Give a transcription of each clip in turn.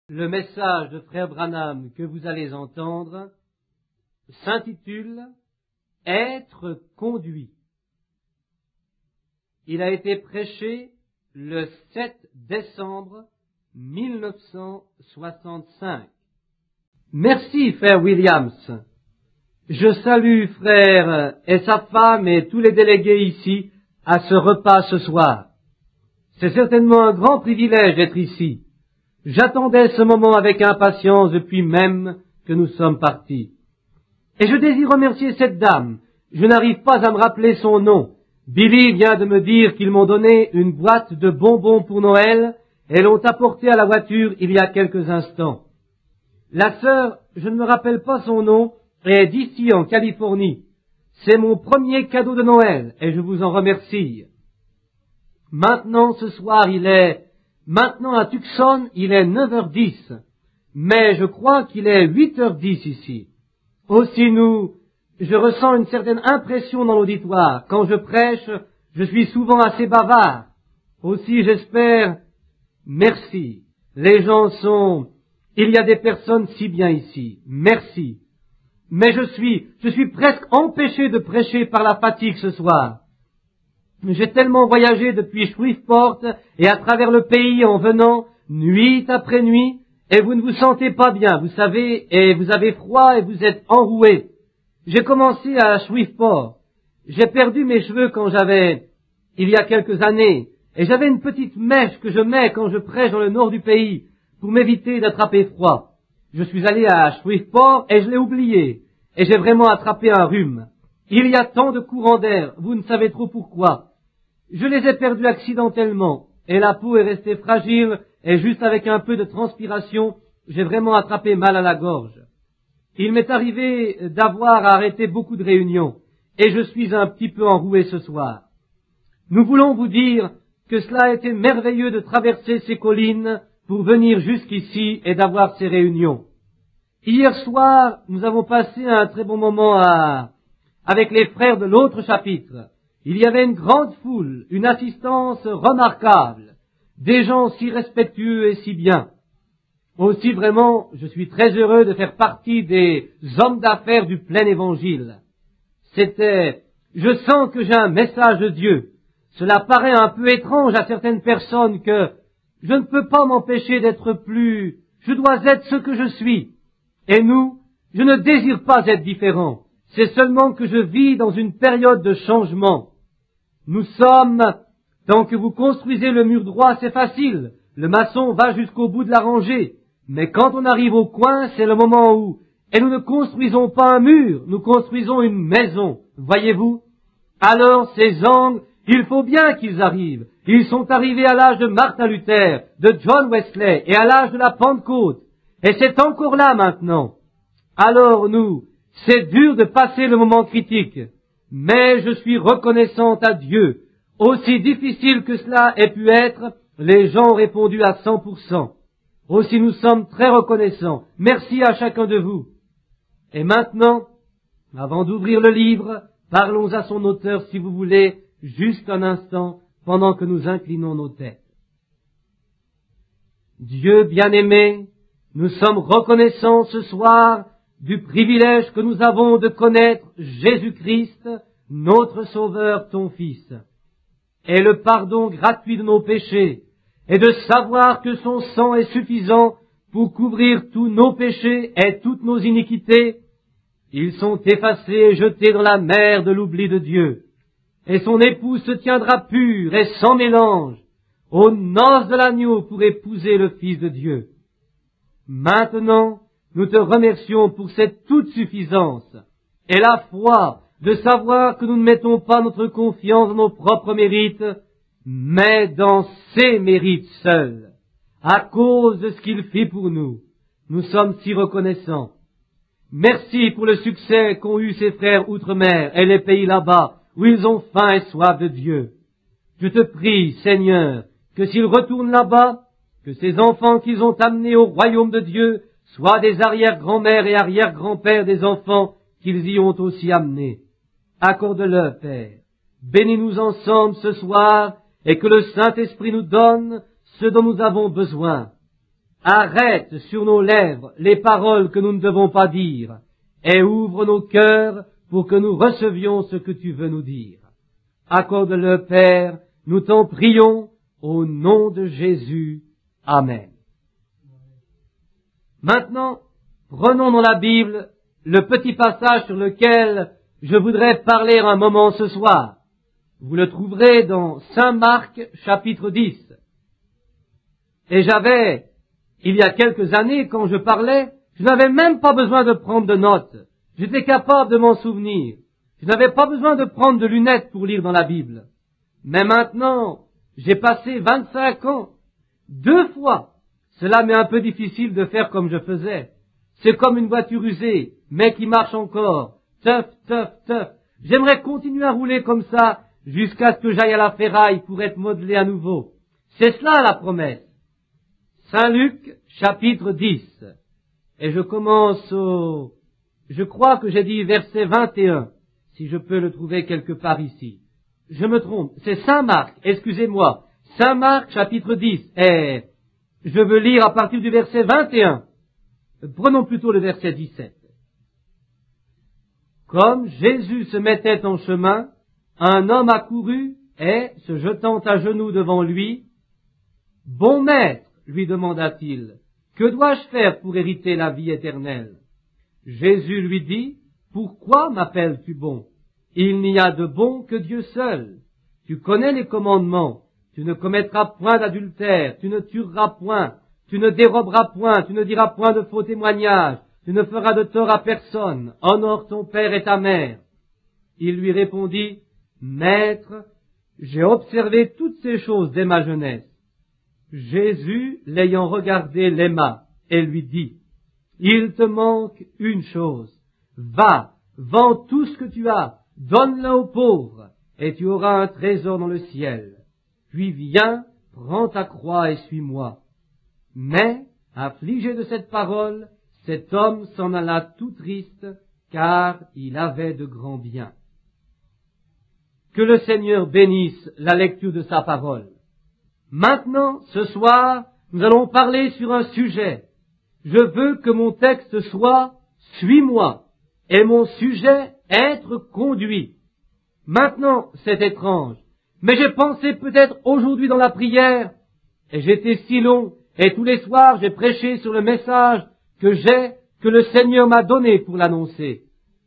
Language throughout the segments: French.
Le message de Frère Branham que vous allez entendre s'intitule « Être conduit ». Il a été prêché le 7 décembre 1965. Merci, Frère Williams. Je salue Frère et sa femme et tous les délégués ici à ce repas ce soir. C'est certainement un grand privilège d'être ici. J'attendais ce moment avec impatience depuis même que nous sommes partis. Et je désire remercier cette dame. Je n'arrive pas à me rappeler son nom. Billy vient de me dire qu'ils m'ont donné une boîte de bonbons pour Noël et l'ont apportée à la voiture il y a quelques instants. La sœur, je ne me rappelle pas son nom, est d'ici en Californie. C'est mon premier cadeau de Noël et je vous en remercie. Maintenant, ce soir, Maintenant, à Tucson, il est 9h10, mais je crois qu'il est 8h10 ici. Aussi je ressens une certaine impression dans l'auditoire. Quand je prêche, je suis souvent assez bavard. Aussi, j'espère, merci. Il y a des personnes si bien ici. Merci. Mais je suis presque empêché de prêcher par la fatigue ce soir. J'ai tellement voyagé depuis Shreveport et à travers le pays en venant nuit après nuit, et vous ne vous sentez pas bien, vous savez, et vous avez froid et vous êtes enroué. J'ai commencé à Shreveport. J'ai perdu mes cheveux il y a quelques années, et j'avais une petite mèche que je mets quand je prêche dans le nord du pays pour m'éviter d'attraper froid. Je suis allé à Shreveport et je l'ai oublié, et j'ai vraiment attrapé un rhume. Il y a tant de courants d'air, vous ne savez trop pourquoi. Je les ai perdus accidentellement, et la peau est restée fragile, et juste avec un peu de transpiration, j'ai vraiment attrapé mal à la gorge. Il m'est arrivé d'avoir à arrêter beaucoup de réunions, et je suis un petit peu enroué ce soir. Nous voulons vous dire que cela a été merveilleux de traverser ces collines pour venir jusqu'ici et d'avoir ces réunions. Hier soir, nous avons passé un très bon moment avec les frères de l'autre chapitre. Il y avait une grande foule, une assistance remarquable, des gens si respectueux et si bien. Aussi vraiment, je suis très heureux de faire partie des hommes d'affaires du plein évangile. Je sens que j'ai un message de Dieu. Cela paraît un peu étrange à certaines personnes que je ne peux pas m'empêcher je dois être ce que je suis. Et je ne désire pas être différent. C'est seulement que je vis dans une période de changement. Tant que vous construisez le mur droit, c'est facile. Le maçon va jusqu'au bout de la rangée. Mais quand on arrive au coin, c'est le moment et nous ne construisons pas un mur, nous construisons une maison. Voyez-vous? Alors, ces angles, il faut bien qu'ils arrivent. Ils sont arrivés à l'âge de Martin Luther, de John Wesley et à l'âge de la Pentecôte. Et c'est encore là maintenant. Alors c'est dur de passer le moment critique. Mais je suis reconnaissante à Dieu. Aussi difficile que cela ait pu être, les gens ont répondu à 100%. Aussi nous sommes très reconnaissants. Merci à chacun de vous. Et maintenant, avant d'ouvrir le livre, parlons à son auteur si vous voulez, juste un instant, pendant que nous inclinons nos têtes. Dieu bien-aimé, nous sommes reconnaissants ce soir du privilège que nous avons de connaître Jésus-Christ, notre Sauveur, ton Fils, et le pardon gratuit de nos péchés, et de savoir que son sang est suffisant pour couvrir tous nos péchés et toutes nos iniquités. Ils sont effacés et jetés dans la mer de l'oubli de Dieu, et son épouse se tiendra pure et sans mélange aux noces de l'agneau pour épouser le Fils de Dieu. Maintenant, nous te remercions pour cette toute suffisance et la foi de savoir que nous ne mettons pas notre confiance dans nos propres mérites, mais dans ses mérites seuls, à cause de ce qu'il fit pour nous. Nous sommes si reconnaissants. Merci pour le succès qu'ont eu ces frères outre-mer et les pays là-bas où ils ont faim et soif de Dieu. Je te prie, Seigneur, que s'ils retournent là-bas, que ces enfants qu'ils ont amenés au royaume de Dieu soient des arrière-grand-mères et arrière-grands-pères des enfants qu'ils y ont aussi amenés. Accorde-le, Père. Bénis-nous ensemble ce soir et que le Saint-Esprit nous donne ce dont nous avons besoin. arrête sur nos lèvres les paroles que nous ne devons pas dire, et ouvre nos cœurs pour que nous recevions ce que tu veux nous dire. Accorde-le, Père, nous t'en prions, au nom de Jésus. Amen. Maintenant, prenons dans la Bible le petit passage sur lequel je voudrais parler un moment ce soir. Vous le trouverez dans Saint Marc, chapitre 10. Et il y a quelques années, quand je parlais, je n'avais même pas besoin de prendre de notes. J'étais capable de m'en souvenir. Je n'avais pas besoin de prendre de lunettes pour lire dans la Bible. Mais maintenant, j'ai passé 25 ans. 2 fois, cela m'est un peu difficile de faire comme je faisais. C'est comme une voiture usée, mais qui marche encore. Teuf, teuf, teuf. J'aimerais continuer à rouler comme ça jusqu'à ce que j'aille à la ferraille pour être modelé à nouveau. C'est cela la promesse. Saint Luc, chapitre 10. Et je commence je crois que j'ai dit verset 21, si je peux le trouver quelque part ici. Je me trompe, c'est Saint Marc, excusez-moi. Saint Marc, chapitre 10. Et je veux lire à partir du verset 21. Prenons plutôt le verset 17. Comme Jésus se mettait en chemin, un homme accourut et, se jetant à genoux devant lui, « Bon maître, lui demanda-t-il, que dois-je faire pour hériter la vie éternelle ?» Jésus lui dit, « Pourquoi m'appelles-tu bon? Il n'y a de bon que Dieu seul. Tu connais les commandements. Tu ne commettras point d'adultère, tu ne tueras point, tu ne déroberas point, tu ne diras point de faux témoignages, tu ne feras de tort à personne. Honore ton père et ta mère. » Il lui répondit, « Maître, j'ai observé toutes ces choses dès ma jeunesse. » Jésus, l'ayant regardé, l'aima et lui dit, « Il te manque une chose. Va, vends tout ce que tu as, donne-le aux pauvres, et tu auras un trésor dans le ciel. Puis viens, prends ta croix et suis-moi. » Mais, affligé de cette parole, cet homme s'en alla tout triste, car il avait de grands biens. Que le Seigneur bénisse la lecture de sa parole. Maintenant, ce soir, nous allons parler sur un sujet. Je veux que mon texte soit « Suis-moi » et mon sujet « Être conduit ». Maintenant, c'est étrange, mais j'ai pensé peut-être aujourd'hui dans la prière, et j'étais si long, et tous les soirs j'ai prêché sur le message que le Seigneur m'a donné pour l'annoncer.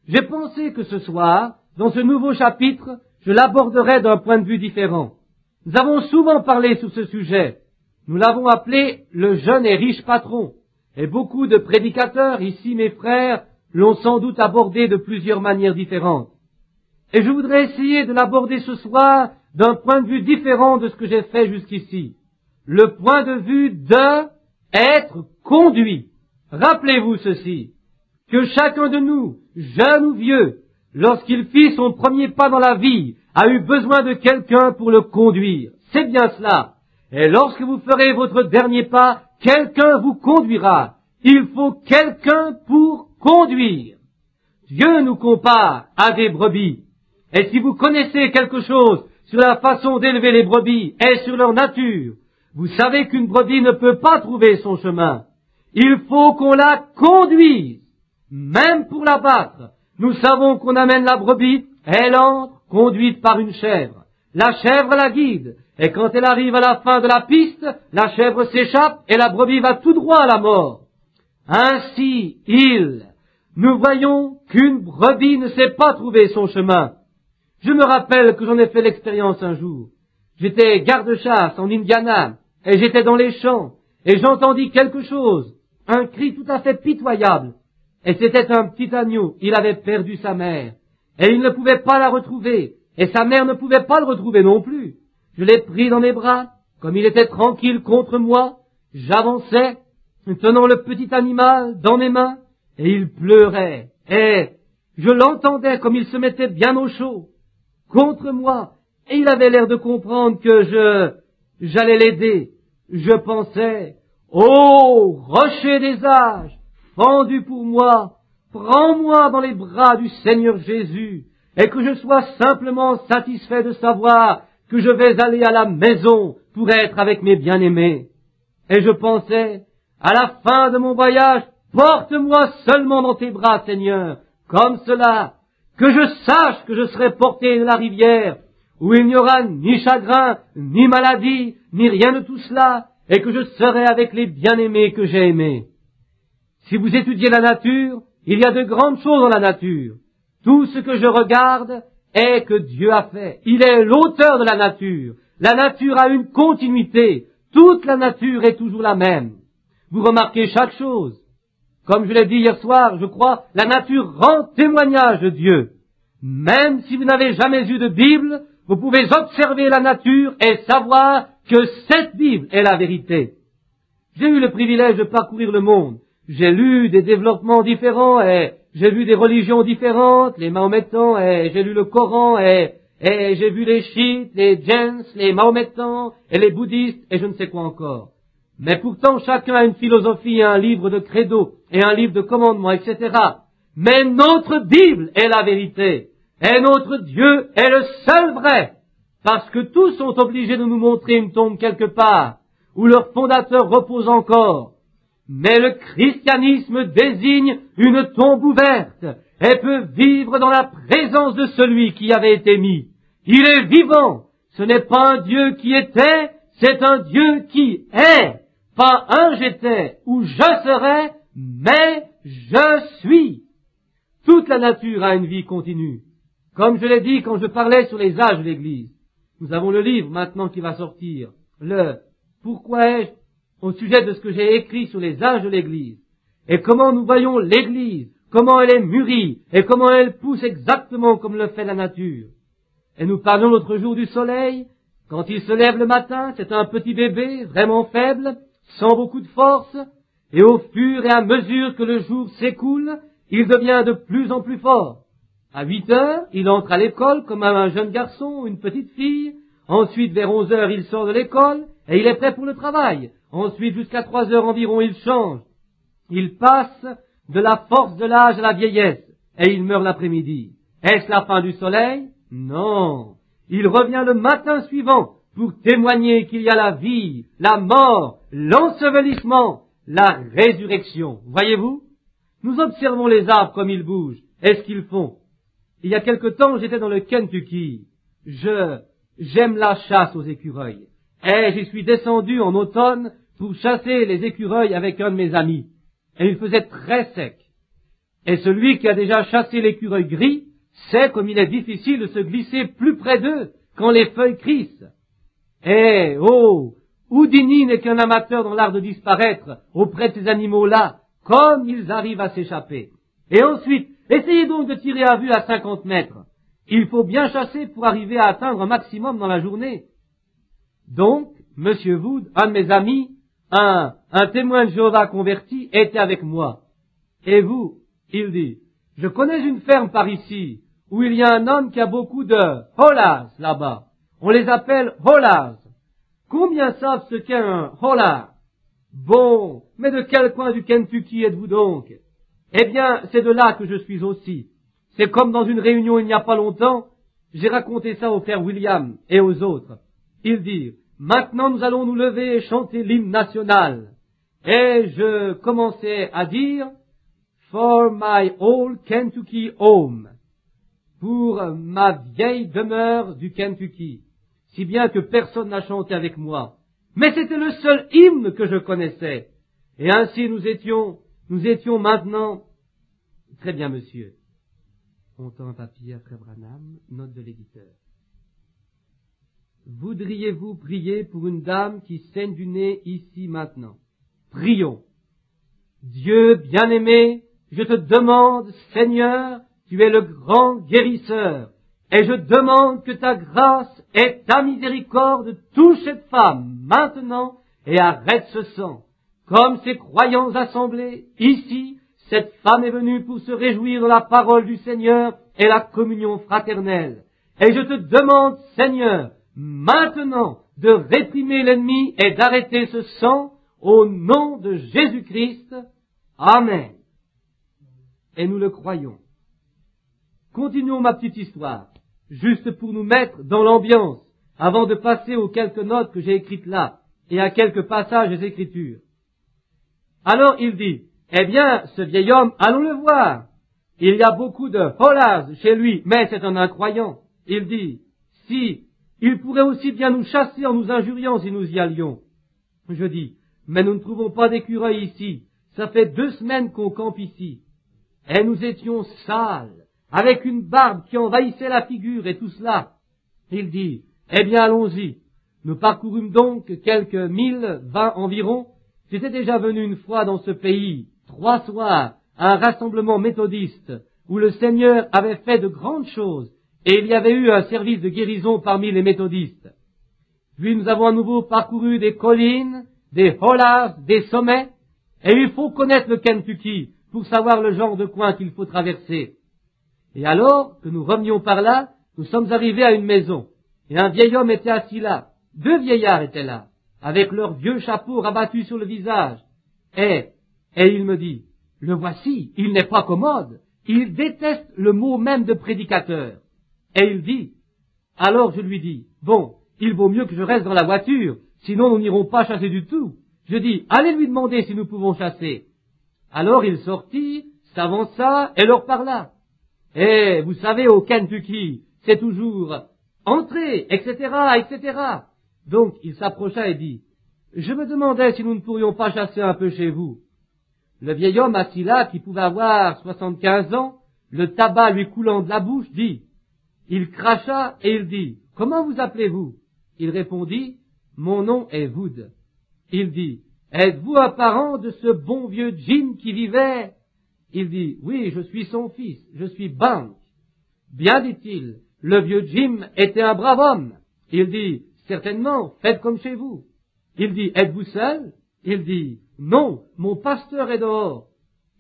J'ai pensé que ce soir, dans ce nouveau chapitre, je l'aborderai d'un point de vue différent. Nous avons souvent parlé sur ce sujet. Nous l'avons appelé le jeune et riche patron. Et beaucoup de prédicateurs, ici mes frères, l'ont sans doute abordé de plusieurs manières différentes. Et je voudrais essayer de l'aborder ce soir d'un point de vue différent de ce que j'ai fait jusqu'ici. Le point de vue de être conduit. Rappelez-vous ceci, que chacun de nous, jeune ou vieux, lorsqu'il fit son premier pas dans la vie, a eu besoin de quelqu'un pour le conduire. C'est bien cela. Et lorsque vous ferez votre dernier pas, quelqu'un vous conduira. Il faut quelqu'un pour conduire. Dieu nous compare à des brebis. Et si vous connaissez quelque chose sur la façon d'élever les brebis et sur leur nature, vous savez qu'une brebis ne peut pas trouver son chemin. Il faut qu'on la conduise. Même pour la battre, nous savons qu'on amène la brebis, elle entre, conduite par une chèvre. La chèvre la guide, et quand elle arrive à la fin de la piste, la chèvre s'échappe et la brebis va tout droit à la mort. Ainsi, nous voyons qu'une brebis ne sait pas trouver son chemin. Je me rappelle que j'en ai fait l'expérience un jour. J'étais garde-chasse en Indiana, et j'étais dans les champs, et j'entendis quelque chose, un cri tout à fait pitoyable. Et c'était un petit agneau, il avait perdu sa mère, et il ne pouvait pas la retrouver, et sa mère ne pouvait pas le retrouver non plus. Je l'ai pris dans mes bras, comme il était tranquille contre moi, j'avançais, tenant le petit animal dans mes mains, et il pleurait, et je l'entendais comme il se mettait bien au chaud, contre moi, et il avait l'air de comprendre que j'allais l'aider. Je pensais, ô rocher des âges, fendu pour moi, prends-moi dans les bras du Seigneur Jésus, et que je sois simplement satisfait de savoir que je vais aller à la maison pour être avec mes bien-aimés. Et je pensais À la fin de mon voyage, porte-moi seulement dans tes bras, Seigneur, comme cela, que je sache que je serai porté de la rivière, où il n'y aura ni chagrin, ni maladie, ni rien de tout cela, et que je serai avec les bien-aimés que j'ai aimés. Si vous étudiez la nature, il y a de grandes choses dans la nature. Tout ce que je regarde est que Dieu a fait. Il est l'auteur de la nature. La nature a une continuité. Toute la nature est toujours la même. Vous remarquez chaque chose. Comme je l'ai dit hier soir, je crois, la nature rend témoignage de Dieu. Même si vous n'avez jamais eu de Bible, vous pouvez observer la nature et savoir que cette Bible est la vérité. J'ai eu le privilège de parcourir le monde. J'ai lu des développements différents et j'ai vu des religions différentes, les mahométans, et j'ai lu le Coran et j'ai vu les chiites, les jains, les mahométans et les bouddhistes et je ne sais quoi encore. Mais pourtant chacun a une philosophie, un livre de credo et un livre de commandements, etc. Mais notre Bible est la vérité. Et notre Dieu est le seul vrai. Parce que tous sont obligés de nous montrer une tombe quelque part, où leur fondateur repose encore. Mais le christianisme désigne une tombe ouverte et peut vivre dans la présence de celui qui avait été mis. Il est vivant. Ce n'est pas un Dieu qui était, c'est un Dieu qui est. Pas un j'étais ou je serai, mais je suis. Toute la nature a une vie continue. Comme je l'ai dit quand je parlais sur les âges de l'Église. Nous avons le livre maintenant qui va sortir. Pourquoi ai-je au sujet de ce que j'ai écrit sur les âges de l'Église. Et comment nous voyons l'Église, comment elle est mûrie, et comment elle pousse exactement comme le fait la nature. Et nous parlons l'autre jour du soleil. Quand il se lève le matin, c'est un petit bébé, vraiment faible, sans beaucoup de force, et au fur et à mesure que le jour s'écoule, il devient de plus en plus fort. À 8 heures, il entre à l'école comme un jeune garçon ou une petite fille. Ensuite, vers 11 heures, il sort de l'école et il est prêt pour le travail. Ensuite, jusqu'à 3 heures environ, il change. Il passe de la force de l'âge à la vieillesse et il meurt l'après-midi. Est-ce la fin du soleil? Non. Il revient le matin suivant pour témoigner qu'il y a la vie, la mort, l'ensevelissement, la résurrection. Voyez-vous? Nous observons les arbres comme ils bougent et ce qu'ils font. Il y a quelque temps, j'étais dans le Kentucky. J'aime la chasse aux écureuils. Et j'y suis descendu en automne pour chasser les écureuils avec un de mes amis. Et il faisait très sec. Et celui qui a déjà chassé l'écureuil gris sait comme il est difficile de se glisser plus près d'eux quand les feuilles crissent. Et, Houdini n'est qu'un amateur dans l'art de disparaître auprès de ces animaux-là, comme ils arrivent à s'échapper. Et ensuite, essayez donc de tirer à vue à 50 mètres. Il faut bien chasser pour arriver à atteindre un maximum dans la journée. Donc, Monsieur Wood, un de mes amis, un témoin de Jéhovah converti, était avec moi. Et vous, il dit, je connais une ferme par ici, où il y a un homme qui a beaucoup de hollars là-bas. On les appelle hollars. Combien savent ce qu'est un hollar? Bon, mais de quel coin du Kentucky êtes-vous donc? Eh bien, c'est de là que je suis aussi. C'est comme dans une réunion il n'y a pas longtemps, j'ai raconté ça au frère William et aux autres. Ils dirent, maintenant nous allons nous lever et chanter l'hymne national. Et je commençais à dire, For my old Kentucky home, pour ma vieille demeure du Kentucky, si bien que personne n'a chanté avec moi. Mais c'était le seul hymne que je connaissais. Et ainsi nous étions maintenant, très bien monsieur. On tend un papier à Frère Branham, note de l'éditeur. Voudriez-vous prier pour une dame qui saigne du nez ici maintenant? Prions. Dieu bien-aimé, je te demande, Seigneur, tu es le grand guérisseur, et je demande que ta grâce et ta miséricorde touchent cette femme maintenant et arrête ce sang. Comme ces croyants assemblés, ici, cette femme est venue pour se réjouir de la parole du Seigneur et la communion fraternelle. Et je te demande, Seigneur, maintenant, de réprimer l'ennemi et d'arrêter ce sang au nom de Jésus-Christ. Amen. Et nous le croyons. Continuons ma petite histoire, juste pour nous mettre dans l'ambiance, avant de passer aux quelques notes que j'ai écrites là, et à quelques passages des Écritures. Alors il dit, eh bien, ce vieil homme, allons le voir. Il y a beaucoup de holaz chez lui, mais c'est un incroyant. Il dit, si, il pourrait aussi bien nous chasser en nous injuriant si nous y allions. Je dis, mais nous ne trouvons pas d'écureuil ici. Ça fait 2 semaines qu'on campe ici. Et nous étions sales, avec une barbe qui envahissait la figure et tout cela. Il dit, eh bien, allons-y. Nous parcourûmes donc quelques 1020 environ. J'étais déjà venu une fois dans ce pays, 3 soirs, à un rassemblement méthodiste, où le Seigneur avait fait de grandes choses, et il y avait eu un service de guérison parmi les méthodistes. Puis nous avons à nouveau parcouru des collines, des hollas, des sommets, et il faut connaître le Kentucky pour savoir le genre de coin qu'il faut traverser. Et alors que nous revenions par là, nous sommes arrivés à une maison, et un vieil homme était assis là. 2 vieillards étaient là, avec leurs vieux chapeaux rabattus sur le visage. Et il me dit, le voici, il n'est pas commode, il déteste le mot même de prédicateur. Et il dit, alors je lui dis, bon, il vaut mieux que je reste dans la voiture, sinon nous n'irons pas chasser du tout. Je dis, allez lui demander si nous pouvons chasser. Alors il sortit, s'avança et leur parla. Et vous savez, au Kentucky, c'est toujours entrez, etc., etc. Donc il s'approcha et dit, je me demandais si nous ne pourrions pas chasser un peu chez vous. Le vieil homme assis là, qui pouvait avoir 75 ans, le tabac lui coulant de la bouche, dit, il cracha et il dit, comment vous appelez-vous? Il répondit, mon nom est Wood. Il dit, êtes-vous un parent de ce bon vieux Jim qui vivait? Il dit, oui, je suis son fils, je suis Bank. Bien, dit-il, le vieux Jim était un brave homme. Il dit, certainement, faites comme chez vous. Il dit, êtes-vous seul? Il dit, non, mon pasteur est dehors.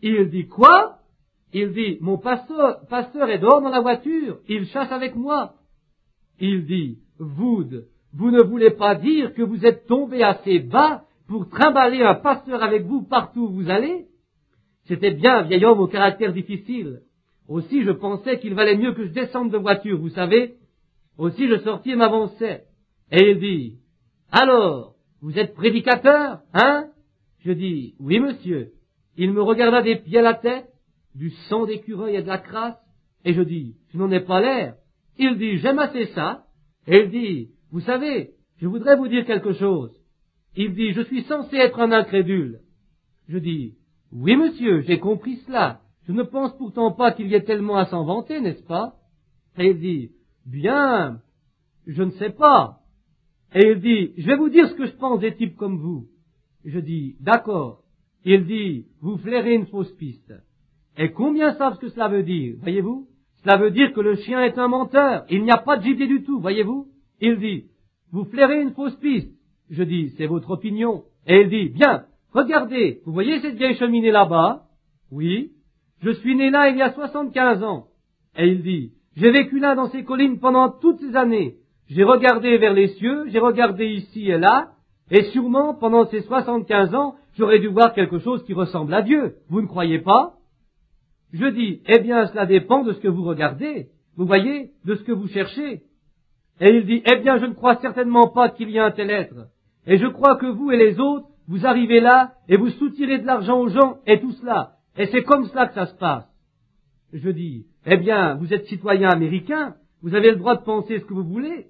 Il dit, quoi? Il dit, mon pasteur est dehors dans la voiture, il chasse avec moi. Il dit, Wood, vous ne voulez pas dire que vous êtes tombé assez bas pour trimballer un pasteur avec vous partout où vous allez? C'était bien un vieil homme au caractère difficile. Aussi, je pensais qu'il valait mieux que je descende de voiture, vous savez. Aussi, je sortis et m'avançai. Et il dit, alors, vous êtes prédicateur, hein? Je dis, oui, monsieur. Il me regarda des pieds à la tête, du sang d'écureuil et de la crasse, et je dis, je n'en ai pas l'air. Il dit, j'aime assez ça. Et il dit, vous savez, je voudrais vous dire quelque chose. Il dit, je suis censé être un incrédule. Je dis, oui, monsieur, j'ai compris cela. Je ne pense pourtant pas qu'il y ait tellement à s'en vanter, n'est-ce pas? Et il dit, bien, je ne sais pas. Et il dit, je vais vous dire ce que je pense des types comme vous. Je dis, d'accord. Il dit, vous flairez une fausse piste. Et combien savent ce que cela veut dire, voyez-vous? Cela veut dire que le chien est un menteur. Il n'y a pas de gibier du tout, voyez-vous? Il dit, vous flairez une fausse piste. Je dis, c'est votre opinion. Et il dit, bien, regardez, vous voyez cette vieille cheminée là-bas? Oui. Je suis né là il y a 75 ans. Et il dit, j'ai vécu là dans ces collines pendant toutes ces années. J'ai regardé vers les cieux, j'ai regardé ici et là, et sûrement pendant ces 75 ans, j'aurais dû voir quelque chose qui ressemble à Dieu. Vous ne croyez pas? Je dis, eh bien, cela dépend de ce que vous regardez. Vous voyez, de ce que vous cherchez. Et il dit, eh bien, je ne crois certainement pas qu'il y ait un tel être. Et je crois que vous et les autres, vous arrivez là, et vous soutirez de l'argent aux gens, et tout cela. Et c'est comme cela que ça se passe. Je dis, eh bien, vous êtes citoyen américain, vous avez le droit de penser ce que vous voulez.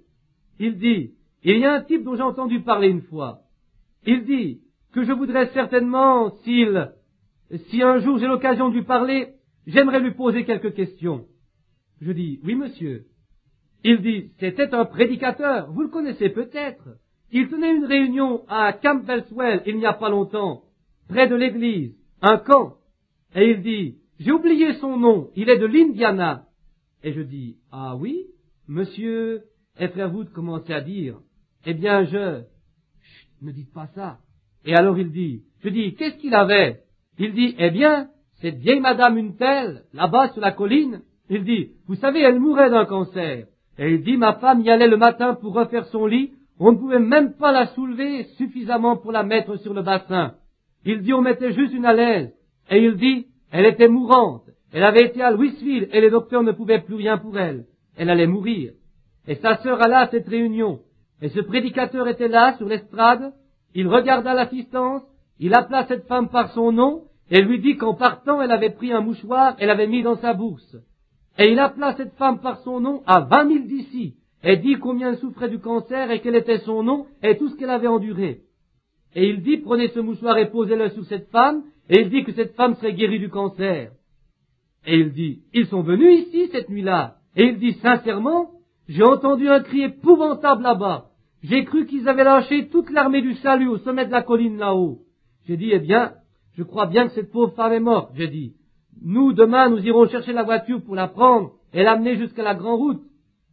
Il dit, il y a un type dont j'ai entendu parler une fois. Il dit que je voudrais certainement, si un jour j'ai l'occasion de lui parler, j'aimerais lui poser quelques questions. Je dis, oui monsieur. Il dit, c'était un prédicateur, vous le connaissez peut-être. Il tenait une réunion à Campbellswell il n'y a pas longtemps, près de l'église, un camp. Et il dit, j'ai oublié son nom, il est de l'Indiana. Et je dis, ah oui, monsieur. Et frère Wood commençait à dire, eh bien chut, ne dites pas ça. Et alors il dit, je dis, qu'est-ce qu'il avait? Il dit, eh bien, cette vieille madame une telle, là-bas sur la colline, il dit, vous savez, elle mourait d'un cancer. Et il dit, ma femme y allait le matin pour refaire son lit, on ne pouvait même pas la soulever suffisamment pour la mettre sur le bassin. Il dit, on mettait juste une à l'aise. Et il dit, elle était mourante. Elle avait été à Louisville et les docteurs ne pouvaient plus rien pour elle. Elle allait mourir. Et sa sœur alla à cette réunion. Et ce prédicateur était là, sur l'estrade. Il regarda l'assistance. Il appela cette femme par son nom et lui dit qu'en partant, elle avait pris un mouchoir et l'avait mis dans sa bourse. Et il appela cette femme par son nom à 20 000 d'ici et dit combien elle souffrait du cancer et quel était son nom et tout ce qu'elle avait enduré. Et il dit, prenez ce mouchoir et posez-le sur cette femme, et il dit que cette femme serait guérie du cancer. Et il dit, ils sont venus ici cette nuit-là. Et il dit, sincèrement, j'ai entendu un cri épouvantable là-bas. J'ai cru qu'ils avaient lâché toute l'armée du salut au sommet de la colline là-haut. J'ai dit, eh bien, je crois bien que cette pauvre femme est morte. J'ai dit, nous, demain, nous irons chercher la voiture pour la prendre et l'amener jusqu'à la grande route.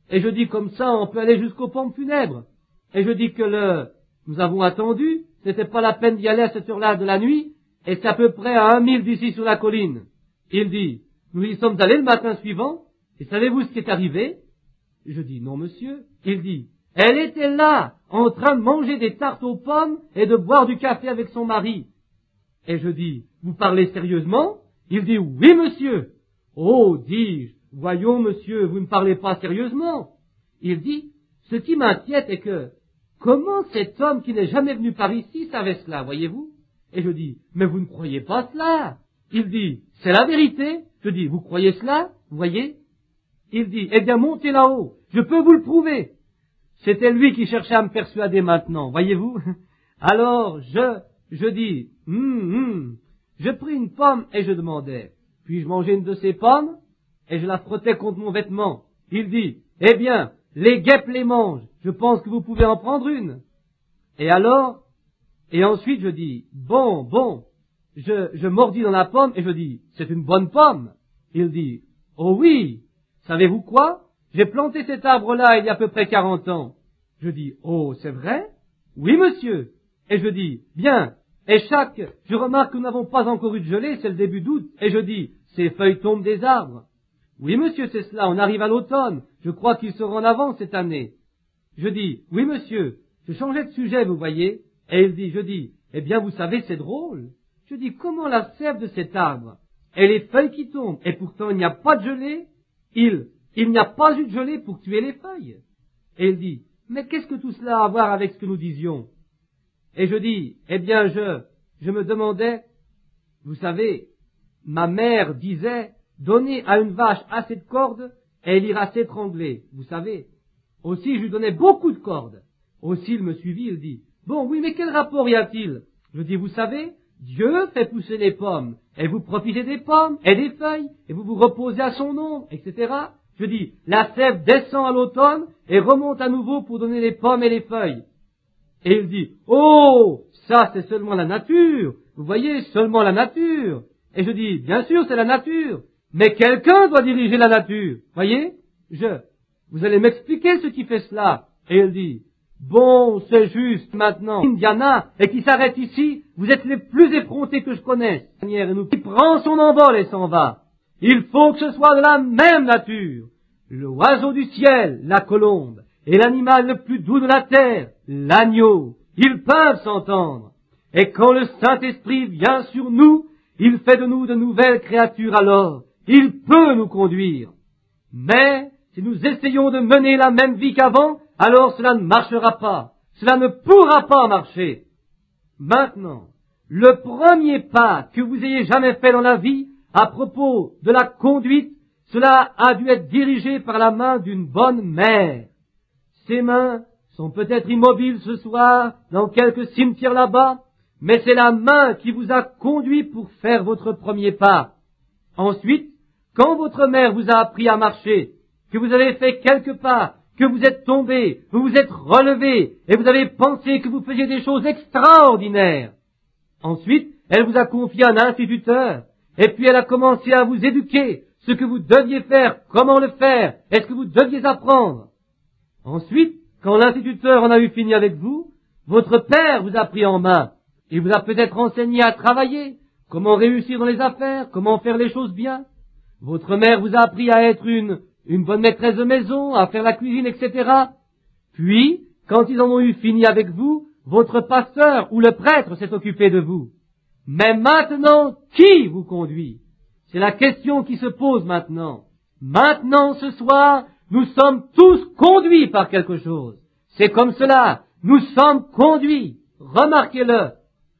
Et je dis, comme ça, on peut aller jusqu'aux pompes funèbres. Et je dis que nous avons attendu, c'était pas la peine d'y aller à cette heure-là de la nuit, et c'est à peu près à 1 mille d'ici sur la colline. Il dit, nous y sommes allés le matin suivant, et savez-vous ce qui est arrivé? Je dis, non monsieur. Il dit, elle était là, en train de manger des tartes aux pommes et de boire du café avec son mari. Et je dis, vous parlez sérieusement? Il dit, oui monsieur. Oh, dis-je, voyons monsieur, vous ne parlez pas sérieusement. Il dit, ce qui m'inquiète est que, comment cet homme qui n'est jamais venu par ici savait cela, voyez-vous? Et je dis, mais vous ne croyez pas cela? Il dit, c'est la vérité. Je dis, vous croyez cela? Vous voyez? Il dit, eh bien montez là-haut, je peux vous le prouver. C'était lui qui cherchait à me persuader maintenant, voyez-vous? Alors je dis, je pris une pomme et je demandais, puis-je manger une de ces pommes? Et je la frottais contre mon vêtement. Il dit, eh bien, les guêpes les mangent, je pense que vous pouvez en prendre une. Et alors, et ensuite je dis, bon, je mordis dans la pomme et je dis, c'est une bonne pomme. Il dit, oh oui, savez-vous quoi? J'ai planté cet arbre-là il y a à peu près 40 ans. Je dis, oh, c'est vrai? Oui, monsieur. Et je dis, bien, je remarque que nous n'avons pas encore eu de gelée, c'est le début d'août, et je dis, ces feuilles tombent des arbres. Oui, monsieur, c'est cela, on arrive à l'automne, je crois qu'ils seront en avance cette année. Je dis, oui, monsieur, je changeais de sujet, vous voyez, et je dis, eh bien, vous savez, c'est drôle. Je dis, comment la sève de cet arbre, et les feuilles qui tombent, et pourtant il n'y a pas de gelée, il n'y a pas eu de gelée pour tuer les feuilles. Et il dit, mais qu'est-ce que tout cela a à voir avec ce que nous disions? Et je dis, eh bien, je me demandais, vous savez, ma mère disait, donnez à une vache assez de cordes, et elle ira s'étrangler, vous savez. Aussi, je lui donnais beaucoup de cordes. Aussi, il me suivit, il dit, bon, oui, mais quel rapport y a-t-il? Je dis, vous savez, Dieu fait pousser les pommes, et vous profitez des pommes et des feuilles, et vous vous reposez à son ombre, etc. Je dis, la sève descend à l'automne et remonte à nouveau pour donner les pommes et les feuilles. Et il dit, oh, ça c'est seulement la nature, vous voyez, seulement la nature. Et je dis, bien sûr c'est la nature, mais quelqu'un doit diriger la nature, voyez, vous allez m'expliquer ce qui fait cela. Et il dit, bon, c'est juste maintenant, Indiana, et qui s'arrête ici, vous êtes les plus effrontés que je connaisse. Qui prend son envol et s'en va. Il faut que ce soit de la même nature. L'oiseau du ciel, la colombe, et l'animal le plus doux de la terre, l'agneau, ils peuvent s'entendre. Et quand le Saint-Esprit vient sur nous, il fait de nous de nouvelles créatures alors. Il peut nous conduire. Mais, si nous essayons de mener la même vie qu'avant, alors cela ne marchera pas. Cela ne pourra pas marcher. Maintenant, le premier pas que vous ayez jamais fait dans la vie, à propos de la conduite, cela a dû être dirigé par la main d'une bonne mère. Ces mains sont peut-être immobiles ce soir, dans quelques cimetières là-bas, mais c'est la main qui vous a conduit pour faire votre premier pas. Ensuite, quand votre mère vous a appris à marcher, que vous avez fait quelques pas, que vous êtes tombé, vous vous êtes relevé, et vous avez pensé que vous faisiez des choses extraordinaires. Ensuite, elle vous a confié un instituteur, et puis elle a commencé à vous éduquer, ce que vous deviez faire, comment le faire, et ce que vous deviez apprendre. Ensuite, quand l'instituteur en a eu fini avec vous, votre père vous a pris en main. Il vous a peut-être enseigné à travailler, comment réussir dans les affaires, comment faire les choses bien. Votre mère vous a appris à être une bonne maîtresse de maison, à faire la cuisine, etc. Puis, quand ils en ont eu fini avec vous, votre pasteur ou le prêtre s'est occupé de vous. Mais maintenant, qui vous conduit? C'est la question qui se pose maintenant. Maintenant, ce soir, nous sommes tous conduits par quelque chose. C'est comme cela. Nous sommes conduits. Remarquez-le.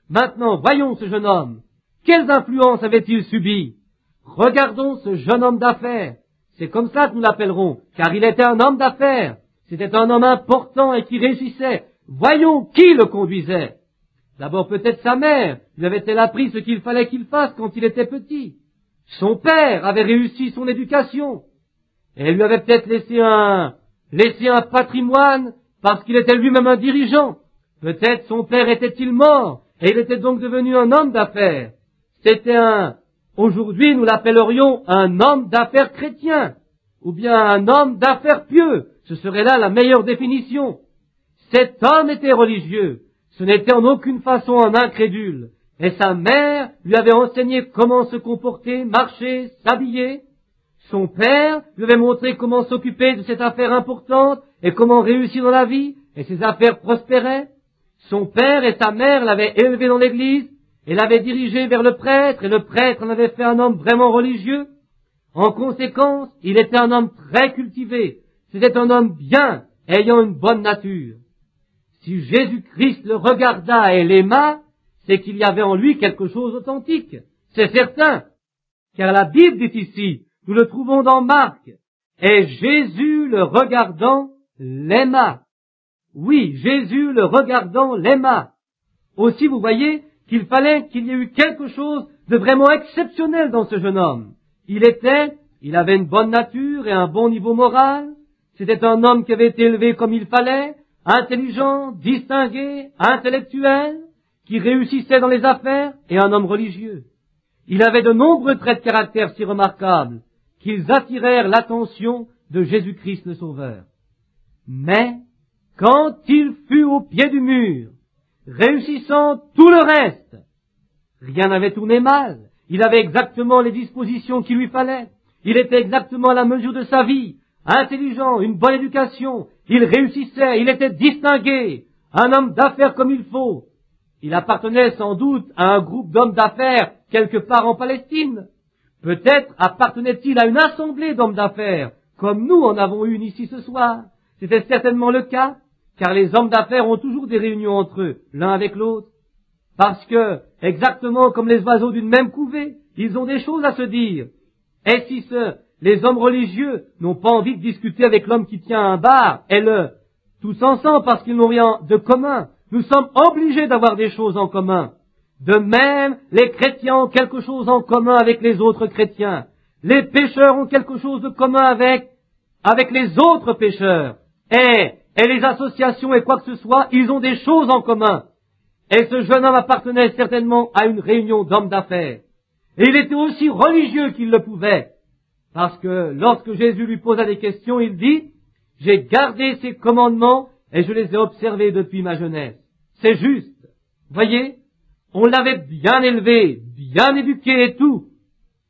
Maintenant, voyons ce jeune homme. Quelles influences avait-il subies? Regardons ce jeune homme d'affaires. C'est comme ça que nous l'appellerons, car il était un homme d'affaires. C'était un homme important et qui réussissait. Voyons qui le conduisait. D'abord peut-être sa mère, lui avait-elle appris ce qu'il fallait qu'il fasse quand il était petit. Son père avait réussi son éducation. Et elle lui avait peut-être laissé un patrimoine parce qu'il était lui-même un dirigeant. Peut-être son père était-il mort et il était donc devenu un homme d'affaires. Aujourd'hui nous l'appellerions un homme d'affaires chrétien, ou bien un homme d'affaires pieux. Ce serait là la meilleure définition. Cet homme était religieux. Ce n'était en aucune façon un incrédule. Et sa mère lui avait enseigné comment se comporter, marcher, s'habiller. Son père lui avait montré comment s'occuper de cette affaire importante et comment réussir dans la vie, et ses affaires prospéraient. Son père et sa mère l'avaient élevé dans l'église et l'avaient dirigé vers le prêtre, et le prêtre en avait fait un homme vraiment religieux. En conséquence, il était un homme très cultivé. C'était un homme bien, ayant une bonne nature. Si Jésus-Christ le regarda et l'aima, c'est qu'il y avait en lui quelque chose d'authentique. C'est certain. Car la Bible dit ici, nous le trouvons dans Marc, et Jésus le regardant l'aima. Oui, Jésus le regardant l'aima. Aussi, vous voyez qu'il fallait qu'il y ait eu quelque chose de vraiment exceptionnel dans ce jeune homme. Il avait une bonne nature et un bon niveau moral. C'était un homme qui avait été élevé comme il fallait, intelligent, distingué, intellectuel, qui réussissait dans les affaires et un homme religieux. Il avait de nombreux traits de caractère si remarquables qu'ils attirèrent l'attention de Jésus-Christ le Sauveur. Mais, quand il fut au pied du mur, réussissant tout le reste, rien n'avait tourné mal. Il avait exactement les dispositions qu'il lui fallait. Il était exactement à la mesure de sa vie, intelligent, une bonne éducation. Il réussissait, il était distingué, un homme d'affaires comme il faut. Il appartenait sans doute à un groupe d'hommes d'affaires quelque part en Palestine. Peut-être appartenait-il à une assemblée d'hommes d'affaires, comme nous en avons une ici ce soir. C'était certainement le cas, car les hommes d'affaires ont toujours des réunions entre eux, l'un avec l'autre. Parce que, exactement comme les oiseaux d'une même couvée, ils ont des choses à se dire. Et si les hommes religieux n'ont pas envie de discuter avec l'homme qui tient un bar, tous ensemble parce qu'ils n'ont rien de commun, nous sommes obligés d'avoir des choses en commun. De même, les chrétiens ont quelque chose en commun avec les autres chrétiens. Les pécheurs ont quelque chose de commun avec les autres pécheurs. Et les associations et quoi que ce soit, ils ont des choses en commun. Et ce jeune homme appartenait certainement à une réunion d'hommes d'affaires. Et il était aussi religieux qu'il le pouvait. Parce que lorsque Jésus lui posa des questions, il dit, « J'ai gardé ses commandements et je les ai observés depuis ma jeunesse. » C'est juste. Voyez, on l'avait bien élevé, bien éduqué et tout.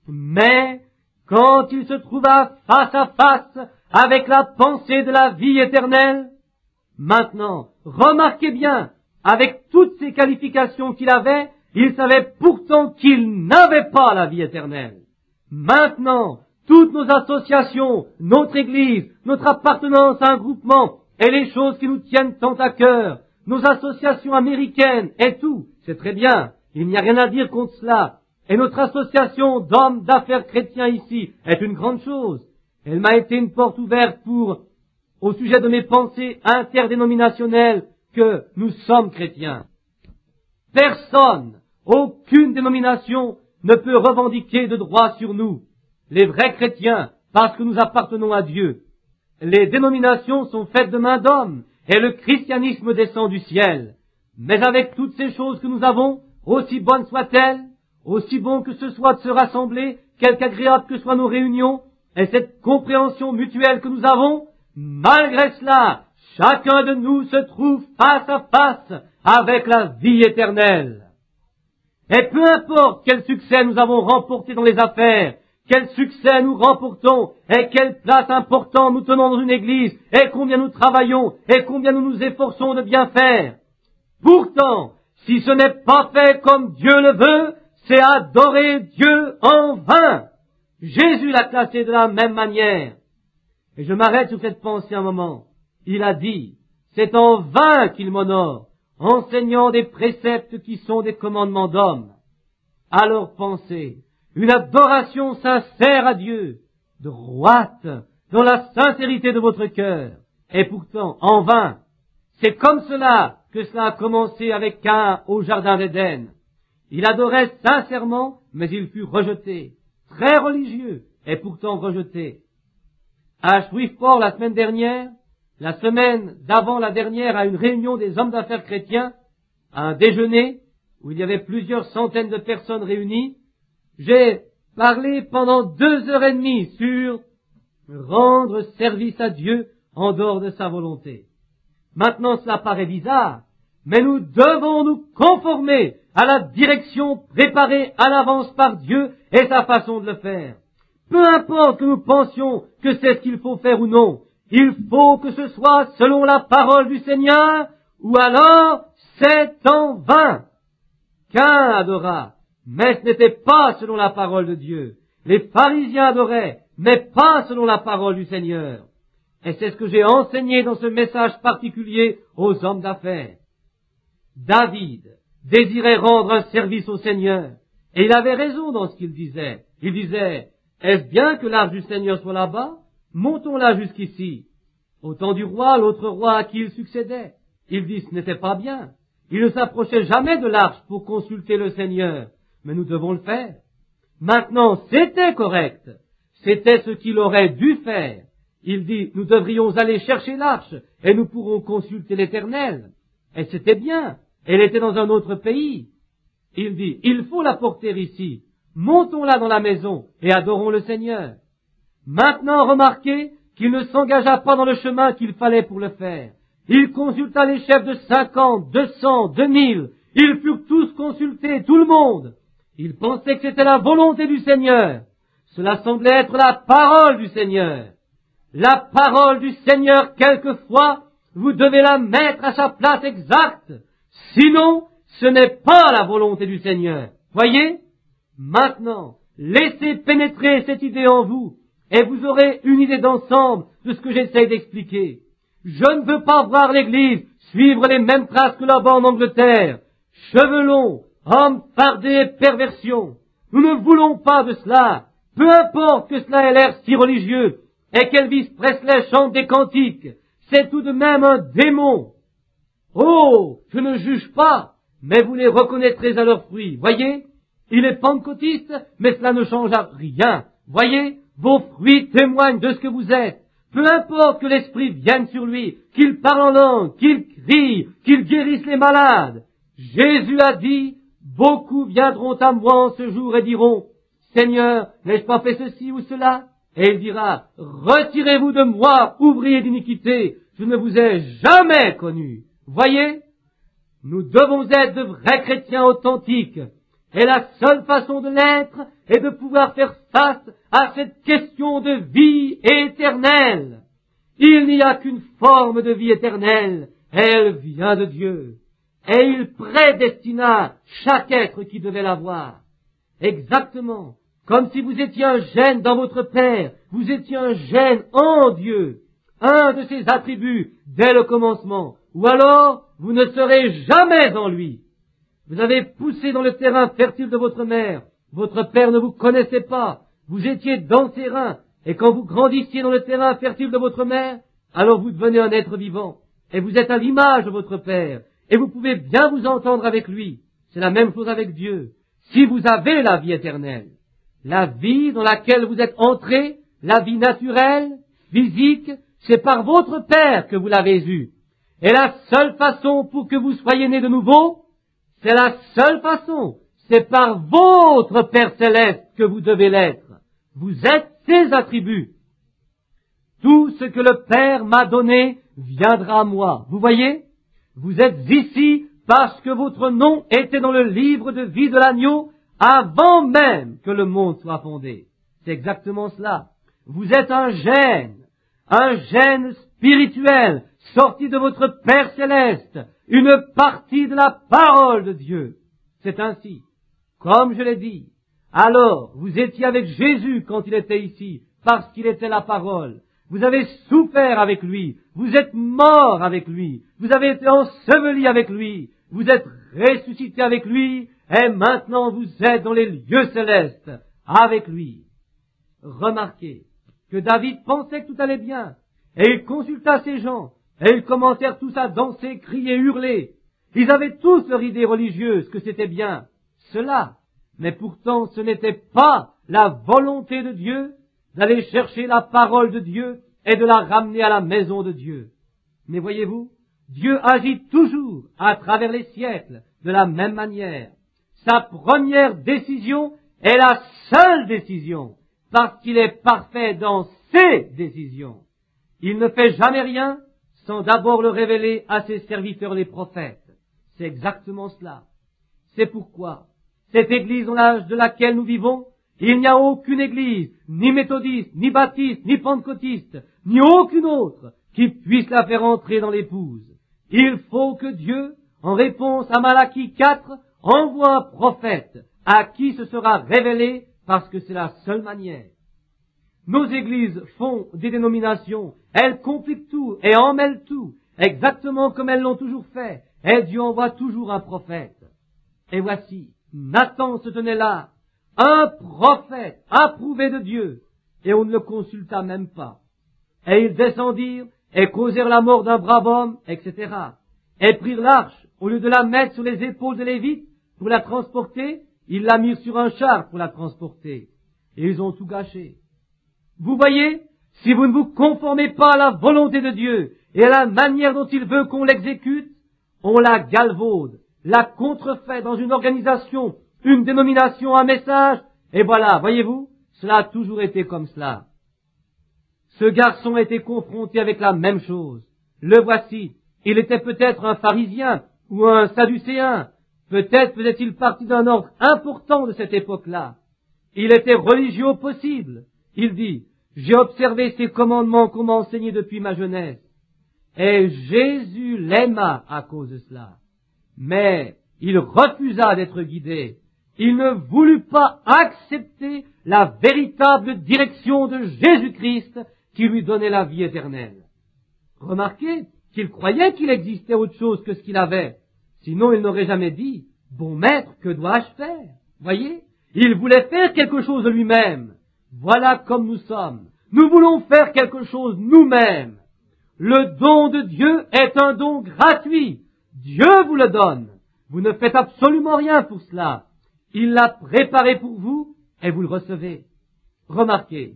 Mais quand il se trouva face à face avec la pensée de la vie éternelle, maintenant, remarquez bien, avec toutes ces qualifications qu'il avait, il savait pourtant qu'il n'avait pas la vie éternelle. Maintenant, toutes nos associations, notre Église, notre appartenance à un groupement, et les choses qui nous tiennent tant à cœur, nos associations américaines et tout, c'est très bien, il n'y a rien à dire contre cela. Et notre association d'hommes d'affaires chrétiens ici est une grande chose. Elle m'a été une porte ouverte au sujet de mes pensées interdénominationnelles, que nous sommes chrétiens. Personne, aucune dénomination ne peut revendiquer de droit sur nous, les vrais chrétiens, parce que nous appartenons à Dieu. Les dénominations sont faites de main d'hommes, et le christianisme descend du ciel. Mais avec toutes ces choses que nous avons, aussi bonnes soient-elles, aussi bon que ce soit de se rassembler, quelque agréable que soient nos réunions, et cette compréhension mutuelle que nous avons, malgré cela, chacun de nous se trouve face à face avec la vie éternelle. Et peu importe quel succès nous avons remporté dans les affaires, quel succès nous remportons, et quelle place importante nous tenons dans une église, et combien nous travaillons, et combien nous nous efforçons de bien faire. Pourtant, si ce n'est pas fait comme Dieu le veut, c'est adorer Dieu en vain. Jésus l'a classé de la même manière. Et je m'arrête sur cette pensée un moment. Il a dit, c'est en vain qu'il m'honore. enseignant des préceptes qui sont des commandements d'hommes. Alors pensez, une adoration sincère à Dieu, droite, dans la sincérité de votre cœur, et pourtant en vain. C'est comme cela que cela a commencé avec Caïn au jardin d'Éden. Il adorait sincèrement, mais il fut rejeté, très religieux, et pourtant rejeté. À Shreveport la semaine dernière, la semaine d'avant la dernière, à une réunion des hommes d'affaires chrétiens, à un déjeuner, où il y avait plusieurs centaines de personnes réunies, j'ai parlé pendant 2h30 sur rendre service à Dieu en dehors de sa volonté. Maintenant, cela paraît bizarre, mais nous devons nous conformer à la direction préparée à l'avance par Dieu et sa façon de le faire. Peu importe que nous pensions que c'est ce qu'il faut faire ou non, il faut que ce soit selon la parole du Seigneur, ou alors c'est en vain. Caïn adora, mais ce n'était pas selon la parole de Dieu. Les pharisiens adoraient, mais pas selon la parole du Seigneur. Et c'est ce que j'ai enseigné dans ce message particulier aux hommes d'affaires. David désirait rendre un service au Seigneur, et il avait raison dans ce qu'il disait. Il disait, est-ce bien que l'arche du Seigneur soit là-bas? Montons-la jusqu'ici. Au temps du roi, l'autre roi à qui il succédait, il dit, ce n'était pas bien. Il ne s'approchait jamais de l'arche pour consulter le Seigneur, mais nous devons le faire. Maintenant, c'était correct. C'était ce qu'il aurait dû faire. Il dit, nous devrions aller chercher l'arche, et nous pourrons consulter l'Éternel. Et c'était bien. Elle était dans un autre pays. Il dit, il faut la porter ici. Montons-la dans la maison, et adorons le Seigneur. Maintenant, remarquez qu'il ne s'engagea pas dans le chemin qu'il fallait pour le faire. Il consulta les chefs de 50, 200, 2000. Ils furent tous consultés, tout le monde. Il pensait que c'était la volonté du Seigneur. Cela semblait être la parole du Seigneur. La parole du Seigneur, quelquefois, vous devez la mettre à sa place exacte. Sinon, ce n'est pas la volonté du Seigneur. Voyez? Maintenant, laissez pénétrer cette idée en vous, et vous aurez une idée d'ensemble de ce que j'essaie d'expliquer. Je ne veux pas voir l'Église suivre les mêmes traces que là-bas en Angleterre. Cheveux longs, hommes fardés et perversion. Nous ne voulons pas de cela. Peu importe que cela ait l'air si religieux et qu'Elvis Presley chante des cantiques. C'est tout de même un démon. Oh, je ne juge pas, mais vous les reconnaîtrez à leurs fruits. Voyez, il est pentecôtiste, mais cela ne change rien. Voyez, vos fruits témoignent de ce que vous êtes. Peu importe que l'Esprit vienne sur lui, qu'il parle en langue, qu'il crie, qu'il guérisse les malades. Jésus a dit, beaucoup viendront à moi en ce jour et diront, Seigneur, n'ai-je pas fait ceci ou cela? Et il dira, retirez-vous de moi, ouvriers d'iniquité, je ne vous ai jamais connu. Voyez, nous devons être de vrais chrétiens authentiques. Et la seule façon de l'être est de pouvoir faire face à cette question de vie éternelle. Il n'y a qu'une forme de vie éternelle, elle vient de Dieu. Et il prédestina chaque être qui devait l'avoir. Exactement, comme si vous étiez un gène dans votre Père, vous étiez un gène en Dieu, un de ses attributs dès le commencement, ou alors vous ne serez jamais en lui. Vous avez poussé dans le terrain fertile de votre mère. Votre père ne vous connaissait pas. Vous étiez dans ses reins. Et quand vous grandissiez dans le terrain fertile de votre mère, alors vous devenez un être vivant. Et vous êtes à l'image de votre père. Et vous pouvez bien vous entendre avec lui. C'est la même chose avec Dieu. Si vous avez la vie éternelle, la vie dans laquelle vous êtes entrés, la vie naturelle, physique, c'est par votre père que vous l'avez eue. Et la seule façon pour que vous soyez nés de nouveau, c'est la seule façon. C'est par votre Père céleste que vous devez l'être. Vous êtes ses attributs. Tout ce que le Père m'a donné viendra à moi. Vous voyez? Vous êtes ici parce que votre nom était dans le livre de vie de l'agneau avant même que le monde soit fondé. C'est exactement cela. Vous êtes un gène spirituel sorti de votre Père céleste, une partie de la parole de Dieu. C'est ainsi. Comme je l'ai dit, alors vous étiez avec Jésus quand il était ici, parce qu'il était la parole. Vous avez souffert avec lui. Vous êtes mort avec lui. Vous avez été enseveli avec lui. Vous êtes ressuscité avec lui. Et maintenant vous êtes dans les lieux célestes avec lui. Remarquez que David pensait que tout allait bien. Et il consulta ses gens. Et ils commencèrent tous à danser, crier, hurler. Ils avaient tous leur idée religieuse que c'était bien. Cela. Mais pourtant ce n'était pas la volonté de Dieu d'aller chercher la parole de Dieu et de la ramener à la maison de Dieu. Mais voyez-vous, Dieu agit toujours à travers les siècles de la même manière. Sa première décision est la seule décision, parce qu'il est parfait dans ses décisions. Il ne fait jamais rien sans d'abord le révéler à ses serviteurs les prophètes. C'est exactement cela. C'est pourquoi cette église dans l'âge de laquelle nous vivons, il n'y a aucune église, ni méthodiste, ni baptiste, ni pentecôtiste, ni aucune autre, qui puisse la faire entrer dans l'épouse. Il faut que Dieu, en réponse à Malachie 4, envoie un prophète à qui ce sera révélé parce que c'est la seule manière. Nos églises font des dénominations, elles compliquent tout et emmêlent tout, exactement comme elles l'ont toujours fait, et Dieu envoie toujours un prophète. Et voici, Nathan se tenait là, un prophète approuvé de Dieu, et on ne le consulta même pas. Et ils descendirent et causèrent la mort d'un brave homme, etc. Et prirent l'arche, au lieu de la mettre sur les épaules de Lévite pour la transporter, ils la mirent sur un char pour la transporter. Et ils ont tout gâché. Vous voyez, si vous ne vous conformez pas à la volonté de Dieu et à la manière dont il veut qu'on l'exécute, on la galvaude, la contrefait dans une organisation, une dénomination, un message, et voilà, voyez-vous, cela a toujours été comme cela. Ce garçon a été confronté avec la même chose. Le voici. Il était peut-être un pharisien ou un sadducéen. Peut-être faisait-il partie d'un ordre important de cette époque-là. Il était religieux au possible. Il dit, j'ai observé ces commandements qu'on m'a enseignés depuis ma jeunesse. Et Jésus l'aima à cause de cela. Mais il refusa d'être guidé. Il ne voulut pas accepter la véritable direction de Jésus-Christ qui lui donnait la vie éternelle. Remarquez qu'il croyait qu'il existait autre chose que ce qu'il avait. Sinon, il n'aurait jamais dit, bon maître, que dois-je faire? Voyez, il voulait faire quelque chose de lui-même. Voilà comme nous sommes. Nous voulons faire quelque chose nous-mêmes. Le don de Dieu est un don gratuit. Dieu vous le donne. Vous ne faites absolument rien pour cela. Il l'a préparé pour vous et vous le recevez. Remarquez,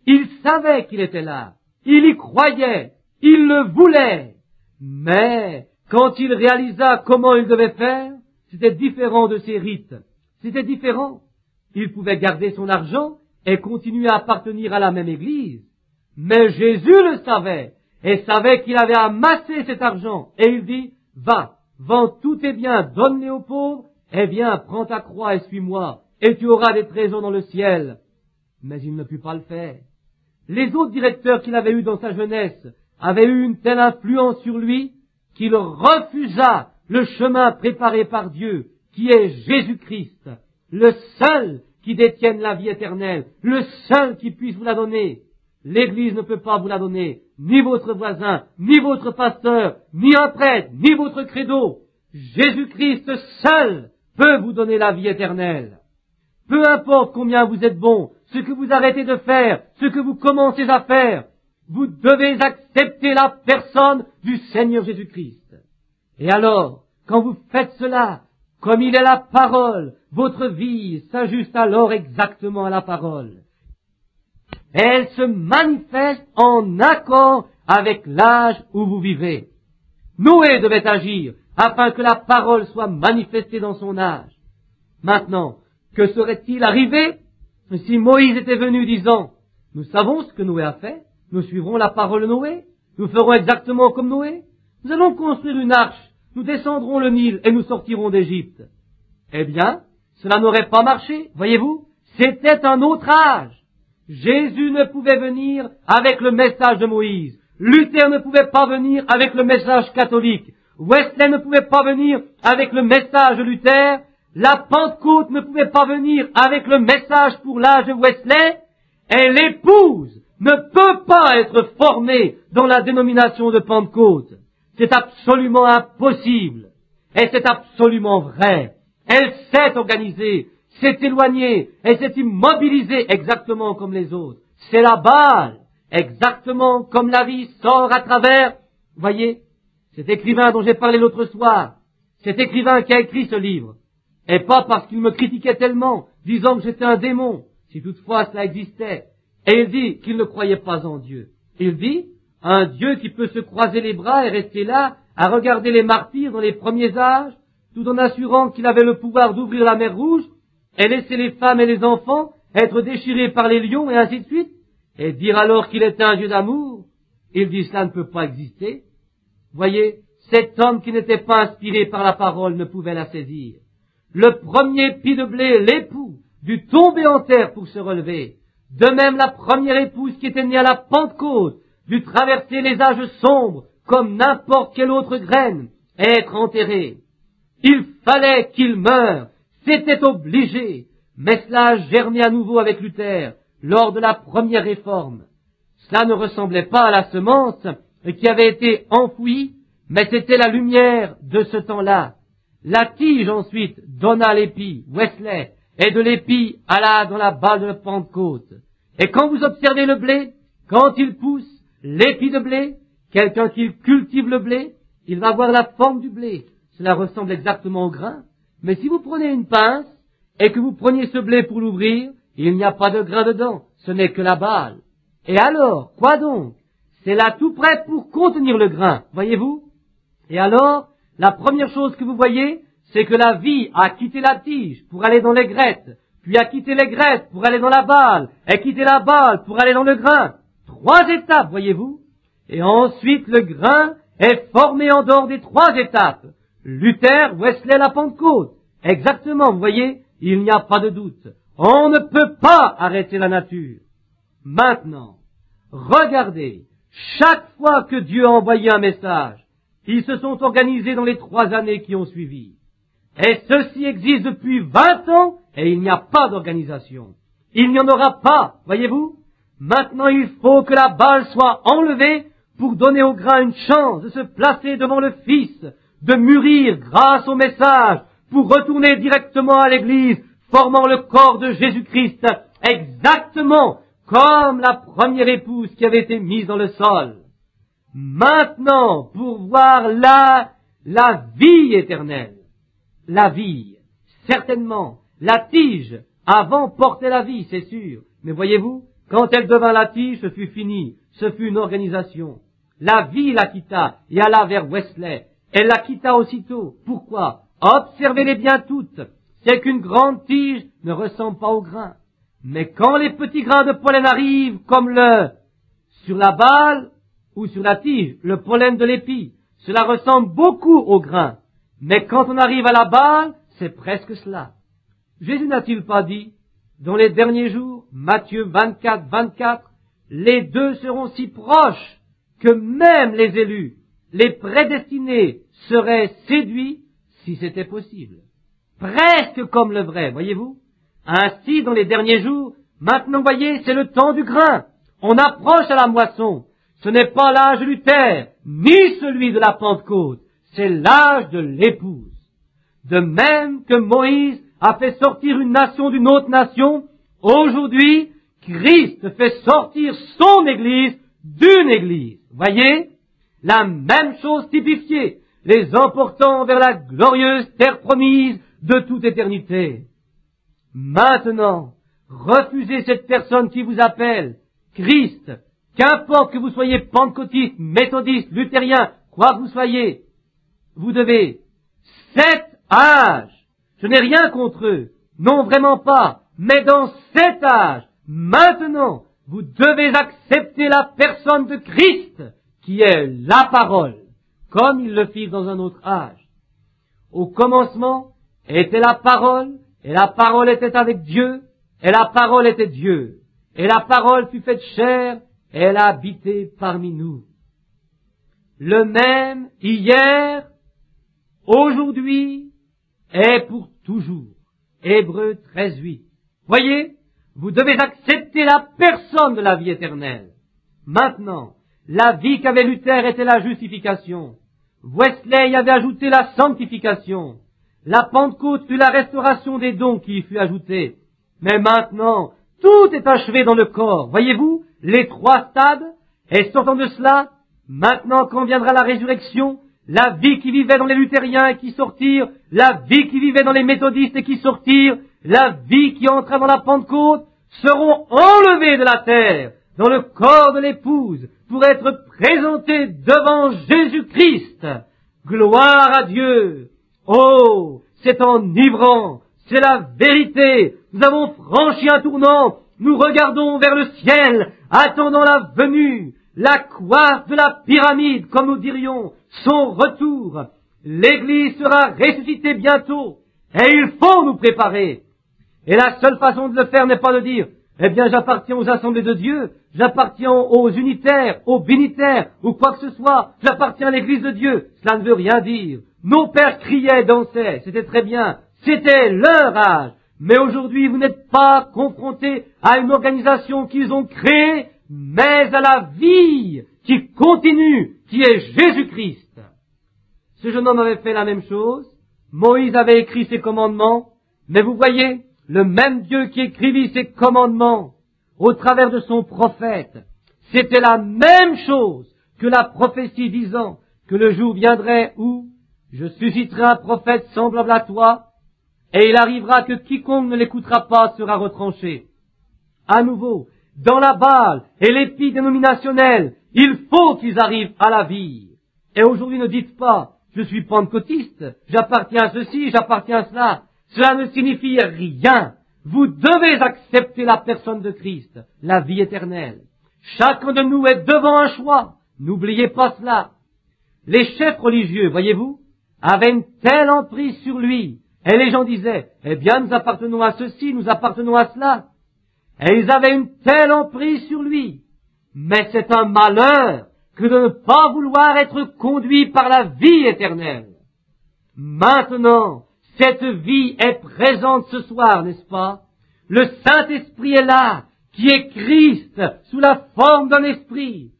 il savait qu'il était là. Il y croyait. Il le voulait. Mais quand il réalisa comment il devait faire, c'était différent de ses rites. C'était différent. Il pouvait garder son argent et continuer à appartenir à la même église. Mais Jésus le savait et savait qu'il avait amassé cet argent. Et il dit, va, vends tous tes biens, donne-les aux pauvres, et viens, prends ta croix et suis-moi, et tu auras des trésors dans le ciel. Mais il ne put pas le faire. Les autres directeurs qu'il avait eus dans sa jeunesse avaient eu une telle influence sur lui qu'il refusa le chemin préparé par Dieu, qui est Jésus-Christ, le seul qui détienne la vie éternelle, le seul qui puisse vous la donner. L'Église ne peut pas vous la donner, ni votre voisin, ni votre pasteur, ni un prêtre, ni votre credo. Jésus-Christ seul peut vous donner la vie éternelle. Peu importe combien vous êtes bon, ce que vous arrêtez de faire, ce que vous commencez à faire, vous devez accepter la personne du Seigneur Jésus-Christ. Et alors, quand vous faites cela, comme il est la parole, votre vie s'ajuste alors exactement à la parole. Et elle se manifeste en accord avec l'âge où vous vivez. Noé devait agir afin que la parole soit manifestée dans son âge. Maintenant, que serait-il arrivé si Moïse était venu disant, nous savons ce que Noé a fait, nous suivrons la parole de Noé, nous ferons exactement comme Noé, nous allons construire une arche, nous descendrons le Nil et nous sortirons d'Égypte. Eh bien, cela n'aurait pas marché, voyez-vous, c'était un autre âge. Jésus ne pouvait venir avec le message de Moïse. Luther ne pouvait pas venir avec le message catholique. Wesley ne pouvait pas venir avec le message de Luther. La Pentecôte ne pouvait pas venir avec le message pour l'âge de Wesley. Et l'épouse ne peut pas être formée dans la dénomination de Pentecôte. C'est absolument impossible. Et c'est absolument vrai. Elle s'est organisée, s'est éloignée, elle s'est immobilisée exactement comme les autres. C'est la Baal, exactement comme la vie sort à travers. Voyez, cet écrivain dont j'ai parlé l'autre soir, cet écrivain qui a écrit ce livre, et pas parce qu'il me critiquait tellement, disant que j'étais un démon, si toutefois cela existait. Et il dit qu'il ne croyait pas en Dieu. Il dit, un Dieu qui peut se croiser les bras et rester là, à regarder les martyrs dans les premiers âges, tout en assurant qu'il avait le pouvoir d'ouvrir la mer Rouge, et laisser les femmes et les enfants être déchirés par les lions, et ainsi de suite, et dire alors qu'il était un Dieu d'amour. Il dit, cela ne peut pas exister. Voyez, cet homme qui n'était pas inspiré par la parole ne pouvait la saisir. Le premier pis de blé, l'époux, dut tomber en terre pour se relever. De même, la première épouse qui était née à la Pentecôte dut traverser les âges sombres comme n'importe quelle autre graine et être enterrée. Il fallait qu'il meure, c'était obligé, mais cela a germé à nouveau avec Luther lors de la première réforme. Cela ne ressemblait pas à la semence qui avait été enfouie, mais c'était la lumière de ce temps-là. La tige ensuite donna l'épi, Wesley, et de l'épi alla dans la balle de la Pentecôte. Et quand vous observez le blé, quand il pousse, l'épi de blé, quelqu'un qui cultive le blé, il va avoir la forme du blé. Cela ressemble exactement au grain. Mais si vous prenez une pince et que vous preniez ce blé pour l'ouvrir, il n'y a pas de grain dedans, ce n'est que la balle. Et alors, quoi donc? C'est là tout prêt pour contenir le grain, voyez-vous? Et alors, la première chose que vous voyez, c'est que la vie a quitté la tige pour aller dans les graines, puis a quitté les graines pour aller dans la balle, et quitté la balle pour aller dans le grain. 3 étapes, voyez-vous? Et ensuite, le grain est formé en dehors des 3 étapes. Luther, Wesley, la Pentecôte. Exactement, vous voyez, il n'y a pas de doute. On ne peut pas arrêter la nature. Maintenant, regardez, chaque fois que Dieu a envoyé un message, ils se sont organisés dans les 3 années qui ont suivi. Et ceci existe depuis 20 ans et il n'y a pas d'organisation. Il n'y en aura pas, voyez-vous? Maintenant, il faut que la balle soit enlevée pour donner au grain une chance de se placer devant le Fils, de mûrir grâce au message, pour retourner directement à l'Église, formant le corps de Jésus-Christ, exactement comme la première épouse qui avait été mise dans le sol. Maintenant, pour voir la vie éternelle, la vie, certainement, la tige, avant portait la vie, c'est sûr, mais voyez-vous, quand elle devint la tige, ce fut fini, ce fut une organisation. La vie la quitta et alla vers Wesley. Elle la quitta aussitôt. Pourquoi? Observez-les bien toutes. C'est qu'une grande tige ne ressemble pas au grain. Mais quand les petits grains de pollen arrivent, comme sur la balle ou sur la tige, le pollen de l'épi, cela ressemble beaucoup au grain. Mais quand on arrive à la balle, c'est presque cela. Jésus n'a-t-il pas dit, dans les derniers jours, Matthieu 24, 24, les 2 seront si proches que même les élus, les prédestinés, seraient séduits si c'était possible. Presque comme le vrai, voyez-vous? Ainsi, dans les derniers jours, maintenant, voyez, c'est le temps du grain. On approche à la moisson. Ce n'est pas l'âge de Luther, ni celui de la Pentecôte. C'est l'âge de l'épouse. De même que Moïse a fait sortir une nation d'une autre nation, aujourd'hui, Christ fait sortir son Église d'une Église. Voyez? La même chose typifiée, les emportant vers la glorieuse terre promise de toute éternité. Maintenant, refusez cette personne qui vous appelle Christ, qu'importe que vous soyez pentecôtiste, méthodiste, luthérien, quoi que vous soyez, vous devez, 7 âges, je n'ai rien contre eux, non vraiment pas, mais dans 7 âges, maintenant, vous devez accepter la personne de Christ, qui est la parole, comme ils le firent dans un autre âge. Au commencement était la parole, et la parole était avec Dieu, et la parole était Dieu, et la parole fut faite chair, et elle a habité parmi nous. Le même hier, aujourd'hui, et pour toujours. Hébreux 13:8. Voyez, Vous devez accepter la personne de la vie éternelle. Maintenant, la vie qu'avait Luther était la justification. Wesley y avait ajouté la sanctification. La Pentecôte fut la restauration des dons qui y fut ajoutée. Mais maintenant, tout est achevé dans le corps. Voyez-vous, les trois stades. Et sortant de cela, maintenant quand viendra la résurrection, la vie qui vivait dans les luthériens et qui sortirent, la vie qui vivait dans les méthodistes et qui sortirent, la vie qui entra dans la Pentecôte, seront enlevés de la terre, dans le corps de l'épouse, pour être présentés devant Jésus-Christ. Gloire à Dieu! Oh, c'est enivrant, c'est la vérité. Nous avons franchi un tournant, nous regardons vers le ciel, attendant la venue, la coiffe de la pyramide, comme nous dirions, son retour. L'Église sera ressuscitée bientôt, et il faut nous préparer. Et la seule façon de le faire n'est pas de dire, eh bien j'appartiens aux assemblées de Dieu, j'appartiens aux unitaires, aux binitaires, ou quoi que ce soit, j'appartiens à l'Église de Dieu. Cela ne veut rien dire. Nos pères criaient, dansaient, c'était très bien, c'était leur âge. Mais aujourd'hui, vous n'êtes pas confrontés à une organisation qu'ils ont créée, mais à la vie qui continue, qui est Jésus-Christ. Ce jeune homme avait fait la même chose. Moïse avait écrit ses commandements, mais vous voyez, le même Dieu qui écrivit ses commandements au travers de son prophète, c'était la même chose que la prophétie disant que le jour viendrait où je susciterai un prophète semblable à toi, et il arrivera que quiconque ne l'écoutera pas sera retranché. À nouveau, dans la Baal et l'épi dénominationnel, il faut qu'ils arrivent à la vie. Et aujourd'hui ne dites pas, je suis pentecôtiste, j'appartiens à ceci, j'appartiens à cela. Cela ne signifie rien. Vous devez accepter la personne de Christ, la vie éternelle. Chacun de nous est devant un choix. N'oubliez pas cela. Les chefs religieux, voyez-vous, avaient une telle emprise sur lui. Et les gens disaient, eh bien, nous appartenons à ceci, nous appartenons à cela. Et ils avaient une telle emprise sur lui. Mais c'est un malheur que de ne pas vouloir être conduit par la vie éternelle. Maintenant, cette vie est présente ce soir, n'est-ce pas? Le Saint-Esprit est là, qui est Christ, sous la forme d'un esprit.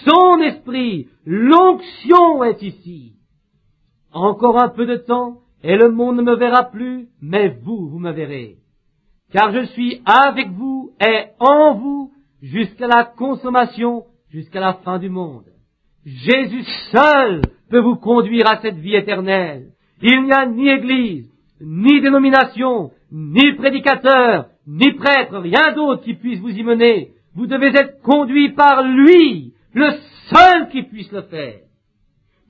Son esprit, l'onction est ici. Encore un peu de temps, et le monde ne me verra plus, mais vous me verrez. Car je suis avec vous et en vous jusqu'à la consommation, jusqu'à la fin du monde. Jésus seul peut vous conduire à cette vie éternelle. Il n'y a ni église, ni dénomination, ni prédicateur, ni prêtre, rien d'autre qui puisse vous y mener. Vous devez être conduit par lui, le seul qui puisse le faire.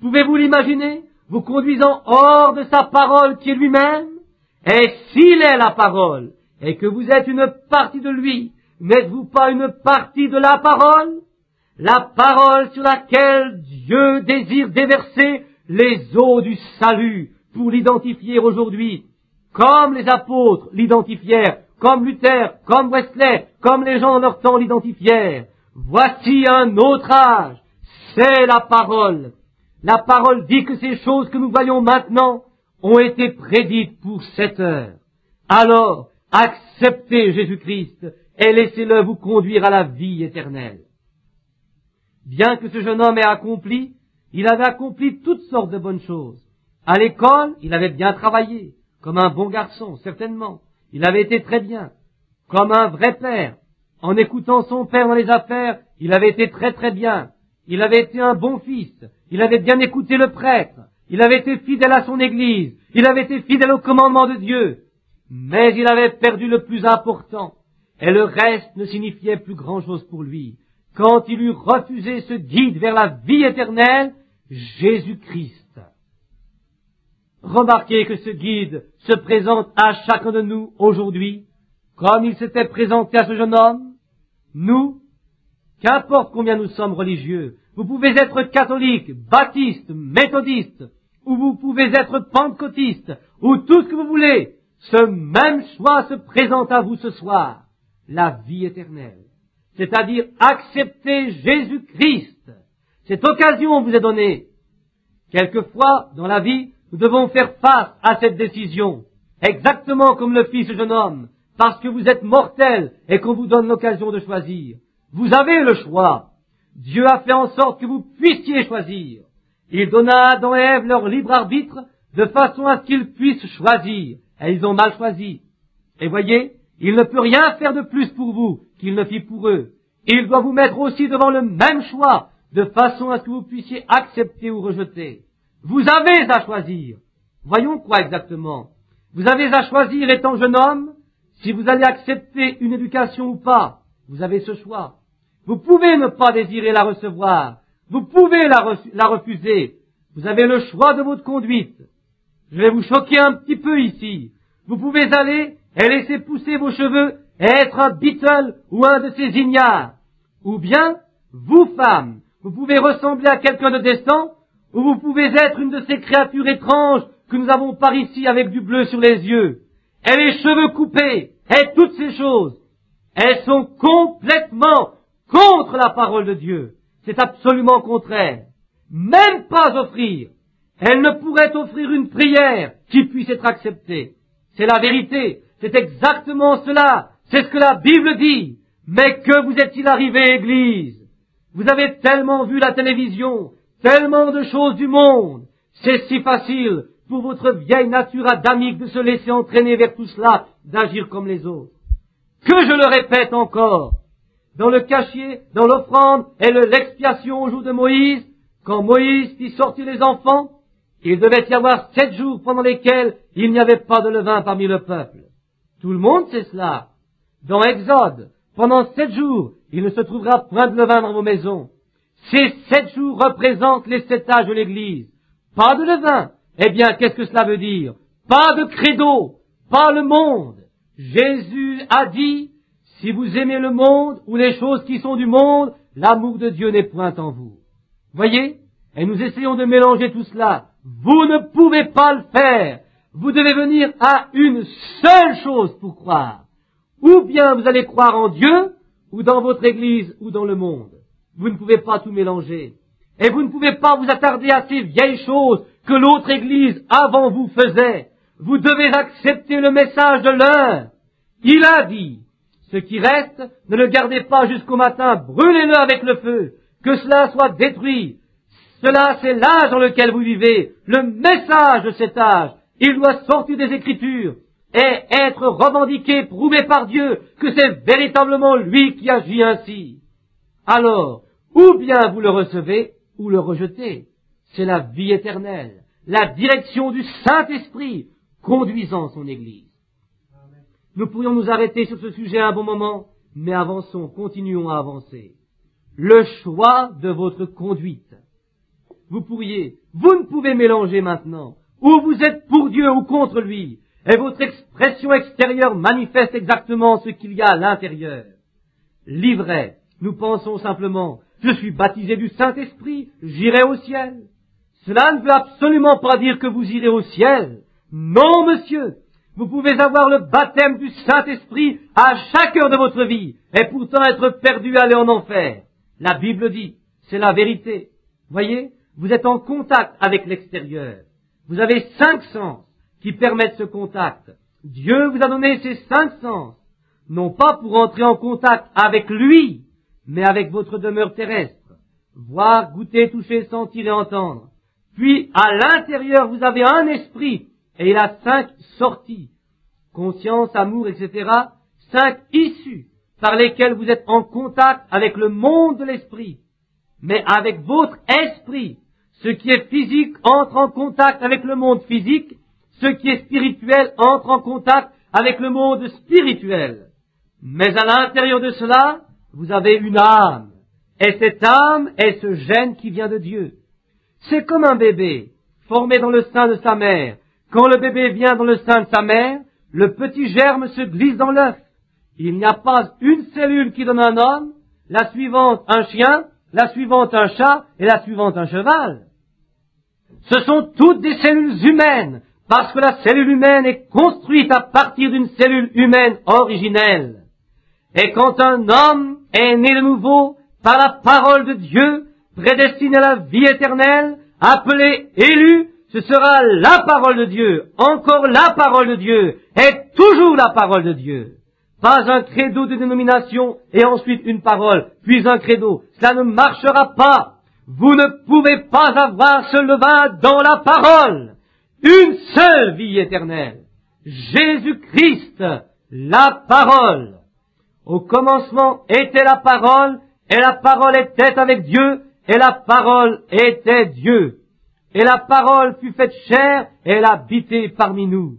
Pouvez-vous l'imaginer, vous conduisant hors de sa parole qui est lui-même? Et s'il est la parole, et que vous êtes une partie de lui, n'êtes-vous pas une partie de la parole? La parole sur laquelle Dieu désire déverser les eaux du salut pour l'identifier aujourd'hui, comme les apôtres l'identifièrent, comme Luther, comme Wesley, comme les gens de leur temps l'identifièrent. Voici un autre âge, c'est la parole. La parole dit que ces choses que nous voyons maintenant ont été prédites pour cette heure. Alors, acceptez Jésus-Christ et laissez-le vous conduire à la vie éternelle. Bien que ce jeune homme ait accompli, il avait accompli toutes sortes de bonnes choses. À l'école, il avait bien travaillé, comme un bon garçon, certainement. Il avait été très bien, comme un vrai père. En écoutant son père dans les affaires, il avait été très très bien. Il avait été un bon fils. Il avait bien écouté le prêtre. Il avait été fidèle à son église. Il avait été fidèle au commandement de Dieu. Mais il avait perdu le plus important. Et le reste ne signifiait plus grand-chose pour lui. Quand il eut refusé ce guide vers la vie éternelle, Jésus-Christ. Remarquez que ce guide se présente à chacun de nous aujourd'hui, comme il s'était présenté à ce jeune homme. Nous, qu'importe combien nous sommes religieux, vous pouvez être catholique, baptiste, méthodiste, ou vous pouvez être pentecôtiste, ou tout ce que vous voulez. Ce même choix se présente à vous ce soir, la vie éternelle. C'est-à-dire accepter Jésus-Christ. Cette occasion vous est donnée. Quelquefois, dans la vie, nous devons faire face à cette décision, exactement comme le fit ce jeune homme, parce que vous êtes mortels et qu'on vous donne l'occasion de choisir. Vous avez le choix. Dieu a fait en sorte que vous puissiez choisir. Il donna à Adam et Ève leur libre arbitre de façon à ce qu'ils puissent choisir. Et ils ont mal choisi. Et voyez, il ne peut rien faire de plus pour vous qu'il ne fit pour eux. Il doit vous mettre aussi devant le même choix, de façon à ce que vous puissiez accepter ou rejeter. Vous avez à choisir. Voyons quoi exactement. Vous avez à choisir, étant jeune homme, si vous allez accepter une éducation ou pas. Vous avez ce choix. Vous pouvez ne pas désirer la recevoir. Vous pouvez la refuser. Vous avez le choix de votre conduite. Je vais vous choquer un petit peu ici. Vous pouvez aller et laisser pousser vos cheveux et être un Beatle ou un de ces ignares. Ou bien, vous femmes, vous pouvez ressembler à quelqu'un de décent, ou vous pouvez être une de ces créatures étranges que nous avons par ici avec du bleu sur les yeux, et les cheveux coupés, et toutes ces choses. Elles sont complètement contre la parole de Dieu. C'est absolument contraire. Même pas offrir. Elles ne pourraient offrir une prière qui puisse être acceptée. C'est la vérité. C'est exactement cela. C'est ce que la Bible dit. Mais que vous est-il arrivé, Église? Vous avez tellement vu la télévision, tellement de choses du monde. C'est si facile pour votre vieille nature adamique de se laisser entraîner vers tout cela, d'agir comme les autres. Que je le répète encore, dans le cachetier, dans l'offrande et l'expiation au jour de Moïse, quand Moïse fit sortir les enfants, il devait y avoir 7 jours pendant lesquels il n'y avait pas de levain parmi le peuple. Tout le monde sait cela. Dans Exode, pendant 7 jours, il ne se trouvera point de levain dans vos maisons. Ces 7 jours représentent les 7 âges de l'Église. Pas de levain. Eh bien, qu'est-ce que cela veut dire? Pas de credo, pas le monde. Jésus a dit, si vous aimez le monde ou les choses qui sont du monde, l'amour de Dieu n'est point en vous. Voyez? Et nous essayons de mélanger tout cela. Vous ne pouvez pas le faire. Vous devez venir à une seule chose pour croire. Ou bien vous allez croire en Dieu, ou dans votre église, ou dans le monde. Vous ne pouvez pas tout mélanger. Et vous ne pouvez pas vous attarder à ces vieilles choses que l'autre église avant vous faisait. Vous devez accepter le message de l'heure. Il a dit, ce qui reste, ne le gardez pas jusqu'au matin, brûlez-le avec le feu, que cela soit détruit. Cela, c'est l'âge dans lequel vous vivez, le message de cet âge. Il doit sortir des Écritures et être revendiqué, prouvé par Dieu que c'est véritablement lui qui agit ainsi. Alors, ou bien vous le recevez, ou le rejetez. C'est la vie éternelle, la direction du Saint-Esprit conduisant son Église. Nous pourrions nous arrêter sur ce sujet un bon moment, mais avançons, continuons à avancer. Le choix de votre conduite. Vous ne pouvez mélanger maintenant, ou vous êtes pour Dieu ou contre lui, et votre expression extérieure manifeste exactement ce qu'il y a à l'intérieur. L'ivraie, nous pensons simplement, je suis baptisé du Saint-Esprit, j'irai au ciel. Cela ne veut absolument pas dire que vous irez au ciel. Non, monsieur. Vous pouvez avoir le baptême du Saint-Esprit à chaque heure de votre vie, et pourtant être perdu et aller en enfer. La Bible dit, c'est la vérité. Voyez, vous êtes en contact avec l'extérieur. Vous avez 5 sens qui permettent ce contact. Dieu vous a donné ces 5 sens, non pas pour entrer en contact avec lui, mais avec votre demeure terrestre. Voir, goûter, toucher, sentir et entendre. Puis, à l'intérieur, vous avez un esprit, et il a 5 sorties. Conscience, amour, etc. 5 issues par lesquelles vous êtes en contact avec le monde de l'esprit. Mais avec votre esprit, ce qui est physique entre en contact avec le monde physique, ce qui est spirituel entre en contact avec le monde spirituel. Mais à l'intérieur de cela, vous avez une âme. Et cette âme est ce gène qui vient de Dieu. C'est comme un bébé formé dans le sein de sa mère. Quand le bébé vient dans le sein de sa mère, le petit germe se glisse dans l'œuf. Il n'y a pas une cellule qui donne un homme, la suivante un chien, la suivante un chat et la suivante un cheval. Ce sont toutes des cellules humaines, parce que la cellule humaine est construite à partir d'une cellule humaine originelle. Et quand un homme est né de nouveau par la parole de Dieu, prédestiné à la vie éternelle, appelé élu, ce sera la parole de Dieu, encore la parole de Dieu, et toujours la parole de Dieu. Pas un credo de dénomination et ensuite une parole, puis un credo. Cela ne marchera pas. Vous ne pouvez pas avoir ce levain dans la parole. Une seule vie éternelle. Jésus-Christ, la parole. Au commencement était la parole, et la parole était avec Dieu, et la parole était Dieu. Et la parole fut faite chair, et elle a habité parmi nous.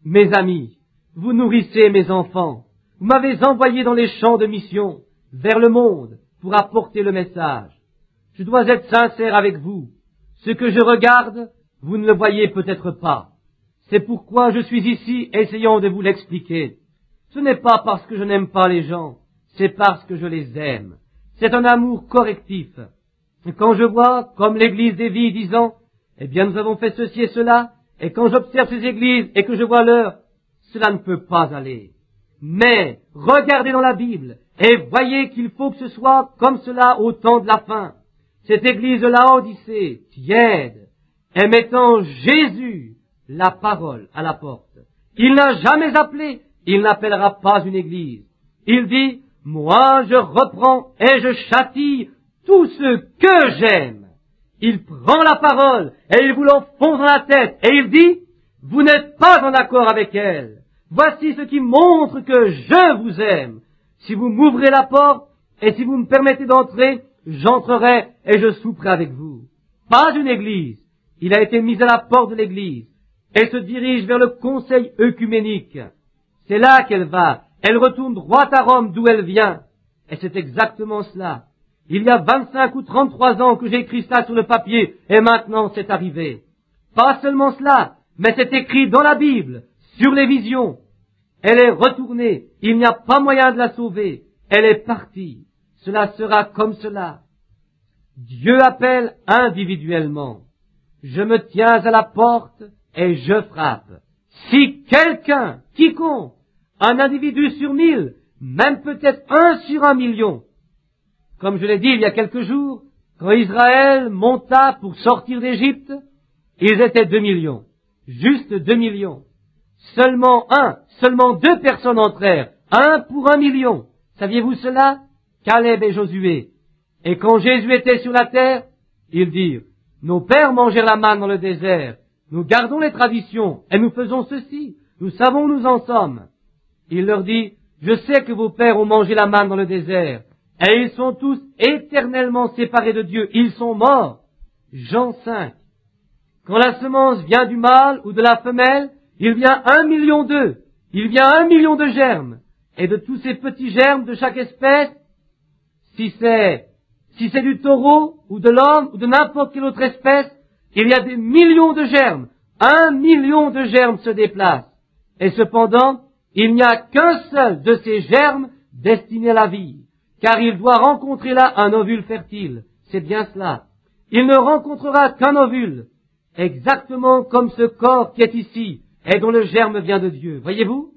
Mes amis, vous nourrissez mes enfants. Vous m'avez envoyé dans les champs de mission, vers le monde, pour apporter le message. Je dois être sincère avec vous. Ce que je regarde, vous ne le voyez peut-être pas. C'est pourquoi je suis ici essayant de vous l'expliquer. Ce n'est pas parce que je n'aime pas les gens, c'est parce que je les aime. C'est un amour correctif. Quand je vois, comme l'église des vies disant, eh bien nous avons fait ceci et cela, et quand j'observe ces églises et que je vois l'heure, cela ne peut pas aller. Mais regardez dans la Bible et voyez qu'il faut que ce soit comme cela au temps de la fin. Cette église de Laodicée, tiède, est mettant Jésus, la parole, à la porte. Il n'a jamais appelé, il n'appellera pas une église. Il dit, moi je reprends et je châtie tous ceux que j'aime. Il prend la parole et il vous l'enfonce dans la tête et il dit, vous n'êtes pas en accord avec elle. Voici ce qui montre que je vous aime. Si vous m'ouvrez la porte et si vous me permettez d'entrer, j'entrerai et je souperai avec vous. Pas une église. Il a été mis à la porte de l'église. Elle se dirige vers le conseil œcuménique. C'est là qu'elle va. Elle retourne droit à Rome d'où elle vient. Et c'est exactement cela. Il y a 25 ou 33 ans que j'ai écrit ça sur le papier et maintenant c'est arrivé. Pas seulement cela, mais c'est écrit dans la Bible, sur les visions. Elle est retournée. Il n'y a pas moyen de la sauver. Elle est partie. Cela sera comme cela. Dieu appelle individuellement. Je me tiens à la porte et je frappe. Si quelqu'un, quiconque, un individu sur 1000, même peut-être 1 sur 1 million, comme je l'ai dit il y a quelques jours, quand Israël monta pour sortir d'Égypte, ils étaient 2 millions. Juste 2 millions. Seulement 2 personnes entrèrent. 1 pour 1 million. Saviez-vous cela? Caleb et Josué. Et quand Jésus était sur la terre, ils dirent, nos pères mangèrent la manne dans le désert. Nous gardons les traditions et nous faisons ceci. Nous savons où nous en sommes. Il leur dit, je sais que vos pères ont mangé la manne dans le désert. Et ils sont tous éternellement séparés de Dieu. Ils sont morts. Jean 5. Quand la semence vient du mâle ou de la femelle, il vient 1 million d'œufs. Il vient 1 million de germes. Et de tous ces petits germes de chaque espèce, si c'est du taureau ou de l'homme ou de n'importe quelle autre espèce, il y a des millions de germes. 1 million de germes se déplacent. Et cependant, il n'y a qu'un seul de ces germes destiné à la vie. Car il doit rencontrer là un ovule fertile. C'est bien cela. Il ne rencontrera qu'un ovule. Exactement comme ce corps qui est ici et dont le germe vient de Dieu. Voyez-vous?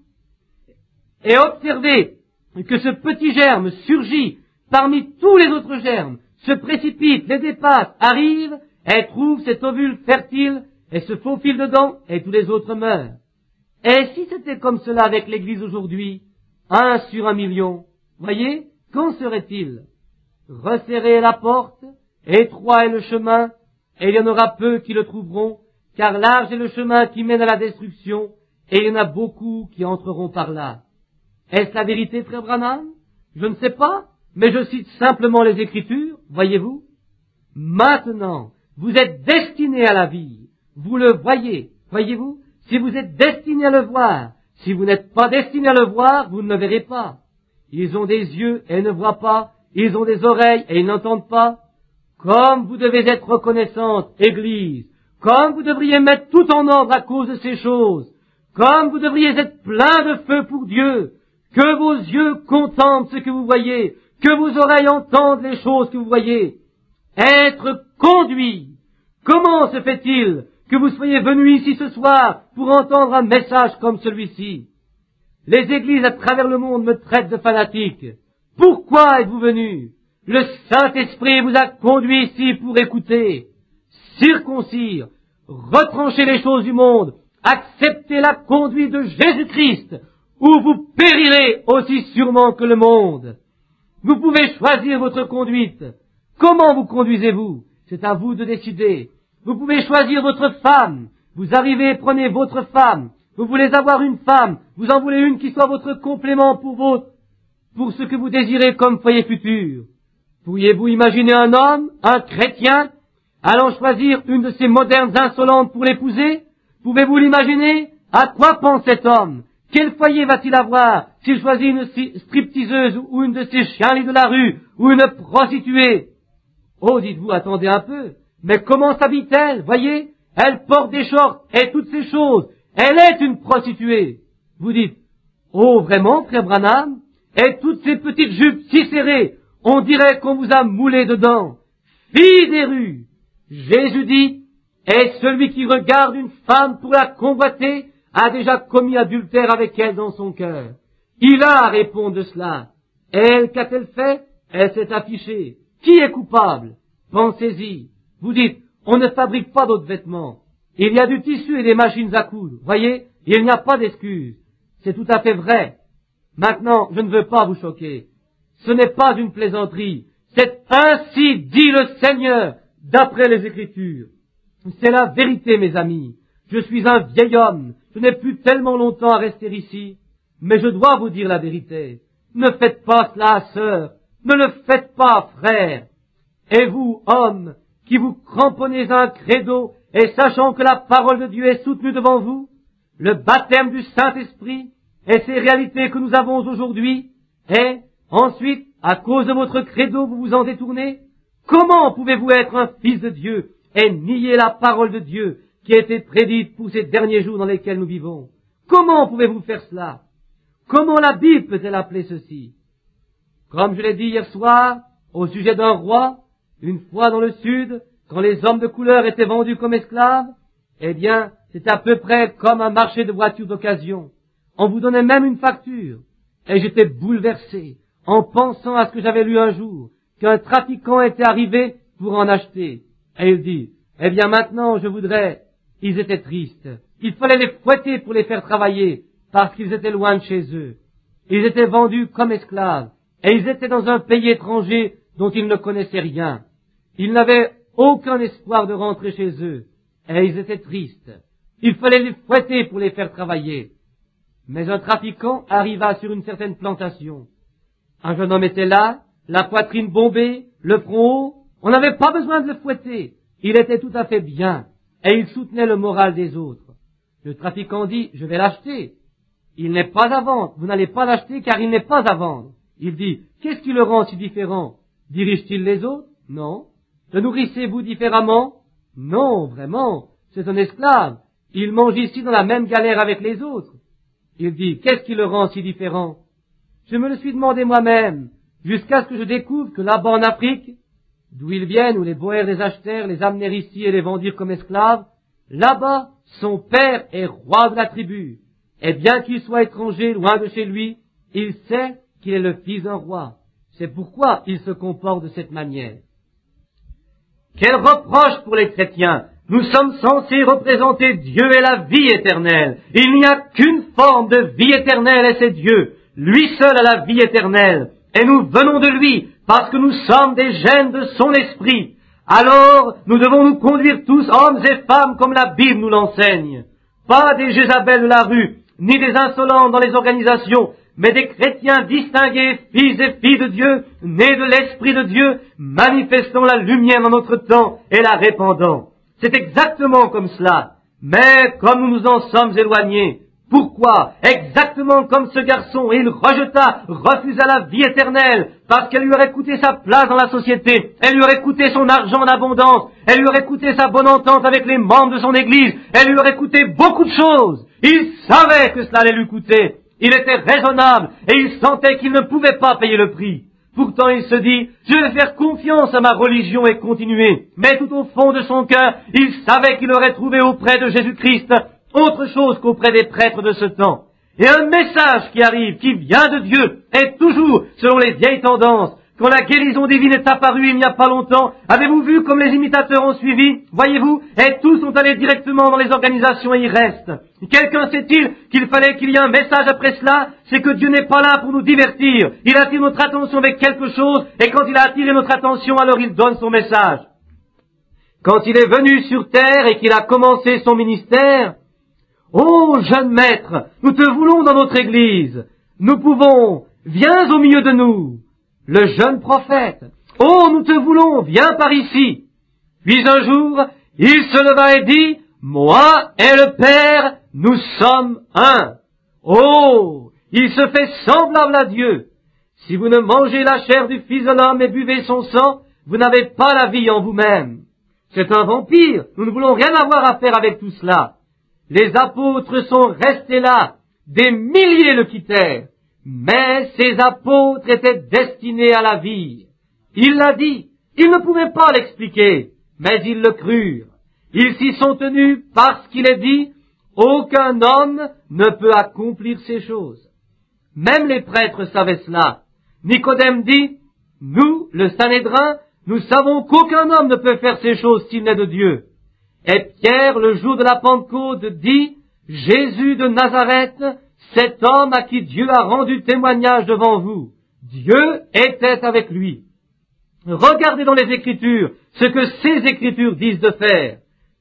Et observez que ce petit germe surgit parmi tous les autres germes, se précipite, les dépasse, arrive et trouve cet ovule fertile et se faufile dedans et tous les autres meurent. Et si c'était comme cela avec l'Église aujourd'hui, 1 sur 1 million, voyez, qu'en serait-il? Resserrez la porte, étroit est le chemin, et il y en aura peu qui le trouveront, car large est le chemin qui mène à la destruction, et il y en a beaucoup qui entreront par là. Est-ce la vérité, frère Branham? Je ne sais pas, mais je cite simplement les Écritures, voyez-vous. Maintenant, vous êtes destinés à la vie, vous le voyez, voyez-vous. Si vous êtes destinés à le voir, si vous n'êtes pas destinés à le voir, vous ne le verrez pas. Ils ont des yeux et ils ne voient pas, ils ont des oreilles et ils n'entendent pas. Comme vous devez être reconnaissante, Église, comme vous devriez mettre tout en ordre à cause de ces choses, comme vous devriez être plein de feu pour Dieu, que vos yeux contemplent ce que vous voyez, que vos oreilles entendent les choses que vous voyez. Être conduit. Comment se fait-il que vous soyez venus ici ce soir pour entendre un message comme celui-ci? Les églises à travers le monde me traitent de fanatique. Pourquoi êtes-vous venus? Le Saint-Esprit vous a conduit ici pour écouter, circoncire, retrancher les choses du monde, accepter la conduite de Jésus-Christ, ou vous périrez aussi sûrement que le monde. Vous pouvez choisir votre conduite. Comment vous conduisez-vous? C'est à vous de décider. Vous pouvez choisir votre femme. Vous arrivez, prenez votre femme. Vous voulez avoir une femme. Vous en voulez une qui soit votre complément pour ce que vous désirez comme foyer futur. Pourriez-vous imaginer un homme, un chrétien, allant choisir une de ces modernes insolentes pour l'épouser? Pouvez-vous l'imaginer? À quoi pense cet homme? Quel foyer va-t-il avoir s'il choisit une stripteaseuse ou une de ces chienlits de la rue ou une prostituée? Oh, dites-vous, attendez un peu. Mais comment s'habille-t-elle? Voyez, elle porte des shorts et toutes ces choses. Elle est une prostituée. Vous dites, oh, vraiment, frère Branham? Et toutes ces petites jupes si serrées, on dirait qu'on vous a moulé dedans. Fille des rues! Jésus dit, et celui qui regarde une femme pour la convoiter a déjà commis adultère avec elle dans son cœur. Il a à répondre de cela. Elle, qu'a-t-elle fait? Elle s'est affichée. Qui est coupable? Pensez-y. Vous dites, on ne fabrique pas d'autres vêtements. Il y a du tissu et des machines à coudre. Voyez, il n'y a pas d'excuse. C'est tout à fait vrai. Maintenant, je ne veux pas vous choquer. Ce n'est pas une plaisanterie. C'est ainsi dit le Seigneur, d'après les Écritures. C'est la vérité, mes amis. Je suis un vieil homme. Je n'ai plus tellement longtemps à rester ici. Mais je dois vous dire la vérité. Ne faites pas cela, sœur. Ne le faites pas, frère. Et vous, hommes, qui vous cramponnez à un credo et sachant que la parole de Dieu est soutenue devant vous, le baptême du Saint-Esprit et ces réalités que nous avons aujourd'hui, et ensuite, à cause de votre credo, vous vous en détournez? Comment pouvez-vous être un fils de Dieu et nier la parole de Dieu qui a été prédite pour ces derniers jours dans lesquels nous vivons? Comment pouvez-vous faire cela? Comment la Bible peut-elle appeler ceci? Comme je l'ai dit hier soir, au sujet d'un roi, une fois dans le sud, quand les hommes de couleur étaient vendus comme esclaves, eh bien, c'est à peu près comme un marché de voitures d'occasion. On vous donnait même une facture. Et j'étais bouleversé en pensant à ce que j'avais lu un jour, qu'un trafiquant était arrivé pour en acheter. Et il dit, eh bien maintenant je voudrais... Ils étaient tristes. Il fallait les fouetter pour les faire travailler, parce qu'ils étaient loin de chez eux. Ils étaient vendus comme esclaves, et ils étaient dans un pays étranger dont ils ne connaissaient rien. Ils n'avaient aucun espoir de rentrer chez eux, et ils étaient tristes. Il fallait les fouetter pour les faire travailler. Mais un trafiquant arriva sur une certaine plantation. Un jeune homme était là, la poitrine bombée, le front haut. On n'avait pas besoin de le fouetter. Il était tout à fait bien, et il soutenait le moral des autres. Le trafiquant dit, je vais l'acheter. Il n'est pas à vendre. Vous n'allez pas l'acheter car il n'est pas à vendre. Il dit, qu'est-ce qui le rend si différent? Dirige-t-il les autres? Non. Le nourrissez-vous différemment? Non, vraiment. C'est un esclave. Il mange ici dans la même galère avec les autres. Il dit, qu'est-ce qui le rend si différent? Je me le suis demandé moi-même, jusqu'à ce que je découvre que là-bas en Afrique, d'où ils viennent, où les Boers les achetèrent, les amenèrent ici et les vendirent comme esclaves, là-bas, son père est roi de la tribu. Et bien qu'il soit étranger, loin de chez lui, il sait qu'il est le fils d'un roi. C'est pourquoi il se comporte de cette manière. Quel reproche pour les chrétiens! Nous sommes censés représenter Dieu et la vie éternelle. Il n'y a qu'une forme de vie éternelle et c'est Dieu. Lui seul a la vie éternelle. Et nous venons de lui parce que nous sommes des gènes de son esprit. Alors, nous devons nous conduire tous, hommes et femmes, comme la Bible nous l'enseigne. Pas des Jézabel de la rue, ni des insolents dans les organisations, mais des chrétiens distingués, fils et filles de Dieu, nés de l'Esprit de Dieu, manifestant la lumière dans notre temps et la répandant. C'est exactement comme cela. Mais comme nous nous en sommes éloignés, pourquoi? Exactement comme ce garçon, il refusa la vie éternelle, parce qu'elle lui aurait coûté sa place dans la société, elle lui aurait coûté son argent en abondance, elle lui aurait coûté sa bonne entente avec les membres de son église, elle lui aurait coûté beaucoup de choses. Il savait que cela allait lui coûter. Il était raisonnable et il sentait qu'il ne pouvait pas payer le prix. Pourtant il se dit, je vais faire confiance à ma religion et continuer. Mais tout au fond de son cœur, il savait qu'il aurait trouvé auprès de Jésus-Christ autre chose qu'auprès des prêtres de ce temps. Et un message qui arrive, qui vient de Dieu, est toujours, selon les vieilles tendances, quand la guérison divine est apparue il n'y a pas longtemps? Avez-vous vu comme les imitateurs ont suivi? Voyez-vous? Et tous sont allés directement dans les organisations et y restent. Quelqu'un sait-il qu'il fallait qu'il y ait un message après cela? C'est que Dieu n'est pas là pour nous divertir. Il attire notre attention avec quelque chose, et quand il a attiré notre attention, alors il donne son message. Quand il est venu sur terre et qu'il a commencé son ministère, ô jeune maître, nous te voulons dans notre église. Nous pouvons, viens au milieu de nous. Le jeune prophète, oh, nous te voulons, viens par ici. Puis un jour, il se leva et dit, moi et le Père, nous sommes un. Oh, il se fait semblable à Dieu. Si vous ne mangez la chair du Fils de l'homme et buvez son sang, vous n'avez pas la vie en vous-même. C'est un vampire, nous ne voulons rien avoir à faire avec tout cela. Les apôtres sont restés là, des milliers le quittèrent, mais ces apôtres étaient destinés à la vie. Il l'a dit, ils ne pouvaient pas l'expliquer, mais ils le crurent. Ils s'y sont tenus parce qu'il est dit, aucun homme ne peut accomplir ces choses. Même les prêtres savaient cela. Nicodème dit, nous, le Sanhédrin, nous savons qu'aucun homme ne peut faire ces choses s'il n'est de Dieu. Et Pierre, le jour de la Pentecôte, dit, Jésus de Nazareth, cet homme à qui Dieu a rendu témoignage devant vous, Dieu était avec lui. Regardez dans les Écritures ce que ces Écritures disent de faire.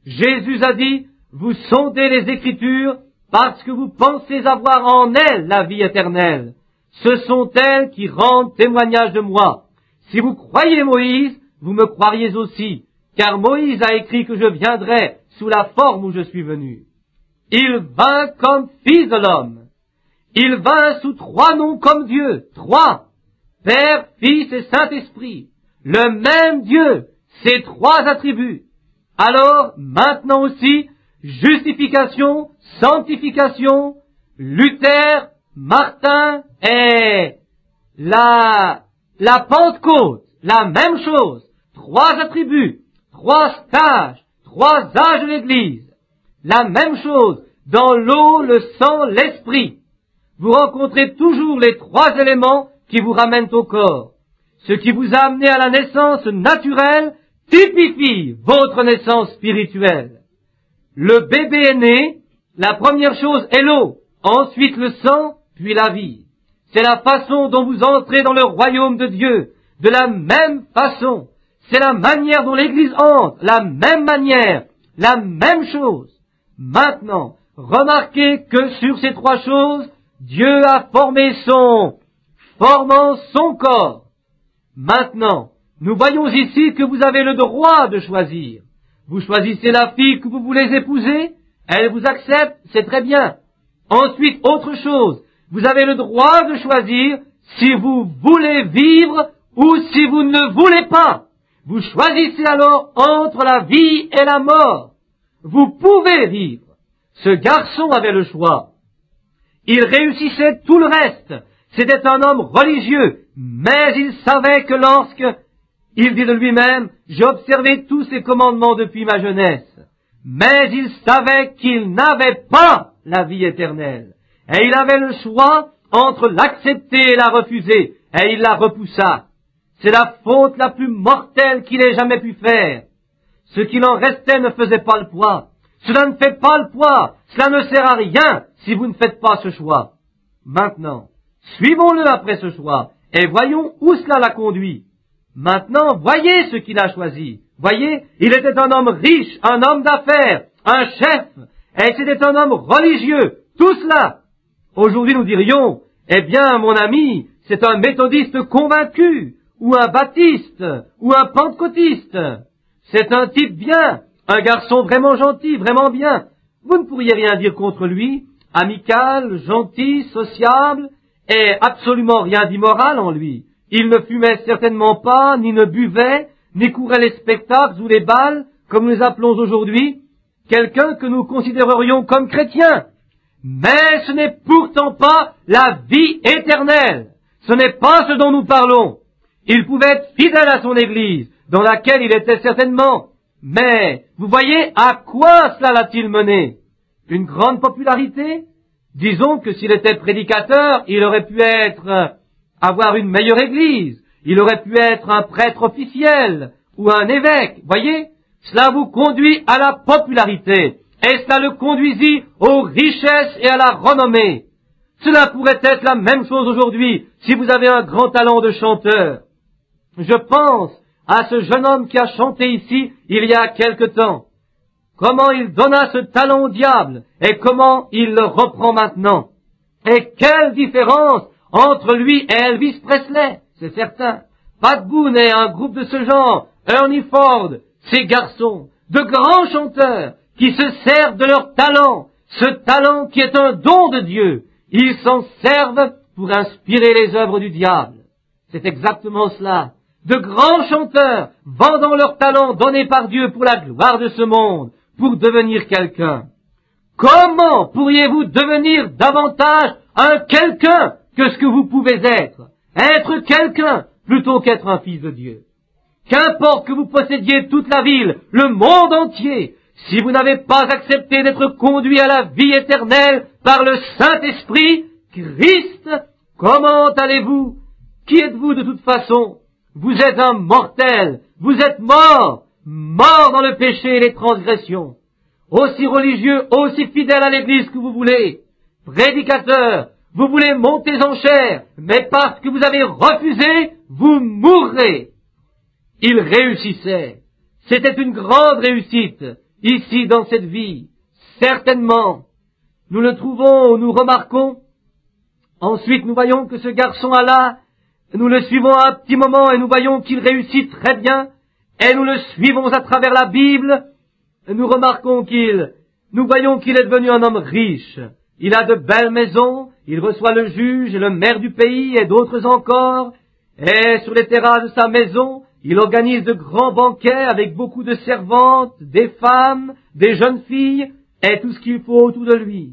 Jésus a dit, vous sondez les Écritures parce que vous pensez avoir en elles la vie éternelle. Ce sont elles qui rendent témoignage de moi. Si vous croyez Moïse, vous me croiriez aussi, car Moïse a écrit que je viendrai sous la forme où je suis venu. Il vint comme fils de l'homme. Il vint sous 3 noms comme Dieu, 3, Père, Fils et Saint-Esprit. Le même Dieu, ces 3 attributs. Alors, maintenant aussi, justification, sanctification, Luther, Martin et la Pentecôte, la même chose. 3 attributs, 3 stages, 3 âges de l'Église. La même chose, dans l'eau, le sang, l'esprit. Vous rencontrez toujours les 3 éléments qui vous ramènent au corps. Ce qui vous a amené à la naissance naturelle typifie votre naissance spirituelle. Le bébé est né, la première chose est l'eau, ensuite le sang, puis la vie. C'est la façon dont vous entrez dans le royaume de Dieu, de la même façon. C'est la manière dont l'Église entre, la même manière, la même chose. Maintenant, remarquez que sur ces 3 choses, Dieu a formant son corps. Maintenant, nous voyons ici que vous avez le droit de choisir. Vous choisissez la fille que vous voulez épouser, elle vous accepte, c'est très bien. Ensuite, autre chose, vous avez le droit de choisir si vous voulez vivre ou si vous ne voulez pas. Vous choisissez alors entre la vie et la mort. Vous pouvez vivre. Ce garçon avait le choix. Il réussissait tout le reste. C'était un homme religieux, mais il savait que il dit de lui-même, j'ai observé tous ces commandements depuis ma jeunesse, mais il savait qu'il n'avait pas la vie éternelle. Et il avait le choix entre l'accepter et la refuser, et il la repoussa. C'est la faute la plus mortelle qu'il ait jamais pu faire. Ce qu'il en restait ne faisait pas le poids. Cela ne fait pas le poids. Cela ne sert à rien si vous ne faites pas ce choix. Maintenant, suivons-le après ce choix et voyons où cela l'a conduit. Maintenant, voyez ce qu'il a choisi. Voyez, il était un homme riche, un homme d'affaires, un chef, et c'était un homme religieux. Tout cela. Aujourd'hui, nous dirions, eh bien, mon ami, c'est un méthodiste convaincu, ou un baptiste, ou un pentecôtiste. C'est un type bien, un garçon vraiment gentil, vraiment bien. Vous ne pourriez rien dire contre lui, amical, gentil, sociable, et absolument rien d'immoral en lui. Il ne fumait certainement pas, ni ne buvait, ni courait les spectacles ou les bals, comme nous les appelons aujourd'hui, quelqu'un que nous considérerions comme chrétien. Mais ce n'est pourtant pas la vie éternelle. Ce n'est pas ce dont nous parlons. Il pouvait être fidèle à son Église, dans laquelle il était certainement. Mais, vous voyez, à quoi cela l'a-t-il mené? Une grande popularité? Disons que s'il était prédicateur, il aurait pu avoir une meilleure Église. Il aurait pu être un prêtre officiel ou un évêque. Voyez, cela vous conduit à la popularité et cela le conduisit aux richesses et à la renommée. Cela pourrait être la même chose aujourd'hui si vous avez un grand talent de chanteur. Je pense à ce jeune homme qui a chanté ici il y a quelque temps. Comment il donna ce talent au diable et comment il le reprend maintenant. Et quelle différence entre lui et Elvis Presley, c'est certain. Pat Boone et un groupe de ce genre, Ernie Ford, ces garçons, de grands chanteurs qui se servent de leur talent, ce talent qui est un don de Dieu. Ils s'en servent pour inspirer les œuvres du diable. C'est exactement cela. De grands chanteurs vendant leur talent donné par Dieu pour la gloire de ce monde, pour devenir quelqu'un. Comment pourriez-vous devenir davantage un quelqu'un que ce que vous pouvez être? Être quelqu'un plutôt qu'être un fils de Dieu. Qu'importe que vous possédiez toute la ville, le monde entier, si vous n'avez pas accepté d'être conduit à la vie éternelle par le Saint-Esprit, Christ, comment allez-vous? Qui êtes-vous de toute façon? Vous êtes un mortel, vous êtes mort dans le péché et les transgressions. Aussi religieux, aussi fidèle à l'Église que vous voulez, prédicateur, vous voulez monter en chair, mais parce que vous avez refusé, vous mourrez. Il réussissait. C'était une grande réussite, ici dans cette vie. Certainement. Nous le trouvons, nous remarquons. Ensuite, nous voyons que ce garçon Allah, nous le suivons un petit moment et nous voyons qu'il réussit très bien. Et nous le suivons à travers la Bible. Et nous remarquons nous voyons qu'il est devenu un homme riche. Il a de belles maisons, il reçoit le juge et le maire du pays et d'autres encore. Et sur les terrasses de sa maison, il organise de grands banquets avec beaucoup de servantes, des femmes, des jeunes filles et tout ce qu'il faut autour de lui.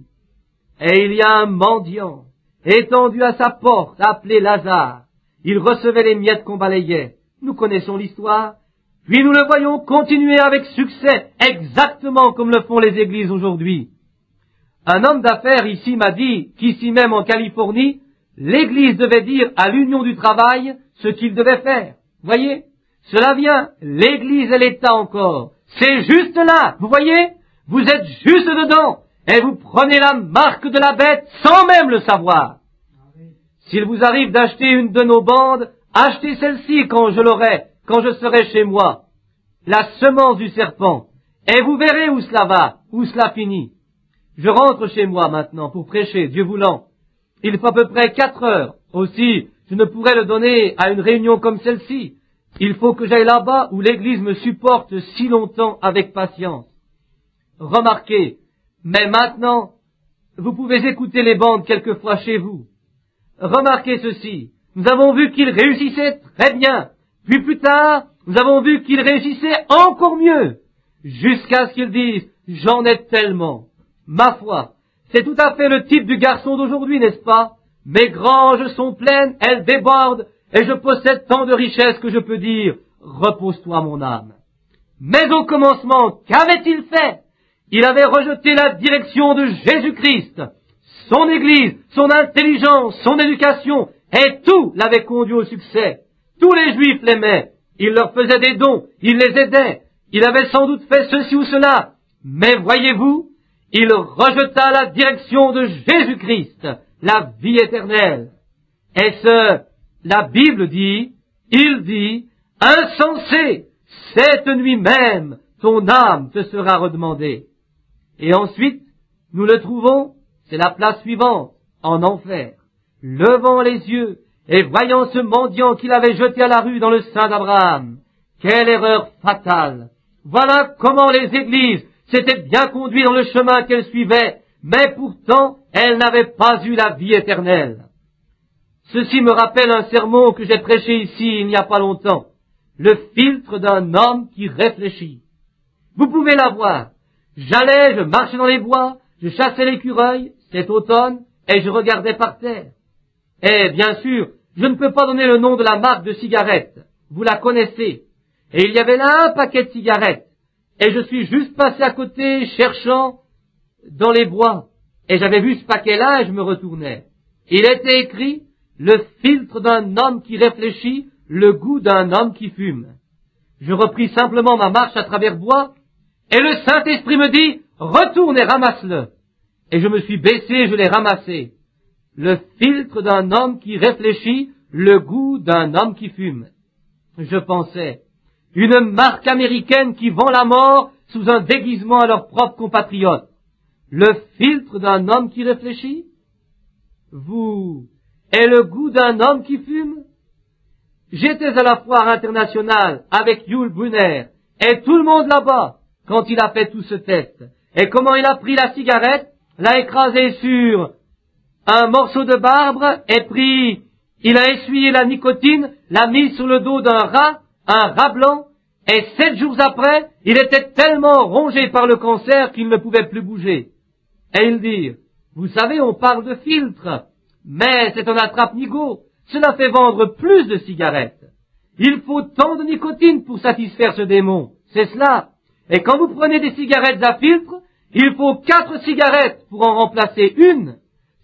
Et il y a un mendiant, étendu à sa porte, appelé Lazare. Il recevait les miettes qu'on balayait. Nous connaissons l'histoire. Puis nous le voyons continuer avec succès, exactement comme le font les églises aujourd'hui. Un homme d'affaires ici m'a dit qu'ici même en Californie, l'église devait dire à l'Union du travail ce qu'il devait faire. Voyez, cela vient, l'église et l'État encore. C'est juste là, vous voyez, vous êtes juste dedans, et vous prenez la marque de la bête sans même le savoir. S'il vous arrive d'acheter une de nos bandes, achetez celle-ci quand je l'aurai, quand je serai chez moi. La semence du serpent. Et vous verrez où cela va, où cela finit. Je rentre chez moi maintenant pour prêcher, Dieu voulant. Il faut à peu près 4 heures. Aussi, je ne pourrais le donner à une réunion comme celle-ci. Il faut que j'aille là-bas où l'Église me supporte si longtemps avec patience. Remarquez, mais maintenant, vous pouvez écouter les bandes quelquefois chez vous. Remarquez ceci, nous avons vu qu'il réussissait très bien, puis plus tard, nous avons vu qu'il réussissait encore mieux, jusqu'à ce qu'il dise « j'en ai tellement ». Ma foi, c'est tout à fait le type du garçon d'aujourd'hui, n'est-ce pas? Mes granges sont pleines, elles débordent, et je possède tant de richesses que je peux dire « repose-toi mon âme ». Mais au commencement, qu'avait-il fait? Il avait rejeté la direction de Jésus-Christ, son Église, son intelligence, son éducation, et tout l'avait conduit au succès. Tous les Juifs l'aimaient, il leur faisait des dons, il les aidait, il avait sans doute fait ceci ou cela. Mais voyez-vous, il rejeta la direction de Jésus-Christ, la vie éternelle. Et la Bible dit, il dit, insensé, cette nuit même, ton âme te sera redemandée. Et ensuite, nous le trouvons, c'est la place suivante, en enfer, levant les yeux et voyant ce mendiant qu'il avait jeté à la rue dans le sein d'Abraham. Quelle erreur fatale! Voilà comment les églises s'étaient bien conduites dans le chemin qu'elles suivaient, mais pourtant elles n'avaient pas eu la vie éternelle. Ceci me rappelle un sermon que j'ai prêché ici il n'y a pas longtemps, le filtre d'un homme qui réfléchit. Vous pouvez l'avoir. J'allais, je marchais dans les bois, je chassais l'écureuil, c'est automne, et je regardais par terre. Et bien sûr, je ne peux pas donner le nom de la marque de cigarettes. Vous la connaissez. Et il y avait là un paquet de cigarettes. Et je suis juste passé à côté, cherchant dans les bois. Et j'avais vu ce paquet-là et je me retournais. Il était écrit, le filtre d'un homme qui réfléchit, le goût d'un homme qui fume. Je repris simplement ma marche à travers bois, et le Saint-Esprit me dit, retourne et ramasse-le. Et je me suis baissé et je l'ai ramassé. Le filtre d'un homme qui réfléchit, le goût d'un homme qui fume. Je pensais, une marque américaine qui vend la mort sous un déguisement à leurs propres compatriotes. Le filtre d'un homme qui réfléchit, vous, est le goût d'un homme qui fume. J'étais à la foire internationale avec Yul Brunner, et tout le monde là-bas, quand il a fait tout ce test. Et comment il a pris la cigarette, l'a écrasée sur un morceau de marbre, il a essuyé la nicotine, l'a mis sur le dos d'un rat blanc, et 7 jours après, il était tellement rongé par le cancer qu'il ne pouvait plus bouger. Et il dit, vous savez, on parle de filtre, mais c'est un attrape-nigo. Cela fait vendre plus de cigarettes. Il faut tant de nicotine pour satisfaire ce démon. C'est cela. Et quand vous prenez des cigarettes à filtre, il faut 4 cigarettes pour en remplacer une.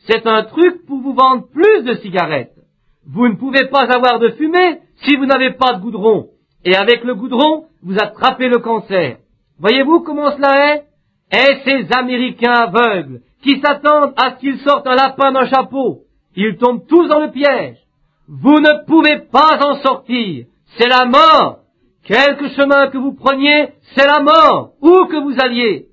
C'est un truc pour vous vendre plus de cigarettes. Vous ne pouvez pas avoir de fumée si vous n'avez pas de goudron. Et avec le goudron, vous attrapez le cancer. Voyez-vous comment cela est? Et ces Américains aveugles qui s'attendent à ce qu'ils sortent un lapin d'un chapeau, ils tombent tous dans le piège. Vous ne pouvez pas en sortir. C'est la mort. Quelque chemin que vous preniez, c'est la mort. Où que vous alliez.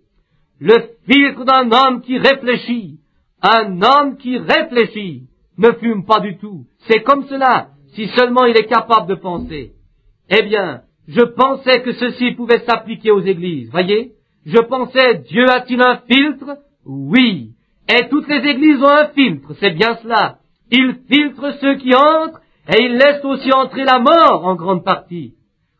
Le filtre d'un homme qui réfléchit. Un homme qui réfléchit ne fume pas du tout. C'est comme cela, si seulement il est capable de penser. Eh bien, je pensais que ceci pouvait s'appliquer aux églises. Voyez? Je pensais, Dieu a-t-il un filtre? Oui. Et toutes les églises ont un filtre, c'est bien cela. Il filtre ceux qui entrent, et il laisse aussi entrer la mort en grande partie.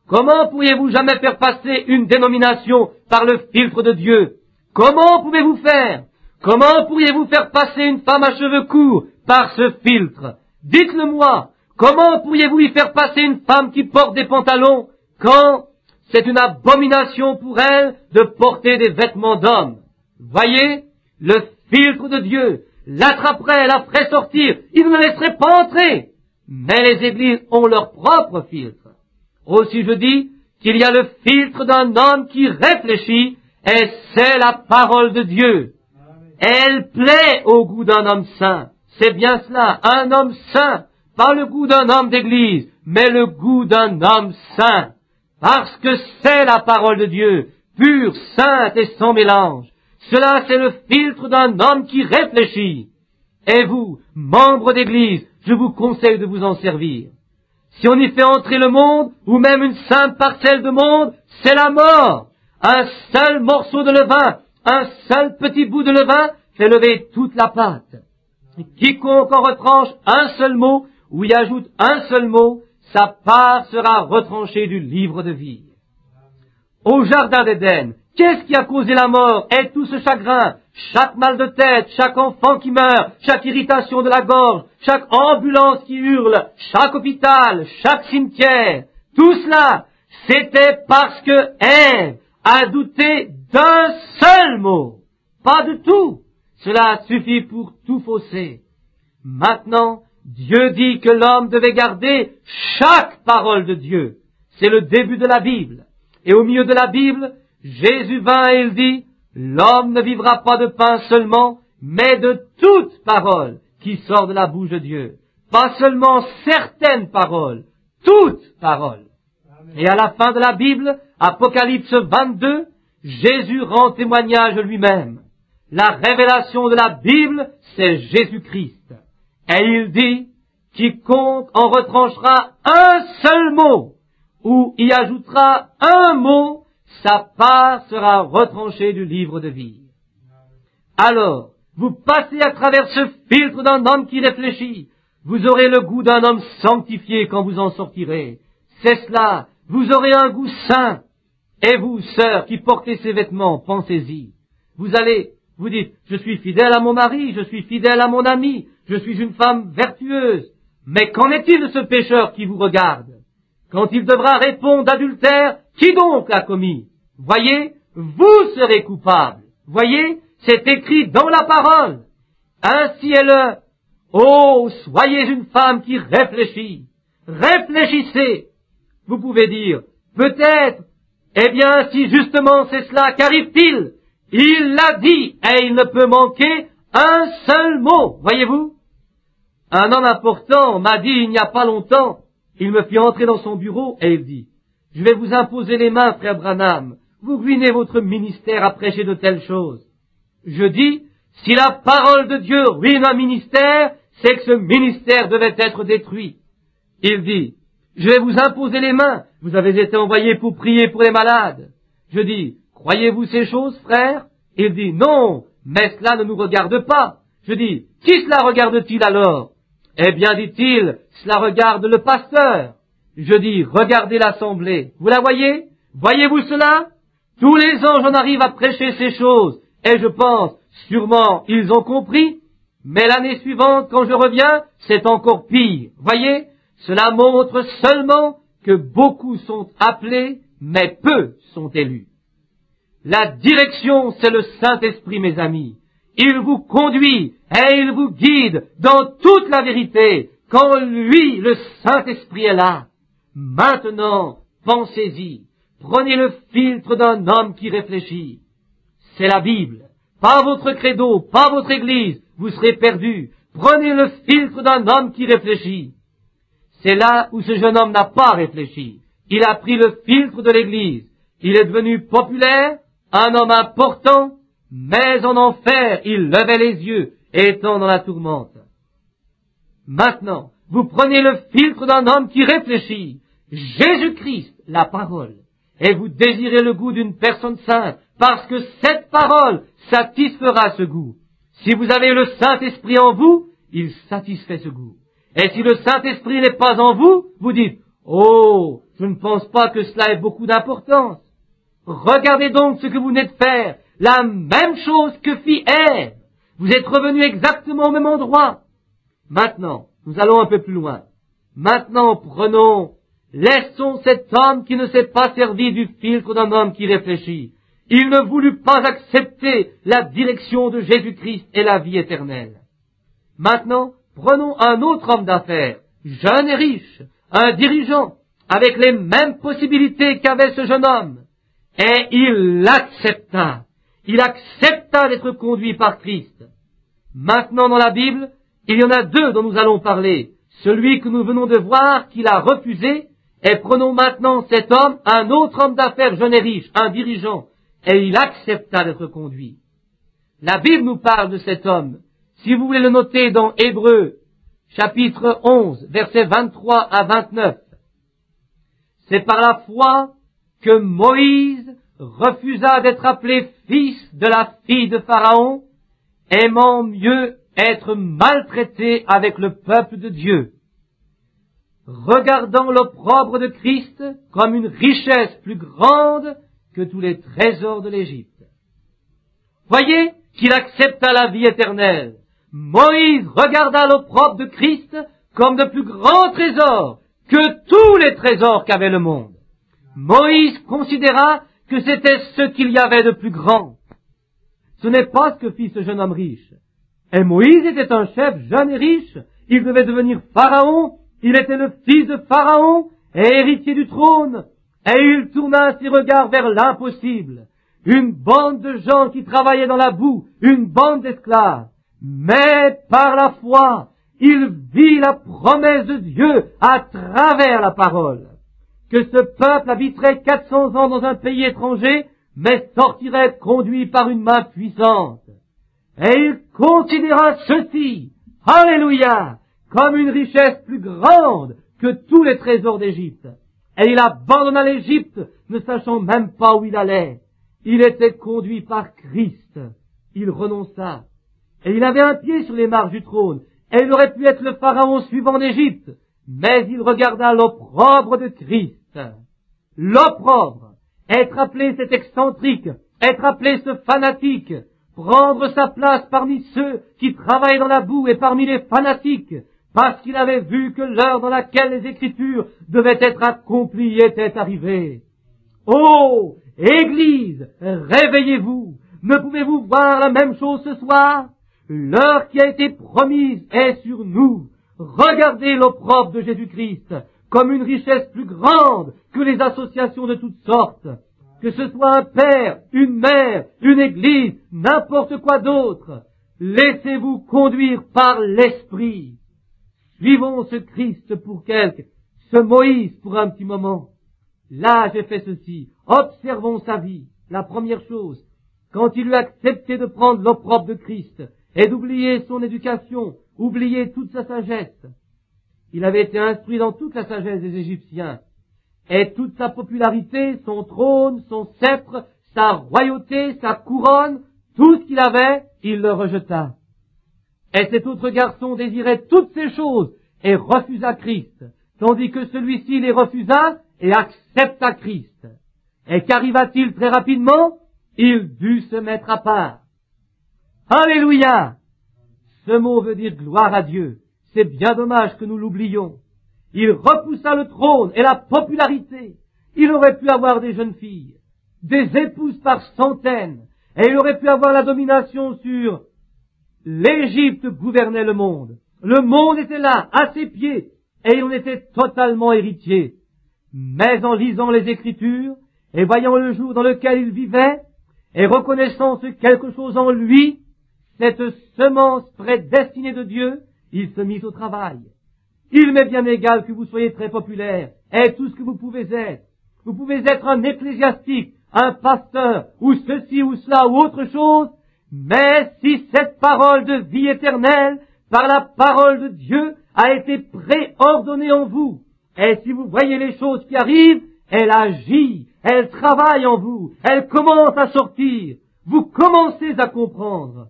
Comment pourriez-vous jamais faire passer une dénomination par le filtre de Dieu? Comment pouvez-vous faire? Comment pourriez-vous faire passer une femme à cheveux courts par ce filtre? Dites-le moi. Comment pourriez-vous y faire passer une femme qui porte des pantalons quand c'est une abomination pour elle de porter des vêtements d'homme? Voyez, le filtre de Dieu l'attraperait, la ferait sortir, il ne la laisserait pas entrer. Mais les églises ont leur propre filtre. Aussi je dis qu'il y a le filtre d'un homme qui réfléchit, et c'est la parole de Dieu. Elle plaît au goût d'un homme saint. C'est bien cela, un homme saint, pas le goût d'un homme d'église, mais le goût d'un homme saint. Parce que c'est la parole de Dieu, pure, sainte et sans mélange. Cela, c'est le filtre d'un homme qui réfléchit. Et vous, membres d'église, je vous conseille de vous en servir. Si on y fait entrer le monde, ou même une simple parcelle de monde, c'est la mort. Un seul morceau de levain, un seul petit bout de levain fait lever toute la pâte. Quiconque en retranche un seul mot, ou y ajoute un seul mot, sa part sera retranchée du livre de vie. Au jardin d'Éden, qu'est-ce qui a causé la mort et tout ce chagrin? Chaque mal de tête, chaque enfant qui meurt, chaque irritation de la gorge, chaque ambulance qui hurle, chaque hôpital, chaque cimetière, tout cela, c'était parce que Ève a douté d'un seul mot. Pas de tout. Cela suffit pour tout fausser. Maintenant, Dieu dit que l'homme devait garder chaque parole de Dieu. C'est le début de la Bible. Et au milieu de la Bible, Jésus vint et il dit, l'homme ne vivra pas de pain seulement, mais de toute parole qui sort de la bouche de Dieu. Pas seulement certaines paroles, toutes paroles. Et à la fin de la Bible, Apocalypse 22, Jésus rend témoignage lui-même. La révélation de la Bible, c'est Jésus-Christ. Et il dit, quiconque en retranchera un seul mot, ou y ajoutera un mot, sa part sera retranchée du livre de vie. Alors, vous passez à travers ce filtre d'un homme qui réfléchit. Vous aurez le goût d'un homme sanctifié quand vous en sortirez. C'est cela, vous aurez un goût saint. Et vous, sœurs, qui portez ces vêtements, pensez-y. Vous allez, vous dites, je suis fidèle à mon mari, je suis fidèle à mon ami, je suis une femme vertueuse. Mais qu'en est-il de ce pécheur qui vous regarde? Quand il devra répondre d'adultère, qui donc l'a commis? Voyez, vous serez coupable. Voyez, c'est écrit dans la parole. Ainsi est le, oh, soyez une femme qui réfléchit. Réfléchissez. Vous pouvez dire, peut-être, eh bien, si justement c'est cela, qu'arrive-t-il? Il l'a dit, et il ne peut manquer un seul mot, voyez-vous? Un homme important m'a dit il n'y a pas longtemps, il me fit entrer dans son bureau et il dit, je vais vous imposer les mains, frère Branham, vous ruinez votre ministère à prêcher de telles choses. Je dis, si la parole de Dieu ruine un ministère, c'est que ce ministère devait être détruit. Il dit, je vais vous imposer les mains, vous avez été envoyé pour prier pour les malades. Je dis, croyez-vous ces choses, frère? Il dit, non, mais cela ne nous regarde pas. Je dis, qui cela regarde-t-il alors? Eh bien, dit-il, cela regarde le pasteur. Je dis, regardez l'assemblée. Vous la voyez? Voyez-vous cela? Tous les ans, j'en arrive à prêcher ces choses. Et je pense, sûrement, ils ont compris. Mais l'année suivante, quand je reviens, c'est encore pire. Voyez? Cela montre seulement que beaucoup sont appelés, mais peu sont élus. La direction, c'est le Saint-Esprit, mes amis. Il vous conduit et il vous guide dans toute la vérité quand lui, le Saint-Esprit, est là. Maintenant, pensez-y. Prenez le filtre d'un homme qui réfléchit. C'est la Bible. Pas votre credo, pas votre église. Vous serez perdus. Prenez le filtre d'un homme qui réfléchit. C'est là où ce jeune homme n'a pas réfléchi. Il a pris le filtre de l'église. Il est devenu populaire, un homme important, mais en enfer, il levait les yeux, étant dans la tourmente. Maintenant, vous prenez le filtre d'un homme qui réfléchit, Jésus-Christ, la parole, et vous désirez le goût d'une personne sainte, parce que cette parole satisfera ce goût. Si vous avez le Saint-Esprit en vous, il satisfait ce goût. Et si le Saint-Esprit n'est pas en vous, vous dites, oh, je ne pense pas que cela ait beaucoup d'importance. Regardez donc ce que vous venez de faire, la même chose que fit Ève. Vous êtes revenu exactement au même endroit. Maintenant, nous allons un peu plus loin. Maintenant, laissons cet homme qui ne s'est pas servi du filtre d'un homme qui réfléchit. Il ne voulut pas accepter la direction de Jésus-Christ et la vie éternelle. Maintenant, prenons un autre homme d'affaires, jeune et riche, un dirigeant, avec les mêmes possibilités qu'avait ce jeune homme. Et il l'accepta. Il accepta d'être conduit par Christ. Maintenant, dans la Bible, il y en a deux dont nous allons parler. Celui que nous venons de voir, qu'il a refusé, et prenons maintenant cet homme, un autre homme d'affaires jeune et riche, un dirigeant, et il accepta d'être conduit. La Bible nous parle de cet homme. Si vous voulez le noter dans Hébreux, chapitre 11, versets 23 à 29, c'est par la foi que Moïse refusa d'être appelé fils de la fille de Pharaon, aimant mieux être maltraité avec le peuple de Dieu, regardant l'opprobre de Christ comme une richesse plus grande que tous les trésors de l'Égypte. Voyez qu'il accepta la vie éternelle. Moïse regarda l'opprobre de Christ comme de plus grands trésors que tous les trésors qu'avait le monde. Moïse considéra que c'était ce qu'il y avait de plus grand. Ce n'est pas ce que fit ce jeune homme riche. Et Moïse était un chef jeune et riche. Il devait devenir Pharaon. Il était le fils de Pharaon et héritier du trône. Et il tourna ses regards vers l'impossible. Une bande de gens qui travaillaient dans la boue, une bande d'esclaves. Mais par la foi, il vit la promesse de Dieu à travers la parole. Que ce peuple habiterait 400 ans dans un pays étranger, mais sortirait conduit par une main puissante. Et il considéra ceci, alléluia, comme une richesse plus grande que tous les trésors d'Égypte. Et il abandonna l'Égypte, ne sachant même pas où il allait. Il était conduit par Christ. Il renonça. Et il avait un pied sur les marches du trône. Et il aurait pu être le pharaon suivant d'Égypte. Mais il regarda l'opprobre de Christ. L'opprobre. Être appelé cet excentrique. Être appelé ce fanatique. Prendre sa place parmi ceux qui travaillent dans la boue et parmi les fanatiques. Parce qu'il avait vu que l'heure dans laquelle les Écritures devaient être accomplies était arrivée. Oh, Église, réveillez-vous. Ne pouvez-vous voir la même chose ce soir? L'heure qui a été promise est sur nous. Regardez l'opprobre de Jésus-Christ. comme une richesse plus grande que les associations de toutes sortes, que ce soit un père, une mère, une église, n'importe quoi d'autre. Laissez-vous conduire par l'Esprit. Suivons ce Christ pour quelque, ce Moïse pour un petit moment. Là, j'ai fait ceci. Observons sa vie. La première chose, quand il eut accepté de prendre l'opprobre de Christ et d'oublier son éducation, oublier toute sa sagesse, il avait été instruit dans toute la sagesse des Égyptiens, et toute sa popularité, son trône, son sceptre, sa royauté, sa couronne, tout ce qu'il avait, il le rejeta. Et cet autre garçon désirait toutes ces choses et refusa Christ, tandis que celui-ci les refusa et accepta Christ. Et qu'arriva-t-il très rapidement? Il dut se mettre à part. Alléluia! Ce mot veut dire gloire à Dieu. C'est bien dommage que nous l'oublions. Il repoussa le trône et la popularité. Il aurait pu avoir des jeunes filles, des épouses par centaines, et il aurait pu avoir la domination sur l'Égypte gouvernait le monde. Le monde était là, à ses pieds, et il en était totalement héritier. Mais en lisant les Écritures, et voyant le jour dans lequel il vivait, et reconnaissant ce quelque chose en lui, cette semence prédestinée de Dieu, il se mit au travail. Il m'est bien égal que vous soyez très populaire, et tout ce que vous pouvez être. Vous pouvez être un ecclésiastique, un pasteur, ou ceci ou cela, ou autre chose, mais si cette parole de vie éternelle, par la parole de Dieu, a été préordonnée en vous, et si vous voyez les choses qui arrivent, elle agit, elle travaille en vous, elle commence à sortir, vous commencez à comprendre.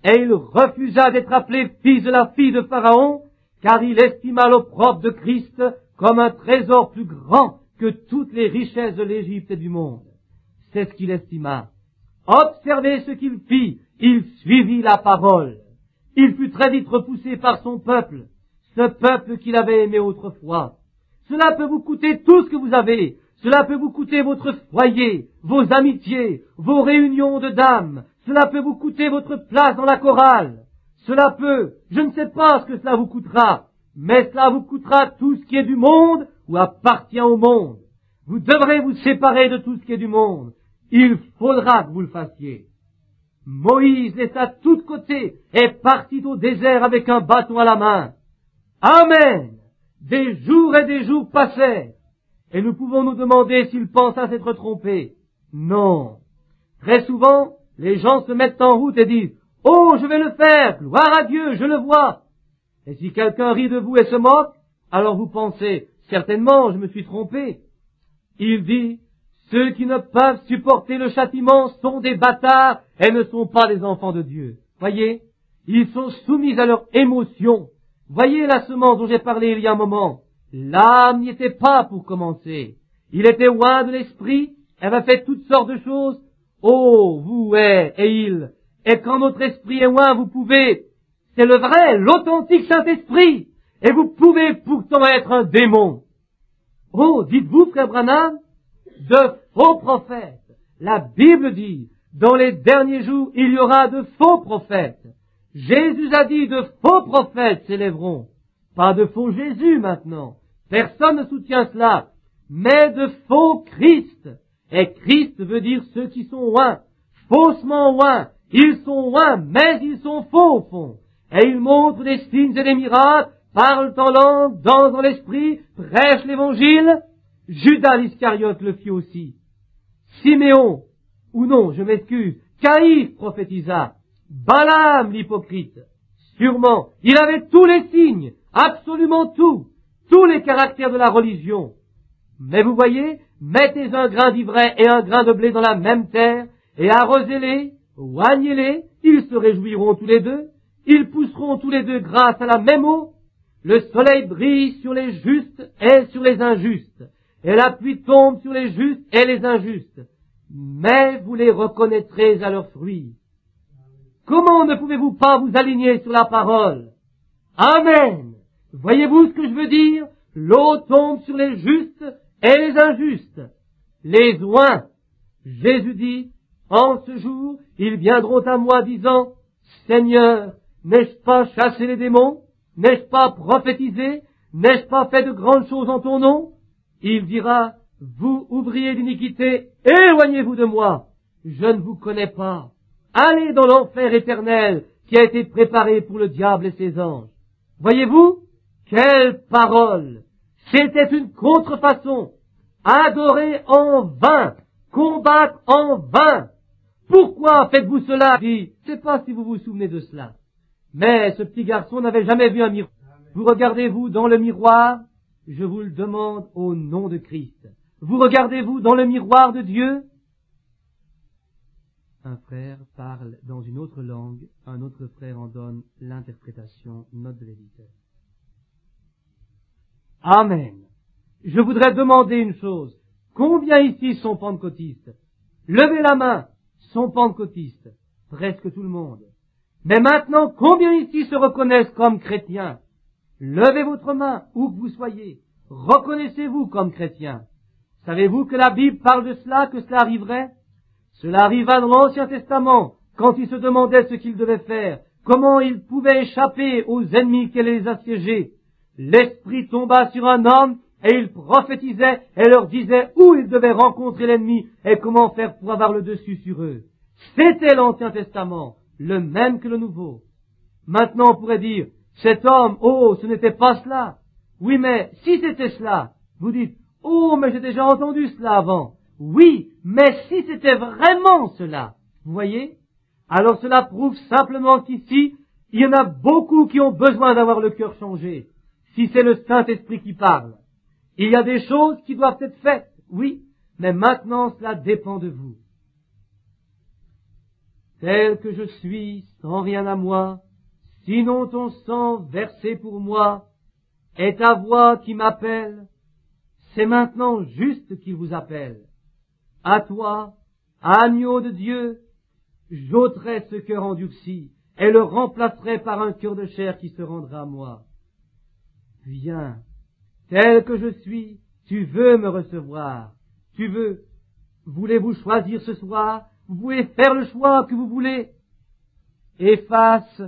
Et il refusa d'être appelé fils de la fille de Pharaon, car il estima l'opprobre de Christ comme un trésor plus grand que toutes les richesses de l'Égypte et du monde. C'est ce qu'il estima. Observez ce qu'il fit, il suivit la parole. Il fut très vite repoussé par son peuple, ce peuple qu'il avait aimé autrefois. Cela peut vous coûter tout ce que vous avez, cela peut vous coûter votre foyer, vos amitiés, vos réunions de dames, cela peut vous coûter votre place dans la chorale. Cela peut, je ne sais pas ce que cela vous coûtera, mais cela vous coûtera tout ce qui est du monde ou appartient au monde. Vous devrez vous séparer de tout ce qui est du monde. Il faudra que vous le fassiez. Moïse laissa tout de côté et partit au désert avec un bâton à la main. Amen! Des jours et des jours passèrent, et nous pouvons nous demander s'il pensa s'être trompé. Non. Très souvent, les gens se mettent en route et disent « Oh, je vais le faire, gloire à Dieu, je le vois !» Et si quelqu'un rit de vous et se moque, alors vous pensez « Certainement, je me suis trompé. » Il dit « Ceux qui ne peuvent supporter le châtiment sont des bâtards et ne sont pas des enfants de Dieu. » Voyez, ils sont soumis à leurs émotions. Voyez la semence dont j'ai parlé il y a un moment. L'âme n'y était pas pour commencer. Il était loin de l'esprit, elle a fait toutes sortes de choses. Oh, vous et il. Et quand notre esprit est loin, vous pouvez, c'est le vrai, l'authentique Saint-Esprit. Et vous pouvez pourtant être un démon. Oh, dites-vous, frère Branham, de faux prophètes. La Bible dit, dans les derniers jours, il y aura de faux prophètes. Jésus a dit, de faux prophètes s'élèveront. Pas de faux Jésus maintenant. Personne ne soutient cela. Mais de faux Christ. Et Christ veut dire ceux qui sont loin. Faussement loin. Ils sont loin, mais ils sont faux au fond. Et ils montrent des signes et des miracles, parlent en langue, dansent dans l'esprit, prêchent l'évangile. Judas l'Iscariote le fit aussi. Siméon, ou non, je m'excuse, Caïphe prophétisa. Balaam l'hypocrite, sûrement, il avait tous les signes, absolument tout, tous les caractères de la religion. Mais vous voyez, mettez un grain d'ivraie et un grain de blé dans la même terre, et arrosez-les, oignez-les, ils se réjouiront tous les deux, ils pousseront tous les deux grâce à la même eau, le soleil brille sur les justes et sur les injustes, et la pluie tombe sur les justes et les injustes, mais vous les reconnaîtrez à leurs fruits. Comment ne pouvez-vous pas vous aligner sur la parole? Amen. Voyez-vous ce que je veux dire? L'eau tombe sur les justes et les injustes. Les oints. Jésus dit, en ce jour, ils viendront à moi disant, Seigneur, n'ai-je pas chassé les démons? N'ai-je pas prophétisé? N'ai-je pas fait de grandes choses en ton nom? Il dira, vous ouvriers d'iniquité, éloignez-vous de moi, je ne vous connais pas. Allez dans l'enfer éternel qui a été préparé pour le diable et ses anges. Voyez-vous? Quelle parole! C'était une contrefaçon. Adorer en vain, combattre en vain. Pourquoi faites-vous cela? Je ne sais pas si vous vous souvenez de cela. Mais ce petit garçon n'avait jamais vu un miroir. Vous regardez-vous dans le miroir? Je vous le demande au nom de Christ. Vous regardez-vous dans le miroir de Dieu? Un frère parle dans une autre langue, un autre frère en donne l'interprétation, note de l'éditeur. Amen. Je voudrais demander une chose. Combien ici sont pentecôtistes? Levez la main. Sont pentecôtistes. Presque tout le monde. Mais maintenant, combien ici se reconnaissent comme chrétiens? Levez votre main, où que vous soyez. Reconnaissez-vous comme chrétiens? Savez-vous que la Bible parle de cela, que cela arriverait? Cela arriva dans l'Ancien Testament, quand ils se demandaient ce qu'ils devaient faire, comment ils pouvaient échapper aux ennemis qui allaient les assiéger. L'Esprit tomba sur un homme, et il prophétisait et leur disait où ils devaient rencontrer l'ennemi et comment faire pour avoir le dessus sur eux. C'était l'Ancien Testament, le même que le Nouveau. Maintenant on pourrait dire, cet homme, oh, ce n'était pas cela. Oui, mais si c'était cela, vous dites, oh, mais j'ai déjà entendu cela avant. Oui, mais si c'était vraiment cela, vous voyez? Alors cela prouve simplement qu'ici, il y en a beaucoup qui ont besoin d'avoir le cœur changé. Si c'est le Saint-Esprit qui parle. Il y a des choses qui doivent être faites, oui, mais maintenant cela dépend de vous. Tel que je suis, sans rien à moi, sinon ton sang versé pour moi, est ta voix qui m'appelle, c'est maintenant juste qu'il vous appelle. À toi, agneau de Dieu, j'ôterai ce cœur endurci, et le remplacerai par un cœur de chair qui se rendra à moi. Viens, tel que je suis, tu veux me recevoir, tu veux. Voulez-vous choisir ce soir? Vous pouvez faire le choix que vous voulez. Efface.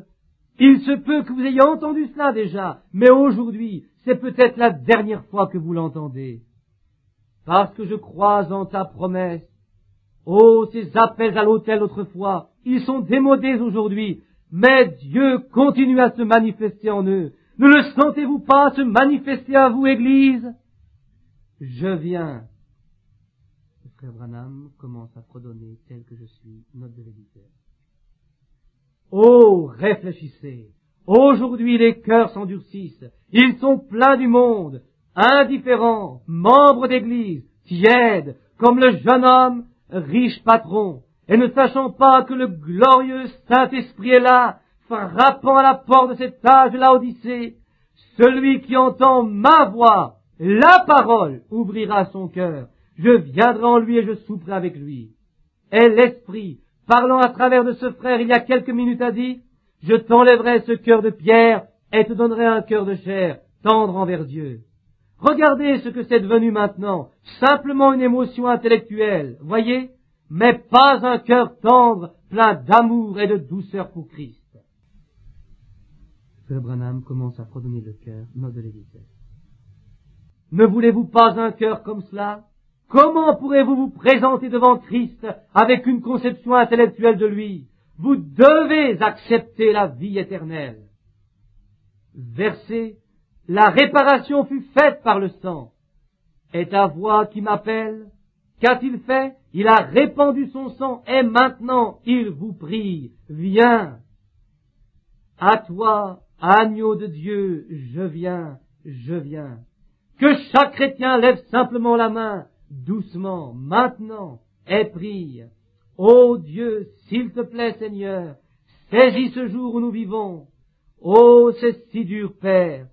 Il se peut que vous ayez entendu cela déjà, mais aujourd'hui, c'est peut-être la dernière fois que vous l'entendez. Parce que je crois en ta promesse. Oh, ces appels à l'autel autrefois, ils sont démodés aujourd'hui, mais Dieu continue à se manifester en eux. Ne le sentez-vous pas se manifester à vous, Église? Je viens. Le frère Branham commence à fredonner tel que je suis, note de l'éditeur. Oh, réfléchissez. Aujourd'hui, les cœurs s'endurcissent. Ils sont pleins du monde, indifférents, membres d'église, tièdes, comme le jeune homme, riche patron, et ne sachant pas que le glorieux Saint-Esprit est là, frappant à la porte de cet âge de Laodicée. Celui qui entend ma voix, la parole, ouvrira son cœur. Je viendrai en lui et je souperai avec lui. Et l'Esprit, parlant à travers de ce frère il y a quelques minutes, a dit, je t'enlèverai ce cœur de pierre et te donnerai un cœur de chair, tendre envers Dieu. Regardez ce que c'est devenu maintenant, simplement une émotion intellectuelle, voyez, mais pas un cœur tendre, plein d'amour et de douceur pour Christ. Frère Branham commence à fredonner le cœur, note de l'éditeur. Ne voulez-vous pas un cœur comme cela? Comment pourrez-vous vous présenter devant Christ avec une conception intellectuelle de lui? Vous devez accepter la vie éternelle. Verset, la réparation fut faite par le sang. Et ta voix qui m'appelle, qu'a-t-il fait? Il a répandu son sang et maintenant il vous prie, viens. À toi, agneau de Dieu, je viens, je viens. Que chaque chrétien lève simplement la main, doucement, maintenant, et prie. Ô Dieu, s'il te plaît, Seigneur, saisis ce jour où nous vivons. Oh, c'est si dur, Père.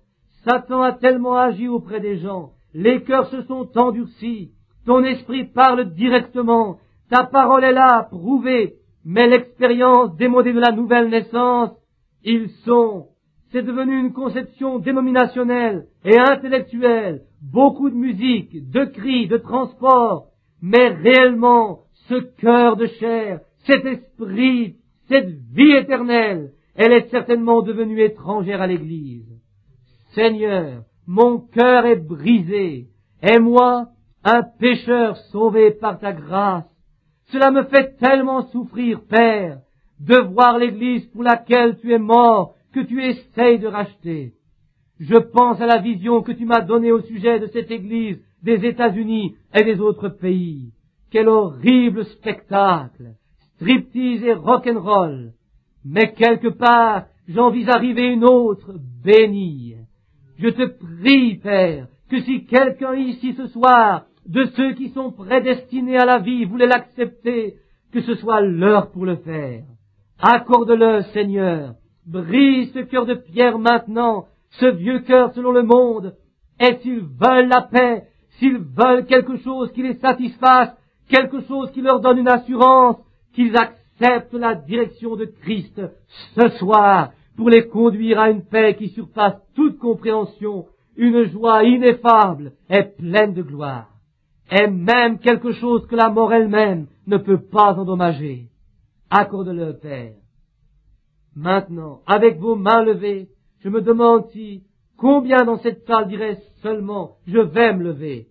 Satan a tellement agi auprès des gens. Les cœurs se sont endurcis. Ton esprit parle directement. Ta parole est là, prouvée. Mais l'expérience démodée de la nouvelle naissance, c'est devenu une conception dénominationnelle et intellectuelle. Beaucoup de musique, de cris, de transport. Mais réellement, ce cœur de chair, cet esprit, cette vie éternelle, elle est certainement devenue étrangère à l'Église. Seigneur, mon cœur est brisé, et moi, un pécheur sauvé par ta grâce. Cela me fait tellement souffrir, Père, de voir l'Église pour laquelle tu es mort, que tu essayes de racheter. Je pense à la vision que tu m'as donnée au sujet de cette Église des États-Unis et des autres pays. Quel horrible spectacle, striptease et rock'n'roll. Mais quelque part, j'en vis arriver une autre, bénie. Je te prie, Père, que si quelqu'un ici ce soir, de ceux qui sont prédestinés à la vie, voulait l'accepter, que ce soit l'heure pour le faire. Accorde-le, Seigneur. Brise ce cœur de pierre maintenant, ce vieux cœur selon le monde. Et s'ils veulent la paix, s'ils veulent quelque chose qui les satisfasse, quelque chose qui leur donne une assurance, qu'ils acceptent la direction de Christ ce soir pour les conduire à une paix qui surpasse toute compréhension, une joie ineffable et pleine de gloire, et même quelque chose que la mort elle-même ne peut pas endommager. Accorde-le, Père. Maintenant, avec vos mains levées, je me demande si combien dans cette salle diraient seulement « je vais me lever ».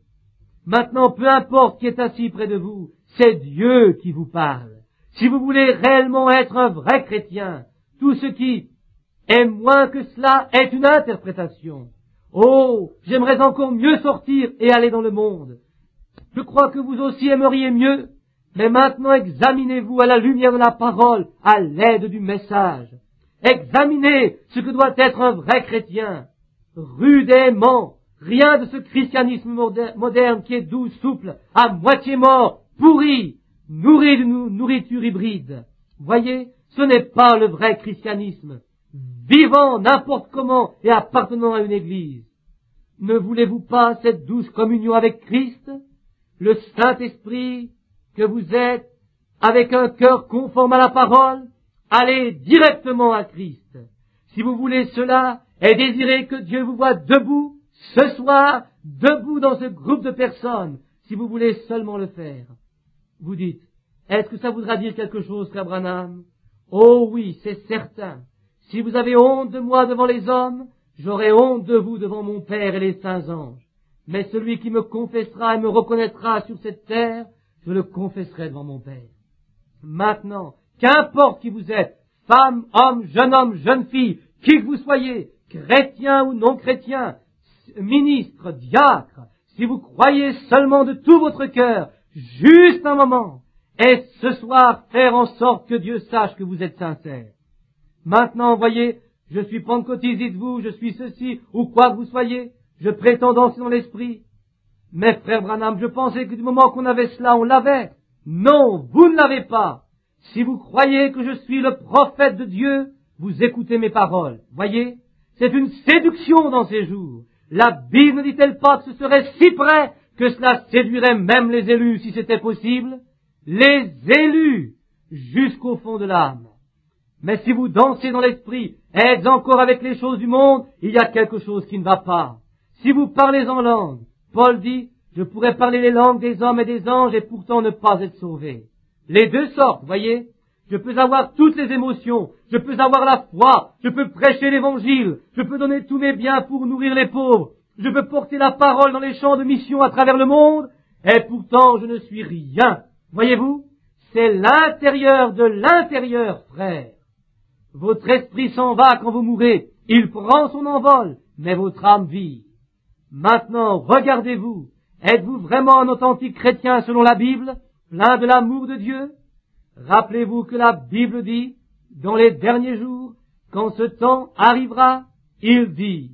Maintenant, peu importe qui est assis près de vous, c'est Dieu qui vous parle. Si vous voulez réellement être un vrai chrétien, tout ce qui est moins que cela est une interprétation. Oh, j'aimerais encore mieux sortir et aller dans le monde. Je crois que vous aussi aimeriez mieux, mais maintenant examinez-vous à la lumière de la parole, à l'aide du message. Examinez ce que doit être un vrai chrétien, rude et aimant, rien de ce christianisme moderne qui est doux, souple, à moitié mort, pourri, nourri d'une nourriture hybride. Voyez, ce n'est pas le vrai christianisme, vivant n'importe comment et appartenant à une église. Ne voulez-vous pas cette douce communion avec Christ, le Saint-Esprit que vous êtes, avec un cœur conforme à la parole? Allez directement à Christ. Si vous voulez cela et désirez que Dieu vous voie debout, ce soir, debout dans ce groupe de personnes, si vous voulez seulement le faire. Vous dites, est-ce que ça voudra dire quelque chose, frère Branham? Oh oui, c'est certain. Si vous avez honte de moi devant les hommes, j'aurai honte de vous devant mon Père et les saints anges. Mais celui qui me confessera et me reconnaîtra sur cette terre, je le confesserai devant mon Père. Maintenant, qu'importe qui vous êtes, femme, homme, jeune fille, qui que vous soyez, chrétien ou non chrétien, ministre, diacre, si vous croyez seulement de tout votre cœur, juste un moment, et ce soir faire en sorte que Dieu sache que vous êtes sincère. Maintenant, voyez, je suis pentecôtiste, dites-vous, je suis ceci, ou quoi que vous soyez, je prétends danser dans l'esprit. Mais frère Branham, je pensais que du moment qu'on avait cela, on l'avait. Non, vous ne l'avez pas. Si vous croyez que je suis le prophète de Dieu, vous écoutez mes paroles. Voyez, c'est une séduction dans ces jours. La Bible ne dit-elle pas que ce serait si près que cela séduirait même les élus si c'était possible? Les élus, jusqu'au fond de l'âme. Mais si vous dansez dans l'esprit et êtes encore avec les choses du monde, il y a quelque chose qui ne va pas. Si vous parlez en langue, Paul dit, je pourrais parler les langues des hommes et des anges et pourtant ne pas être sauvé. Les deux sortes, voyez. Je peux avoir toutes les émotions, je peux avoir la foi, je peux prêcher l'évangile, je peux donner tous mes biens pour nourrir les pauvres, je peux porter la parole dans les champs de mission à travers le monde, et pourtant je ne suis rien. Voyez-vous, c'est l'intérieur de l'intérieur, frère. Votre esprit s'en va quand vous mourrez, il prend son envol, mais votre âme vit. Maintenant, regardez-vous, êtes-vous vraiment un authentique chrétien selon la Bible, plein de l'amour de Dieu? Rappelez-vous que la Bible dit, dans les derniers jours, quand ce temps arrivera, il dit,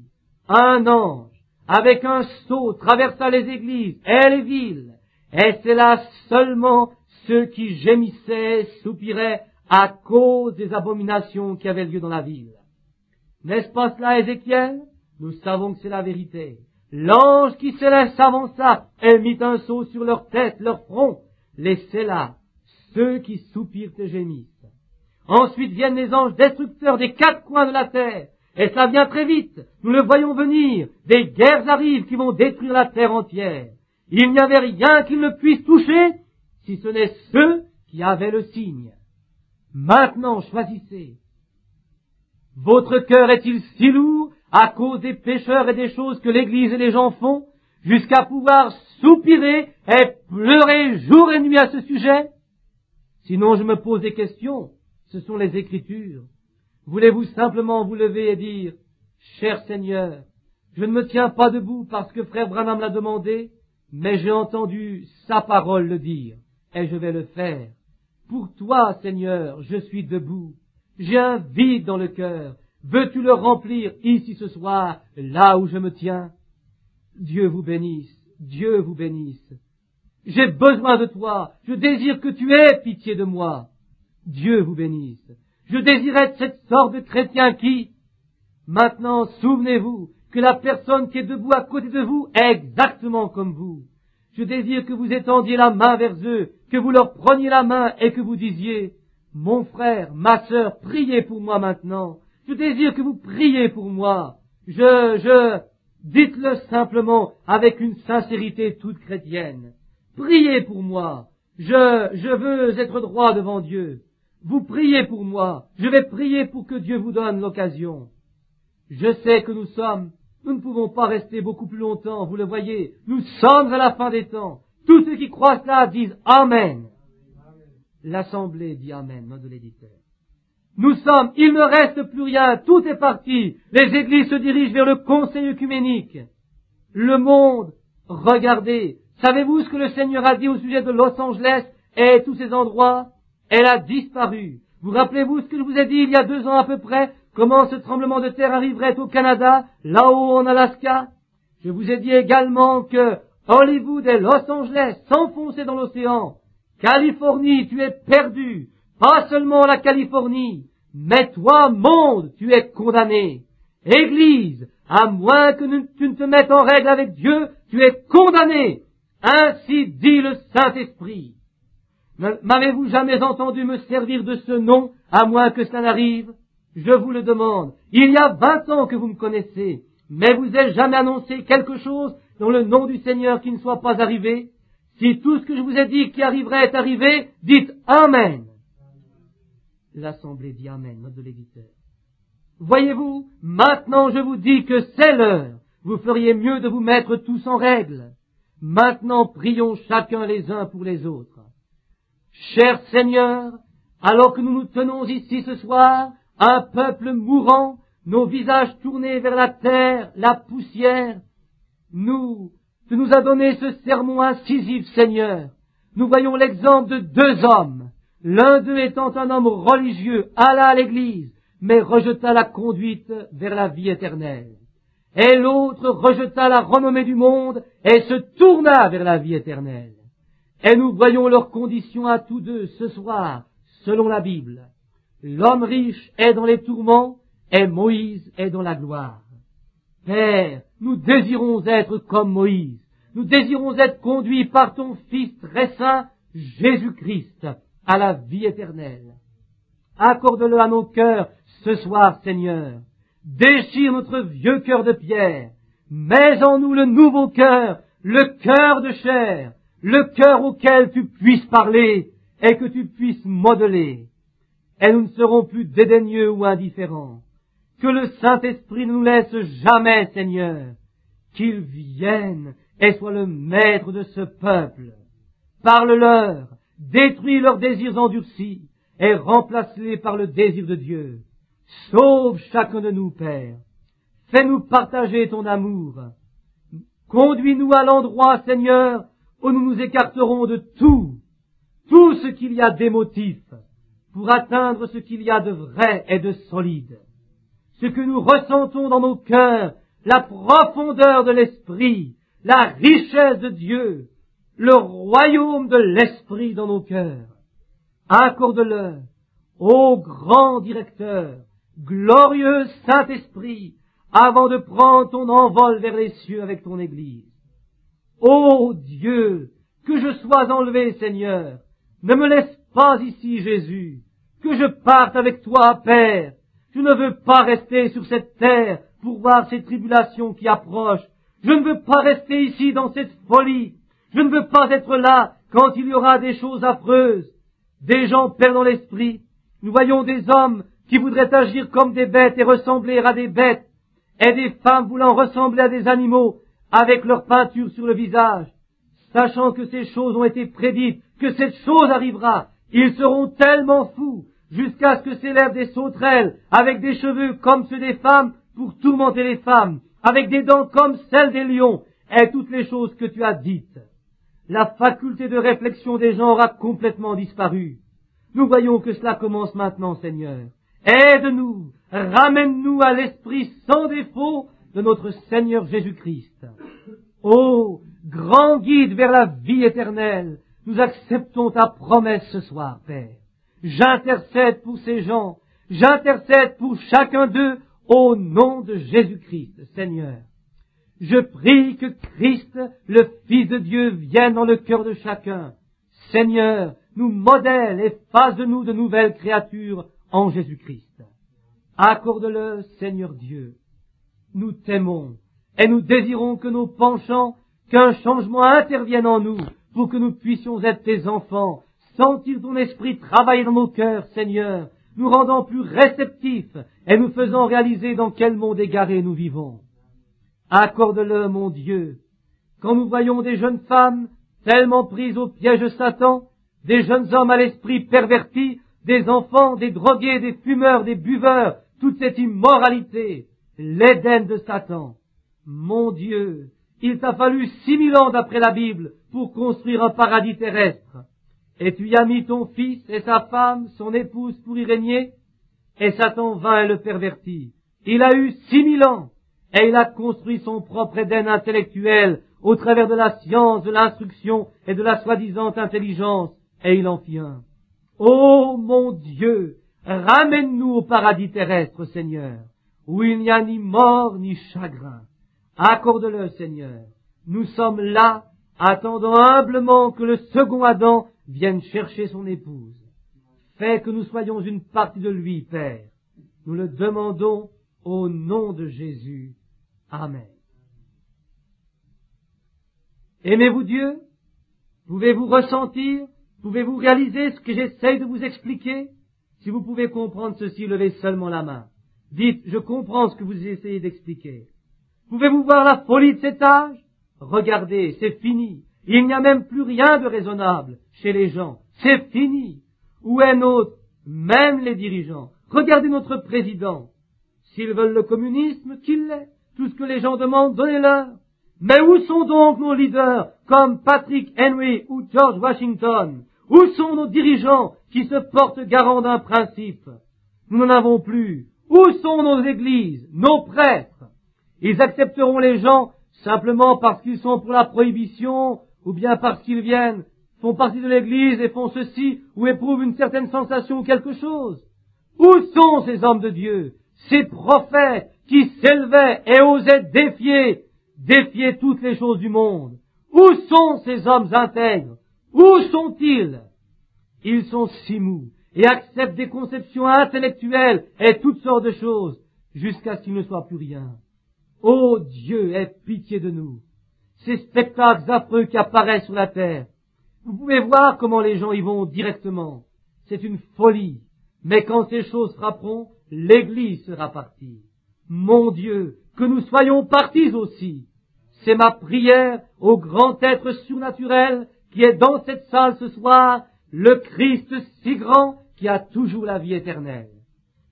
un ange, avec un sceau, traversa les églises et les villes, et c'est là seulement ceux qui gémissaient, soupiraient à cause des abominations qui avaient lieu dans la ville. N'est-ce pas cela, Ézéchiel? Nous savons que c'est la vérité. L'ange qui s'avança et mit un sceau sur leur tête, leur front. Laissez là ceux qui soupirent et gémissent. Ensuite viennent les anges destructeurs des quatre coins de la terre. Et ça vient très vite. Nous le voyons venir. Des guerres arrivent qui vont détruire la terre entière. Il n'y avait rien qu'ils ne puissent toucher, si ce n'est ceux qui avaient le signe. Maintenant, choisissez. Votre cœur est-il si lourd à cause des pécheurs et des choses que l'Église et les gens font, jusqu'à pouvoir soupirer et pleurer jour et nuit à ce sujet? Sinon je me pose des questions, ce sont les Écritures. Voulez-vous simplement vous lever et dire, cher Seigneur, je ne me tiens pas debout parce que frère Branham l'a demandé, mais j'ai entendu sa parole le dire, et je vais le faire. Pour toi, Seigneur, je suis debout. J'ai un vide dans le cœur. Veux-tu le remplir ici ce soir, là où je me tiens? Dieu vous bénisse, Dieu vous bénisse. J'ai besoin de toi, je désire que tu aies pitié de moi. Dieu vous bénisse. Je désire être cette sorte de chrétien qui, maintenant, souvenez-vous que la personne qui est debout à côté de vous est exactement comme vous. Je désire que vous étendiez la main vers eux, que vous leur preniez la main et que vous disiez, mon frère, ma sœur, priez pour moi maintenant. Je désire que vous priez pour moi. Dites-le simplement avec une sincérité toute chrétienne. Priez pour moi. Je veux être droit devant Dieu. Vous priez pour moi. Je vais prier pour que Dieu vous donne l'occasion. Je sais que nous ne pouvons pas rester beaucoup plus longtemps, vous le voyez. Nous sommes à la fin des temps. Tous ceux qui croient cela disent Amen. L'Assemblée dit Amen, nom de l'éditeur. Il ne reste plus rien, tout est parti. Les églises se dirigent vers le conseil œcuménique. Le monde, regardez, savez-vous ce que le Seigneur a dit au sujet de Los Angeles et tous ces endroits? Elle a disparu. Vous rappelez-vous ce que je vous ai dit il y a 2 ans à peu près? Comment ce tremblement de terre arriverait au Canada, là-haut en Alaska? Je vous ai dit également que Hollywood et Los Angeles s'enfonçaient dans l'océan. Californie, tu es perdu. Pas seulement la Californie, mais toi, monde, tu es condamné. Église, à moins que tu ne te mettes en règle avec Dieu, tu es condamné. Ainsi dit le Saint-Esprit. M'avez-vous jamais entendu me servir de ce nom, à moins que cela n'arrive? Je vous le demande. Il y a 20 ans que vous me connaissez, mais vous ai jamais annoncé quelque chose dans le nom du Seigneur qui ne soit pas arrivé? Si tout ce que je vous ai dit qui arriverait est arrivé, dites Amen. L'Assemblée dit Amen, note de l'éditeur. Voyez-vous, maintenant je vous dis que c'est l'heure. Vous feriez mieux de vous mettre tous en règle. Maintenant prions chacun les uns pour les autres. Cher Seigneur, alors que nous nous tenons ici ce soir, un peuple mourant, nos visages tournés vers la terre, la poussière, tu nous as donné ce sermon incisif, Seigneur. Nous voyons l'exemple de 2 hommes. L'un d'eux étant un homme religieux, alla à l'église, mais rejeta la conduite vers la vie éternelle. Et l'autre rejeta la renommée du monde et se tourna vers la vie éternelle. Et nous voyons leurs conditions à tous deux ce soir, selon la Bible. L'homme riche est dans les tourments et Moïse est dans la gloire. Père, nous désirons être comme Moïse. Nous désirons être conduits par ton Fils très saint, Jésus-Christ, à la vie éternelle. Accorde-le à nos cœurs ce soir, Seigneur. Déchire notre vieux cœur de pierre. Mets en nous le nouveau cœur, le cœur de chair, le cœur auquel tu puisses parler et que tu puisses modeler. Et nous ne serons plus dédaigneux ou indifférents. Que le Saint-Esprit ne nous laisse jamais, Seigneur, qu'il vienne et soit le maître de ce peuple. Parle-leur, détruis leurs désirs endurcis et remplace-les par le désir de Dieu. Sauve chacun de nous, Père. Fais-nous partager ton amour. Conduis-nous à l'endroit, Seigneur, où nous nous écarterons de tout ce qu'il y a d'émotif, pour atteindre ce qu'il y a de vrai et de solide. Ce que nous ressentons dans nos cœurs, la profondeur de l'esprit, la richesse de Dieu, le royaume de l'esprit dans nos cœurs. Accorde-le, ô grand directeur, glorieux Saint-Esprit, avant de prendre ton envol vers les cieux avec ton Église. Ô Dieu, que je sois enlevé, Seigneur. Ne me laisse pas ici, Jésus. Que je parte avec toi, Père. Je ne veux pas rester sur cette terre pour voir ces tribulations qui approchent. Je ne veux pas rester ici dans cette folie. Je ne veux pas être là quand il y aura des choses affreuses. Des gens perdant l'esprit. Nous voyons des hommes qui voudraient agir comme des bêtes et ressembler à des bêtes. et des femmes voulant ressembler à des animaux avec leur peinture sur le visage. Sachant que ces choses ont été prédites, que cette chose arrivera, ils seront tellement fous jusqu'à ce que s'élèvent des sauterelles avec des cheveux comme ceux des femmes pour tourmenter les femmes, avec des dents comme celles des lions, et toutes les choses que tu as dites. La faculté de réflexion des gens aura complètement disparu. Nous voyons que cela commence maintenant, Seigneur. Aide-nous, ramène-nous à l'esprit sans défaut de notre Seigneur Jésus-Christ. Ô grand guide vers la vie éternelle, nous acceptons ta promesse ce soir, Père. J'intercède pour ces gens, j'intercède pour chacun d'eux au nom de Jésus-Christ, Seigneur. Je prie que Christ, le Fils de Dieu, vienne dans le cœur de chacun. Seigneur, nous modèle et fasse de nous de nouvelles créatures en Jésus-Christ. Accorde-le, Seigneur Dieu. Nous t'aimons et nous désirons que nos penchants, qu'un changement intervienne en nous pour que nous puissions être tes enfants, sentir ton esprit travailler dans nos cœurs, Seigneur, nous rendant plus réceptifs et nous faisant réaliser dans quel monde égaré nous vivons. Accorde-le, mon Dieu, quand nous voyons des jeunes femmes tellement prises au piège de Satan, des jeunes hommes à l'esprit perverti, des enfants, des drogués, des fumeurs, des buveurs, toute cette immoralité, l'Éden de Satan. Mon Dieu, il t'a fallu 6000 ans d'après la Bible pour construire un paradis terrestre. Et tu y as mis ton fils et sa femme, son épouse, pour y régner, et Satan vint et le pervertit. Il a eu 6000 ans, et il a construit son propre Éden intellectuel au travers de la science, de l'instruction et de la soi-disant intelligence, et il en fit un. Ô mon Dieu, ramène-nous au paradis terrestre, Seigneur, où il n'y a ni mort ni chagrin. Accorde-le, Seigneur. Nous sommes là, attendant humblement que le second Adam vienne chercher son épouse. Fais que nous soyons une partie de lui, Père. Nous le demandons au nom de Jésus. Amen. Aimez-vous Dieu? Pouvez-vous ressentir? Pouvez-vous réaliser ce que j'essaye de vous expliquer? Si vous pouvez comprendre ceci, levez seulement la main. Dites, je comprends ce que vous essayez d'expliquer. Pouvez-vous voir la folie de cet âge? Regardez, c'est fini. Il n'y a même plus rien de raisonnable chez les gens. C'est fini. Où est même les dirigeants? Regardez notre président. S'ils veulent le communisme, qu'il l'ait. Tout ce que les gens demandent, donnez-leur. Mais où sont donc nos leaders, comme Patrick Henry ou George Washington? Où sont nos dirigeants qui se portent garants d'un principe? Nous n'en avons plus. Où sont nos églises, nos prêtres? Ils accepteront les gens simplement parce qu'ils sont pour la prohibition, ou bien parce qu'ils font partie de l'église et font ceci, ou éprouvent une certaine sensation ou quelque chose. Où sont ces hommes de Dieu, ces prophètes qui s'élevaient et osaient défier toutes les choses du monde? Où sont ces hommes intègres? Où sont-ils? Ils sont si mous et acceptent des conceptions intellectuelles et toutes sortes de choses jusqu'à ce qu'il ne soit plus rien. Ô Dieu, aie pitié de nous. Ces spectacles affreux qui apparaissent sur la terre. Vous pouvez voir comment les gens y vont directement. C'est une folie. Mais quand ces choses frapperont, l'Église sera partie. Mon Dieu, que nous soyons partis aussi. C'est ma prière au grand être surnaturel qui est dans cette salle ce soir, le Christ si grand qui a toujours la vie éternelle.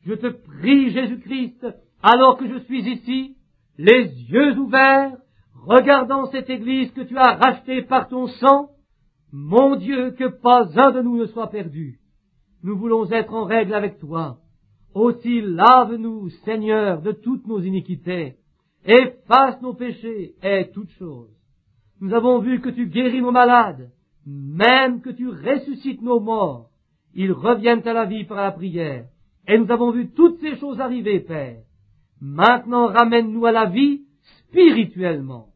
Je te prie, Jésus-Christ, alors que je suis ici, les yeux ouverts, regardant cette Église que tu as rachetée par ton sang, mon Dieu, que pas un de nous ne soit perdu. Nous voulons être en règle avec toi. Aussi lave-nous, Seigneur, de toutes nos iniquités, efface nos péchés et toutes choses. Nous avons vu que tu guéris nos malades, même que tu ressuscites nos morts. Ils reviennent à la vie par la prière. Et nous avons vu toutes ces choses arriver, Père. Maintenant, ramène-nous à la vie spirituellement.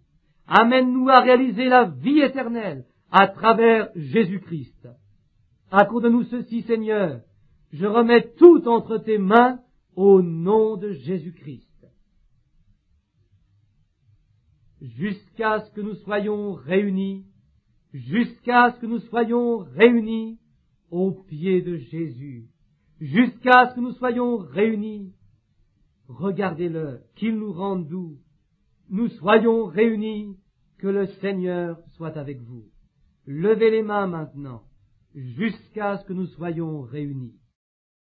Amène-nous à réaliser la vie éternelle à travers Jésus-Christ. Accorde-nous ceci, Seigneur. Je remets tout entre tes mains au nom de Jésus-Christ. Jusqu'à ce que nous soyons réunis, au pied de Jésus, jusqu'à ce que nous soyons réunis, regardez-le, qu'il nous rende doux. Nous soyons réunis, que le Seigneur soit avec vous. Levez les mains maintenant, jusqu'à ce que nous soyons réunis.